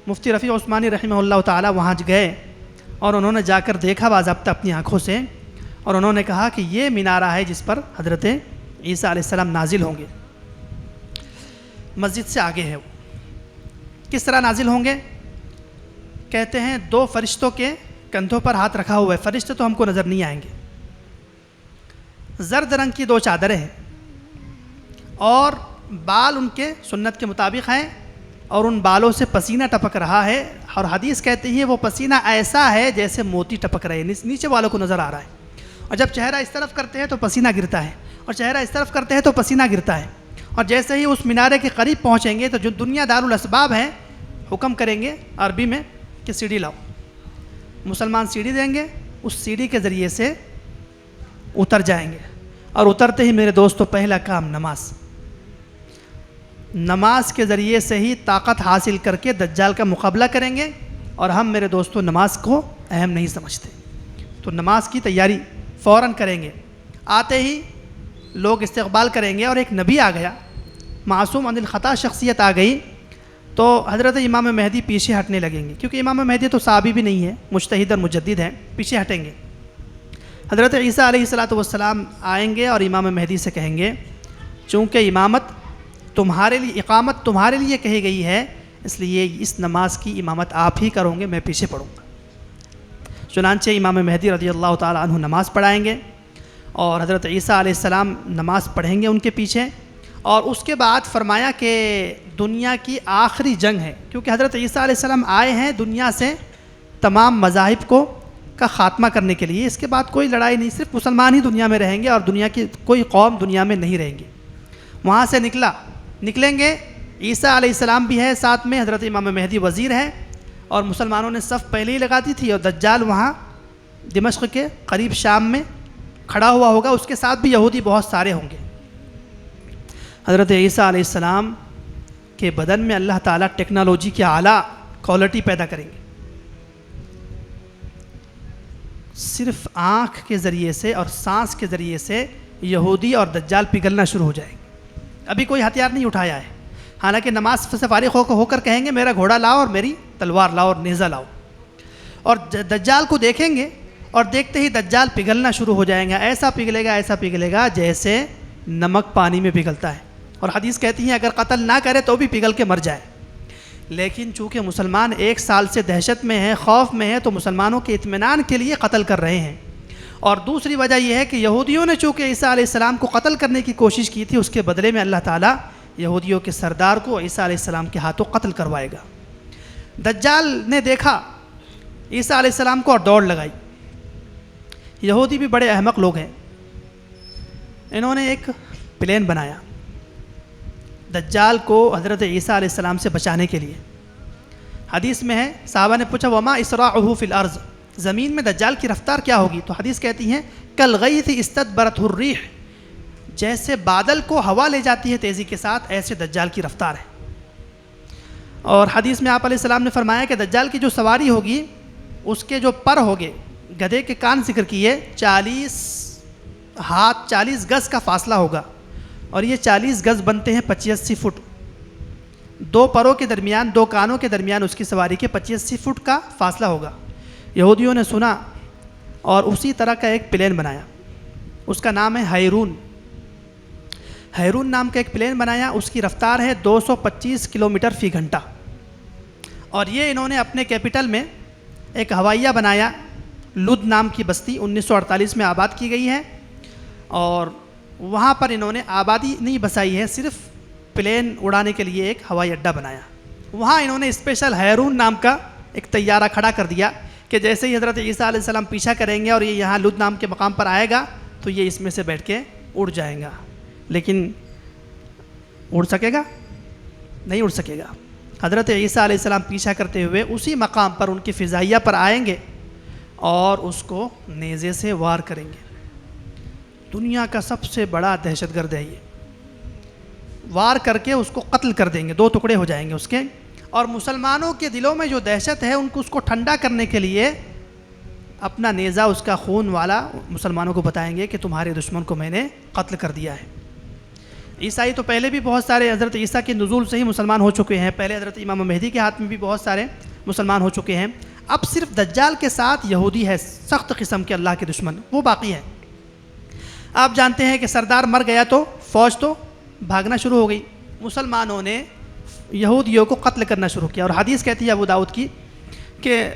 مفتی رفیع عثمانی رحمہ اللہ تعالی وہاں گئے اور انہوں نے جا کر دیکھا باضابطہ اپنی آنکھوں سے، اور انہوں نے کہا کہ یہ مینارہ ہے جس پر حضرت عیسیٰ علیہ السلام نازل ہوں گے۔ مسجد سے آگے ہے وہ، کس طرح نازل ہوں گے؟ کہتے ہیں 2 فرشتوں کے کندھوں پر ہاتھ رکھا ہوا ہے، فرشتے تو ہم کو نظر نہیں آئیں گے، زرد رنگ کی 2 چادریں ہیں، اور بال ان کے سنت کے مطابق ہیں، اور ان بالوں سے پسینہ ٹپک رہا ہے، اور حدیث کہتی ہے وہ پسینہ ایسا ہے جیسے موتی ٹپک رہے ہیں، نیچے والوں کو نظر آ رہا ہے، اور جب چہرہ اس طرف کرتے ہیں تو پسینہ گرتا ہے، اور چہرہ اس طرف کرتے ہیں تو پسینہ گرتا ہے، اور جیسے ہی اس مینارے کے قریب پہنچیں گے تو جو دنیا دار الاسباب ہے حکم کریں گے عربی میں کہ سیڑھی لاؤ، مسلمان سیڑھی دیں گے، اس سیڑھی کے ذریعے سے اتر جائیں گے، اور اترتے ہی میرے دوستو پہلا کام نماز کے ذریعے سے ہی طاقت حاصل کر کے دجال کا مقابلہ کریں گے، اور ہم میرے دوستو نماز کو اہم نہیں سمجھتے، تو نماز کی تیاری فوراً کریں گے۔ آتے ہی لوگ استقبال کریں گے، اور ایک نبی آ گیا، معصوم عن الخطا شخصیت آ گئی، تو حضرت امام مہدی پیچھے ہٹنے لگیں گے، کیونکہ امام مہدی تو صحابی بھی نہیں ہے، مجتہد اور مجدد ہیں، پیچھے ہٹیں گے۔ حضرت عیسیٰ علیہ السلام آئیں گے اور امام مہدی سے کہیں گے چونکہ اقامت تمہارے لیے کہی گئی ہے، اس لیے اس نماز کی امامت آپ ہی کرو گے، میں پیچھے پڑھوں گا۔ چنانچہ امام مہدی رضی اللہ تعالیٰ عنہ نماز پڑھائیں گے، اور حضرت عیسیٰ علیہ السلام نماز پڑھیں گے ان کے پیچھے، اور اس کے بعد فرمایا کہ دنیا کی آخری جنگ ہے، کیونکہ حضرت عیسیٰ علیہ السلام آئے ہیں دنیا سے تمام مذاہب کا خاتمہ کرنے کے لیے، اس کے بعد کوئی لڑائی نہیں، صرف مسلمان ہی دنیا میں رہیں گے، اور دنیا کی کوئی قوم دنیا میں نہیں رہیں گے۔ وہاں سے نکلیں گے، عیسیٰ علیہ السلام بھی ہے ساتھ میں، حضرت امام مہدی وزیر ہے، اور مسلمانوں نے صف پہلے ہی لگا دی تھی، اور دجال وہاں دمشق کے قریب شام میں کھڑا ہوا ہوگا، اس کے ساتھ بھی یہودی بہت سارے ہوں گے۔ حضرت عیسیٰ علیہ السلام کے بدن میں اللہ تعالیٰ ٹیکنالوجی کی اعلیٰ کوالٹی پیدا کریں گے، صرف آنکھ کے ذریعے سے اور سانس کے ذریعے سے یہودی اور دجال پگھلنا شروع ہو جائیں گے۔ ابھی کوئی ہتھیار نہیں اٹھایا ہے، حالانکہ نماز سے فارغ ہو کر کہیں گے میرا گھوڑا لاؤ اور میری تلوار لاؤ اور نیزہ لاؤ، اور دجال کو دیکھیں گے، اور دیکھتے ہی دجال پگھلنا شروع ہو جائیں گا، ایسا پگھلے گا جیسے نمک پانی میں پگھلتا ہے، اور حدیث کہتی ہیں اگر قتل نہ کرے تو بھی پگھل کے مر جائے۔ لیکن چونکہ مسلمان 1 سال سے دہشت میں ہے، خوف میں ہے، تو مسلمانوں کے اطمینان کے لیے قتل کر رہے ہیں، اور دوسری وجہ یہ ہے کہ یہودیوں نے چونکہ عیسیٰ علیہ السلام کو قتل کرنے کی کوشش کی تھی، اس کے بدلے میں اللہ تعالیٰ یہودیوں کے سردار کو عیسیٰ علیہ السلام کے ہاتھوں قتل کروائے گا۔ دجال نے دیکھا عیسیٰ علیہ السلام کو اور دوڑ لگائی۔ یہودی بھی بڑے احمق لوگ ہیں، انہوں نے ایک پلین بنایا دجال کو حضرت عیسیٰ علیہ السلام سے بچانے کے لیے۔ حدیث میں ہے، صحابہ نے پوچھا وما اسراعہ فی الارض، زمین میں دجال کی رفتار کیا ہوگی؟ تو حدیث کہتی ہیں کالغیث استدبرتہ الریح، جیسے بادل کو ہوا لے جاتی ہے تیزی کے ساتھ، ایسے دجال کی رفتار ہے۔ اور حدیث میں آپ علیہ السلام نے فرمایا کہ دجال کی جو سواری ہوگی اس کے جو پر ہوگے، گدھے کے کان ذکر کیے، 40 ہاتھ 40 گز کا فاصلہ ہوگا، اور یہ 40 گز بنتے ہیں 85 فٹ، 2 پروں کے درمیان 2 کانوں کے درمیان اس کی سواری کے 85 فٹ کا فاصلہ ہوگا۔ یہودیوں نے سنا اور اسی طرح کا ایک پلین بنایا، اس کا نام ہے ہیرون۔ ہیرون نام کا ایک پلین بنایا، اس کی رفتار ہے 225 کلومیٹر فی گھنٹہ، اور یہ انہوں نے اپنے کیپٹل میں ایک ہوائیہ بنایا، لد نام کی بستی 1948 میں آباد کی گئی ہے، اور وہاں پر انہوں نے آبادی نہیں بسائی ہے، صرف پلین اڑانے کے لیے ایک ہوائی اڈہ بنایا۔ وہاں انہوں نے اسپیشل ہیرون نام کا ایک طیارہ کھڑا کر دیا کہ جیسے ہی حضرت عیسیٰ علیہ السلام پیچھا کریں گے اور یہ یہاں لد نام کے مقام پر آئے گا تو یہ اس میں سے بیٹھ کے اڑ جائیں گا، لیکن اڑ سکے گا؟ نہیں اڑ سکے گا۔ حضرت عیسیٰ علیہ السلام پیچھا کرتے ہوئے اسی مقام پر ان کی فضائیہ پر آئیں گے اور اس کو نیزے سے وار کریں گے۔ دنیا کا سب سے بڑا دہشت گرد ہے یہ، وار کر کے اس کو قتل کر دیں گے، 2 ٹکڑے ہو جائیں گے اس کے، اور مسلمانوں کے دلوں میں جو دہشت ہے ان کو اس کو ٹھنڈا کرنے کے لیے اپنا نیزہ اس کا خون والا مسلمانوں کو بتائیں گے کہ تمہارے دشمن کو میں نے قتل کر دیا ہے۔ عیسائی تو پہلے بھی بہت سارے حضرت عیسیٰ کے نزول سے ہی مسلمان ہو چکے ہیں، پہلے حضرت امام مہدی کے ہاتھ میں بھی بہت سارے مسلمان ہو چکے ہیں، اب صرف دجال کے ساتھ یہودی ہے سخت قسم کے اللہ کے دشمن، وہ باقی ہے۔ آپ جانتے ہیں کہ سردار مر گیا تو فوج تو بھاگنا شروع ہو گئی، مسلمانوں نے یہودیوں کو قتل کرنا شروع کیا، اور حدیث کہتی ہے ابو داؤد کی کہ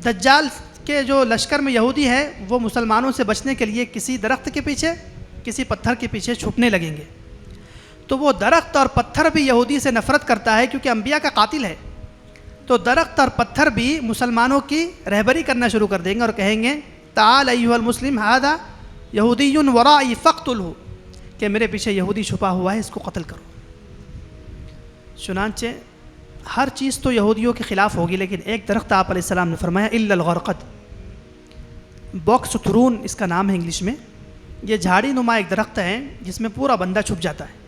دجال کے جو لشکر میں یہودی ہے وہ مسلمانوں سے بچنے کے لیے کسی درخت کے پیچھے، کسی پتھر کے پیچھے چھپنے لگیں گے، تو وہ درخت اور پتھر بھی یہودی سے نفرت کرتا ہے کیونکہ انبیاء کا قاتل ہے، تو درخت اور پتھر بھی مسلمانوں کی رہبری کرنا شروع کر دیں گے اور کہیں گے تعال ایھا المسلم ھذا یہودی ورائی فاقتلہ، کہ میرے پیچھے یہودی چھپا ہوا ہے، اس کو قتل کرو۔ چنانچہ ہر چیز تو یہودیوں کے خلاف ہوگی، لیکن ایک درخت آپ علیہ السلام نے فرمایا الا الغرقد، باکس تھرون اس کا نام ہے انگلش میں، یہ جھاڑی نما ایک درخت ہے جس میں پورا بندہ چھپ جاتا ہے،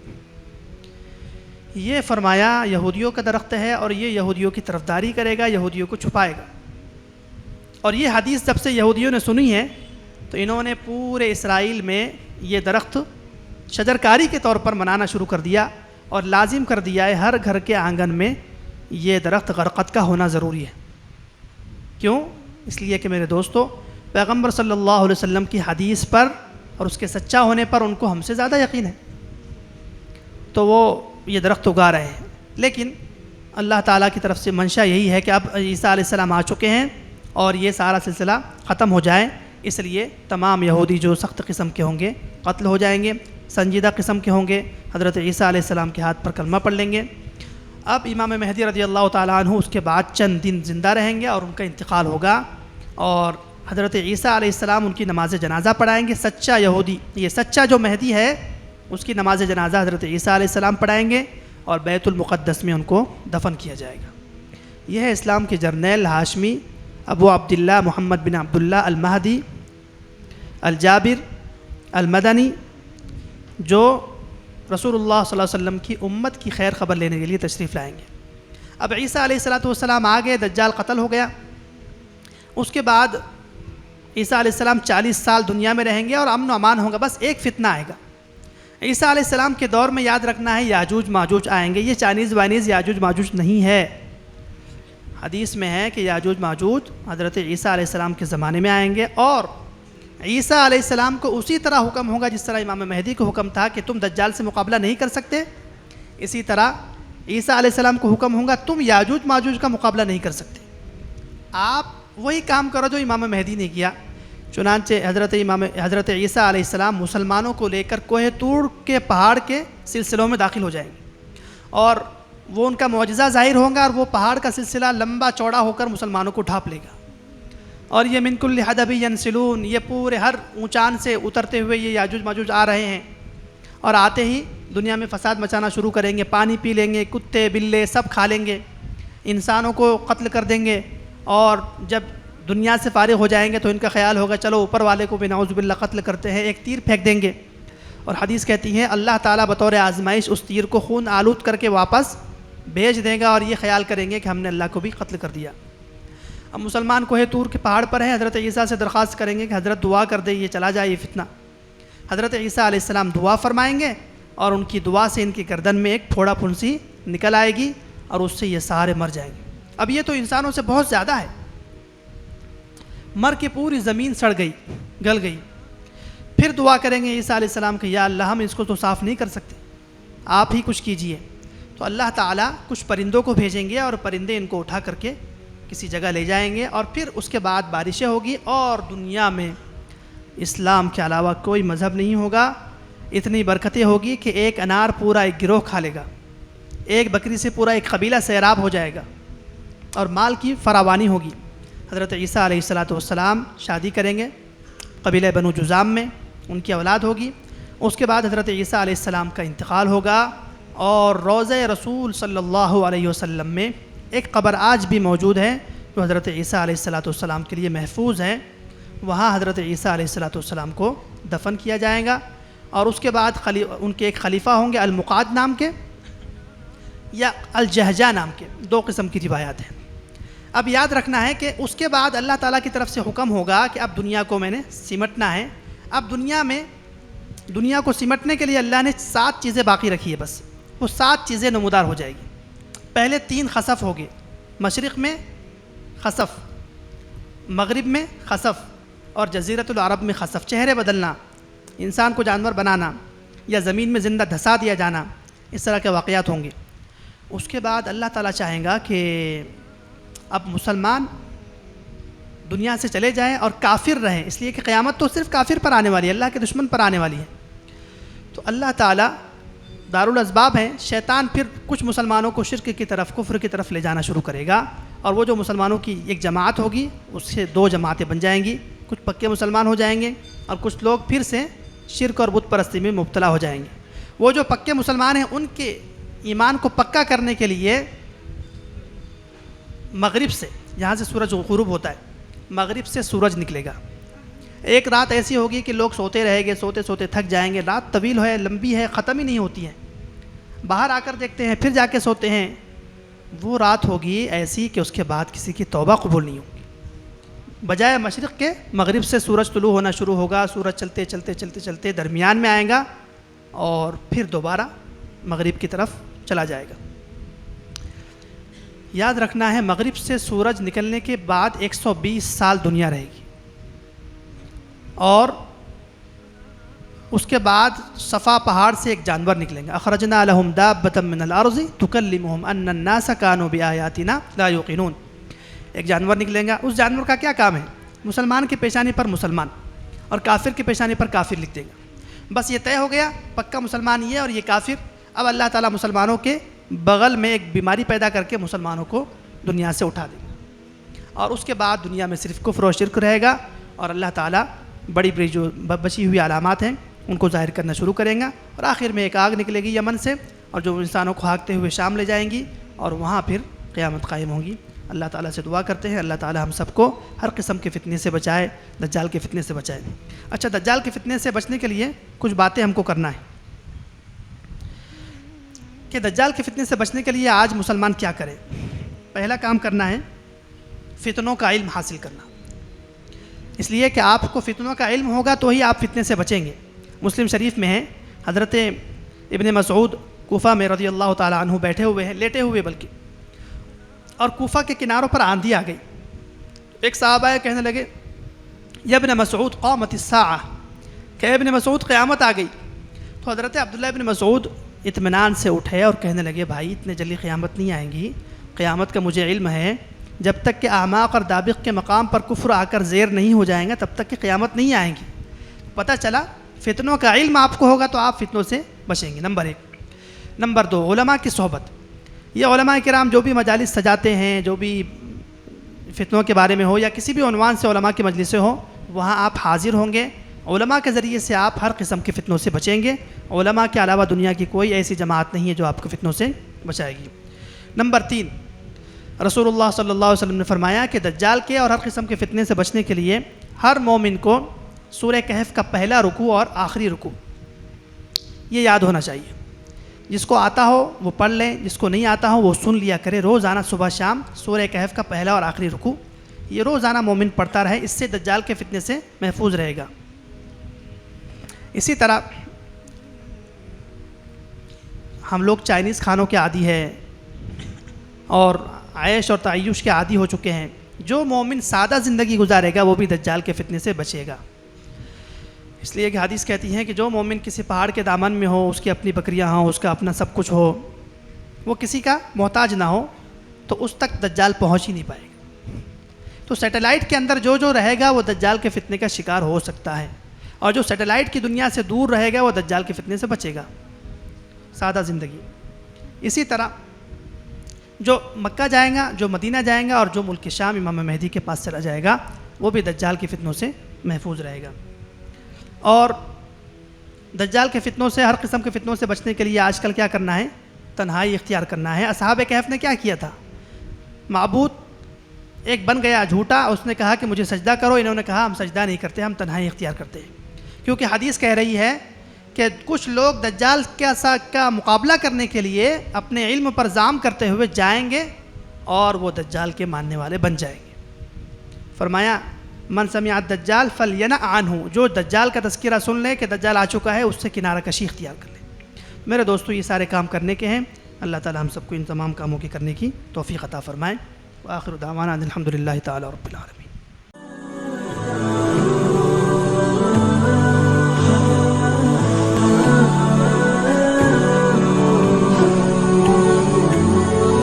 یہ فرمایا یہودیوں کا درخت ہے اور یہ یہودیوں کی طرفداری کرے گا، یہودیوں کو چھپائے گا۔ اور یہ حدیث جب سے یہودیوں نے سنی ہے تو انہوں نے پورے اسرائیل میں یہ درخت شجرکاری کے طور پر منانا شروع کر دیا اور لازم کر دیا ہے ہر گھر کے آنگن میں یہ درخت غرقد کا ہونا ضروری ہے۔ کیوں؟ اس لیے کہ میرے دوستو، پیغمبر صلی اللہ علیہ وسلم کی حدیث پر اور اس کے سچا ہونے پر ان کو ہم سے زیادہ یقین ہے، تو وہ یہ درخت اگا رہے ہیں، لیکن اللہ تعالیٰ کی طرف سے منشا یہی ہے کہ اب عیسیٰ علیہ السلام آ چکے ہیں اور یہ سارا سلسلہ ختم ہو جائے، اس لیے تمام یہودی جو سخت قسم کے ہوں گے قتل ہو جائیں گے، سنجیدہ قسم کے ہوں گے حضرت عیسیٰ علیہ السلام کے ہاتھ پر کلمہ پڑھ لیں گے۔ اب امام مہدی رضی اللہ تعالیٰ عنہ اس کے بعد چند دن زندہ رہیں گے اور ان کا انتقال ہوگا، اور حضرت عیسیٰ علیہ السلام ان کی نماز جنازہ پڑھائیں گے۔ سچا یہودی، یہ سچا جو مہدی ہے، اس کی نماز جنازہ حضرت عیسیٰ علیہ السلام پڑھائیں گے اور بیت المقدس میں ان کو دفن کیا جائے گا۔ یہ ہے اسلام کے جرنیل ہاشمی ابو عبداللہ محمد بن عبداللہ المہدی الجابر المدنی، جو رسول اللہ صلی اللہ علیہ وسلم کی امت کی خیر خبر لینے کے لیے تشریف لائیں گے۔ اب عیسیٰ علیہ السلام آ گئے، دجال قتل ہو گیا، اس کے بعد عیسیٰ علیہ السلام 40 سال دنیا میں رہیں گے اور امن و امان ہوگا، بس ایک فتنہ آئے گا۔ عیسیٰ علیہ السلام کے دور میں یاد رکھنا ہے یاجوج ماجوج آئیں گے، یہ چائنیز وائنیز یاجوج ماجوج نہیں ہے، حدیث میں ہے کہ یاجوج ماجوج حضرت عیسیٰ علیہ السلام کے زمانے میں آئیں گے، اور عیسیٰ علیہ السلام کو اسی طرح حکم ہوگا جس طرح امام مہدی کو حکم تھا کہ تم دجال سے مقابلہ نہیں کر سکتے، اسی طرح عیسیٰ علیہ السلام کو حکم ہوگا تم یاجوج ماجوج کا مقابلہ نہیں کر سکتے، آپ وہی کام کرو جو امام مہدی نے کیا۔ چنانچہ حضرت عیسیٰ علیہ السلام مسلمانوں کو لے کر کوہ طور کے پہاڑ کے سلسلوں میں داخل ہو جائیں گے، اور وہ ان کا معجزہ ظاہر ہوگا اور وہ پہاڑ کا سلسلہ لمبا چوڑا ہو کر مسلمانوں کو ڈھانپ لے گا، اور یہ من کل حدب ینسلون، یہ پورے ہر اونچان سے اترتے ہوئے یہ یاجوج ماجوج آ رہے ہیں، اور آتے ہی دنیا میں فساد مچانا شروع کریں گے، پانی پی لیں گے، کتے بلے سب کھا لیں گے، انسانوں کو قتل کر دیں گے، اور جب دنیا سے فارغ ہو جائیں گے تو ان کا خیال ہوگا چلو اوپر والے کو بھی نعوذ باللہ قتل کرتے ہیں، ایک تیر پھینک دیں گے، اور حدیث کہتی ہے اللہ تعالیٰ بطور آزمائش اس تیر کو خون آلود کر کے واپس بھیج دے گا، اور یہ خیال کریں گے کہ ہم نے اللہ کو بھی قتل کر دیا۔ اب مسلمان کوہ طور کے پہاڑ پر ہیں، حضرت عیسیٰ سے درخواست کریں گے کہ حضرت دعا کر دے، یہ چلا جائے یہ فتنہ۔ حضرت عیسیٰ علیہ السلام دعا فرمائیں گے، اور ان کی دعا سے ان کی گردن میں ایک پھوڑا پھنسی نکل آئے گی، اور اس سے یہ سارے مر جائیں گے۔ اب یہ تو انسانوں سے بہت زیادہ ہے، مر کے پوری زمین سڑ گئی، گل گئی۔ پھر دعا کریں گے عیسیٰ علیہ السلام کہ یا اللہ ہم اس کو تو صاف نہیں کر سکتے، آپ ہی کچھ کیجئے۔ تو اللہ تعالیٰ کچھ پرندوں کو بھیجیں گے، اور پرندے ان کو اٹھا کر کے کسی جگہ لے جائیں گے، اور پھر اس کے بعد بارشیں ہوگی، اور دنیا میں اسلام کے علاوہ کوئی مذہب نہیں ہوگا۔ اتنی برکتیں ہوگی کہ ایک انار پورا ایک گروہ کھا لے گا، ایک بکری سے پورا ایک قبیلہ سیراب ہو جائے گا، اور مال کی فراوانی ہوگی۔ حضرت عیسیٰ علیہ السلام شادی کریں گے قبیلہ بنو جذام میں، ان کی اولاد ہوگی۔ اس کے بعد حضرت عیسیٰ علیہ السلام کا انتقال ہوگا، اور روضہ رسول صلی اللہ علیہ وسلم میں ایک قبر آج بھی موجود ہے جو حضرت عیسیٰ علیہ السلام کے لیے محفوظ ہے، وہاں حضرت عیسیٰ علیہ السلام کو دفن کیا جائے گا۔ اور اس کے بعد ان کے ایک خلیفہ ہوں گے المقعد نام کے یا الجہجہ نام کے، دو قسم کی روایات ہیں۔ اب یاد رکھنا ہے کہ اس کے بعد اللہ تعالیٰ کی طرف سے حکم ہوگا کہ اب دنیا کو میں نے سمٹنا ہے۔ اب دنیا کو سمٹنے کے لیے اللہ نے 7 چیزیں باقی رکھی ہے، بس وہ 7 چیزیں نمودار ہو جائے گی۔ پہلے 3 خسف ہوگے، مشرق میں خسف، مغرب میں خسف، اور جزیرۃ العرب میں خسف۔ چہرے بدلنا، انسان کو جانور بنانا، یا زمین میں زندہ دھسا دیا جانا، اس طرح کے واقعات ہوں گے۔ اس کے بعد اللہ تعالیٰ چاہیں گا کہ اب مسلمان دنیا سے چلے جائیں اور کافر رہیں، اس لیے کہ قیامت تو صرف کافر پر آنے والی ہے، اللہ کے دشمن پر آنے والی ہے۔ تو اللہ تعالیٰ دارالاسباب ہیں، شیطان پھر کچھ مسلمانوں کو شرک کی طرف، کفر کی طرف لے جانا شروع کرے گا، اور وہ جو مسلمانوں کی ایک جماعت ہوگی اس سے 2 جماعتیں بن جائیں گی، کچھ پکے مسلمان ہو جائیں گے، اور کچھ لوگ پھر سے شرک اور بت پرستی میں مبتلا ہو جائیں گے۔ وہ جو پکے مسلمان ہیں ان کے ایمان کو پکا کرنے کے لیے مغرب سے، جہاں سے سورج غروب ہوتا ہے، مغرب سے سورج نکلے گا۔ ایک رات ایسی ہوگی کہ لوگ سوتے رہیں گے، سوتے سوتے تھک جائیں گے، رات طویل ہے، لمبی ہے، ختم ہی نہیں ہوتی ہے، باہر آ کر دیکھتے ہیں پھر جا کے سوتے ہیں۔ وہ رات ہوگی ایسی کہ اس کے بعد کسی کی توبہ قبول نہیں ہوگی۔ بجائے مشرق کے مغرب سے سورج طلوع ہونا شروع ہوگا، سورج چلتے چلتے چلتے چلتے درمیان میں آئے گا، اور پھر دوبارہ مغرب کی طرف چلا جائے گا۔ یاد رکھنا ہے مغرب سے سورج نکلنے کے بعد 120 سال دنیا رہے گی، اور اس کے بعد صفا پہاڑ سے ایک جانور نکلیں گے، اخرجنا لهم دابة من الارض تكلمهم ان الناس كانوا بآياتنا لا يوقنون۔ ایک جانور نکلیں گا، اس جانور کا کیا کام ہے؟ مسلمان کی پیشانی پر مسلمان اور کافر کی پیشانی پر کافر لکھ دے گا، بس یہ طے ہو گیا، پکا مسلمان یہ اور یہ کافر۔ اب اللہ تعالیٰ مسلمانوں کے بغل میں ایک بیماری پیدا کر کے مسلمانوں کو دنیا سے اٹھا دے گا، اور اس کے بعد دنیا میں صرف کفر و شرک رہے گا، اور اللہ تعالیٰ بڑی بڑی جو بچی ہوئی علامات ہیں ان کو ظاہر کرنا شروع کریں گا، اور آخر میں ایک آگ نکلے گی یمن سے، اور جو انسانوں کو ہانکتے ہوئے شام لے جائیں گی، اور وہاں پھر قیامت قائم ہوگی۔ اللہ تعالیٰ سے دعا کرتے ہیں اللہ تعالیٰ ہم سب کو ہر قسم کے فتنے سے بچائے، دجال کے فتنے سے بچائے۔ اچھا، دجال کے فتنے سے بچنے کے لیے کچھ باتیں ہم کو کرنا ہے کہ دجال کے فتنے سے بچنے کے لیے آج مسلمان کیا کرے۔ پہلا کام کرنا ہے فتنوں کا علم حاصل کرنا، اس لیے کہ آپ کو فتنوں کا علم ہوگا تو ہی آپ فتنے سے بچیں گے۔ مسلم شریف میں ہے، حضرت ابن مسعود کوفہ میں رضی اللہ تعالیٰ عنہ بیٹھے ہوئے ہیں، لیٹے ہوئے بلکہ، اور کوفہ کے کناروں پر آندھی آ گئی۔ ایک صحابہ کہنے لگے یا ابن مسعود قامت الساعہ، کہ ابن مسعود قیامت آ گئی۔ تو حضرت عبداللہ ابن مسعود اطمینان سے اٹھے اور کہنے لگے بھائی اتنے جلدی قیامت نہیں آئیں گی، قیامت کا مجھے علم ہے، جب تک کہ اعماق اور دابق کے مقام پر کفر آ کر زیر نہیں ہو جائیں گا تب تک کہ قیامت نہیں آئیں گی۔ پتہ چلا فتنوں کا علم آپ کو ہوگا تو آپ فتنوں سے بچیں گے، نمبر 1۔ نمبر 2، علماء کی صحبت۔ یہ علماء کرام جو بھی مجالس سجاتے ہیں، جو بھی فتنوں کے بارے میں ہو یا کسی بھی عنوان سے علماء کی مجلسیں ہوں، وہاں آپ حاضر ہوں گے، علماء کے ذریعے سے آپ ہر قسم کے فتنوں سے بچیں گے۔ علماء کے علاوہ دنیا کی کوئی ایسی جماعت نہیں ہے جو آپ کو فتنوں سے بچائے گی۔ نمبر 3، رسول اللہ صلی اللہ علیہ وسلم نے فرمایا کہ دجال کے اور ہر قسم کے فتنے سے بچنے کے لیے ہر مومن کو سورہ کہف کا پہلا رکوع اور آخری رکوع یہ یاد ہونا چاہیے۔ جس کو آتا ہو وہ پڑھ لیں، جس کو نہیں آتا ہو وہ سن لیا کرے۔ روزانہ صبح شام سورہ کہف کا پہلا اور آخری رکوع یہ روزانہ مومن پڑھتا رہے، اس سے دجال کے فتنے سے محفوظ رہے گا۔ اسی طرح ہم لوگ چائنیز کھانوں کے عادی ہیں اور عیش اور تعیش کے عادی ہو چکے ہیں۔ جو مومن سادہ زندگی گزارے گا وہ بھی دجال کے فتنے سے بچے گا۔ اس لیے کہ حدیث کہتی ہیں کہ جو مومن کسی پہاڑ کے دامن میں ہو، اس کی اپنی بکریاں ہوں، اس کا اپنا سب کچھ ہو، وہ کسی کا محتاج نہ ہو، تو اس تک دجال پہنچ ہی نہیں پائے گا۔ تو سیٹلائٹ کے اندر جو رہے گا وہ دجال کے فتنے کا شکار ہو سکتا ہے، اور جو سیٹلائٹ کی دنیا سے دور رہے گا وہ دجال کے فتنے سے بچے گا۔ سادہ زندگی۔ اسی طرح جو مکہ جائے گا، جو مدینہ جائے گا، اور جو ملک شام امام مہدی کے پاس چلا جائے گا وہ بھی دجال کے فتنوں سے محفوظ رہے گا۔ اور دجال کے فتنوں سے، ہر قسم کے فتنوں سے بچنے کے لیے آج کل کیا کرنا ہے؟ تنہائی اختیار کرنا ہے۔ اصحاب کہف نے کیا کیا تھا؟ معبود ایک بن گیا جھوٹا، اس نے کہا کہ مجھے سجدہ کرو، انہوں نے کہا ہم سجدہ نہیں کرتے، ہم تنہائی اختیار کرتے ہیں، کیونکہ حدیث کہہ رہی ہے کہ کچھ لوگ دجال کا مقابلہ کرنے کے لیے اپنے علم پر زعم کرتے ہوئے جائیں گے اور وہ دجال کے ماننے والے بن جائیں گے۔ فرمایا من سمع الدجال فلینأ عنہ، جو دجال کا تذکرہ سن لے کہ دجال آ چکا ہے، اس سے کنارہ کشی اختیار کر لے۔ میرے دوستو یہ سارے کام کرنے کے ہیں، اللہ تعالی ہم سب کو ان تمام کاموں کی کرنے کی توفیق عطا فرمائے۔ وآخر دعوانا الحمدللہ تعالی رب العالمین۔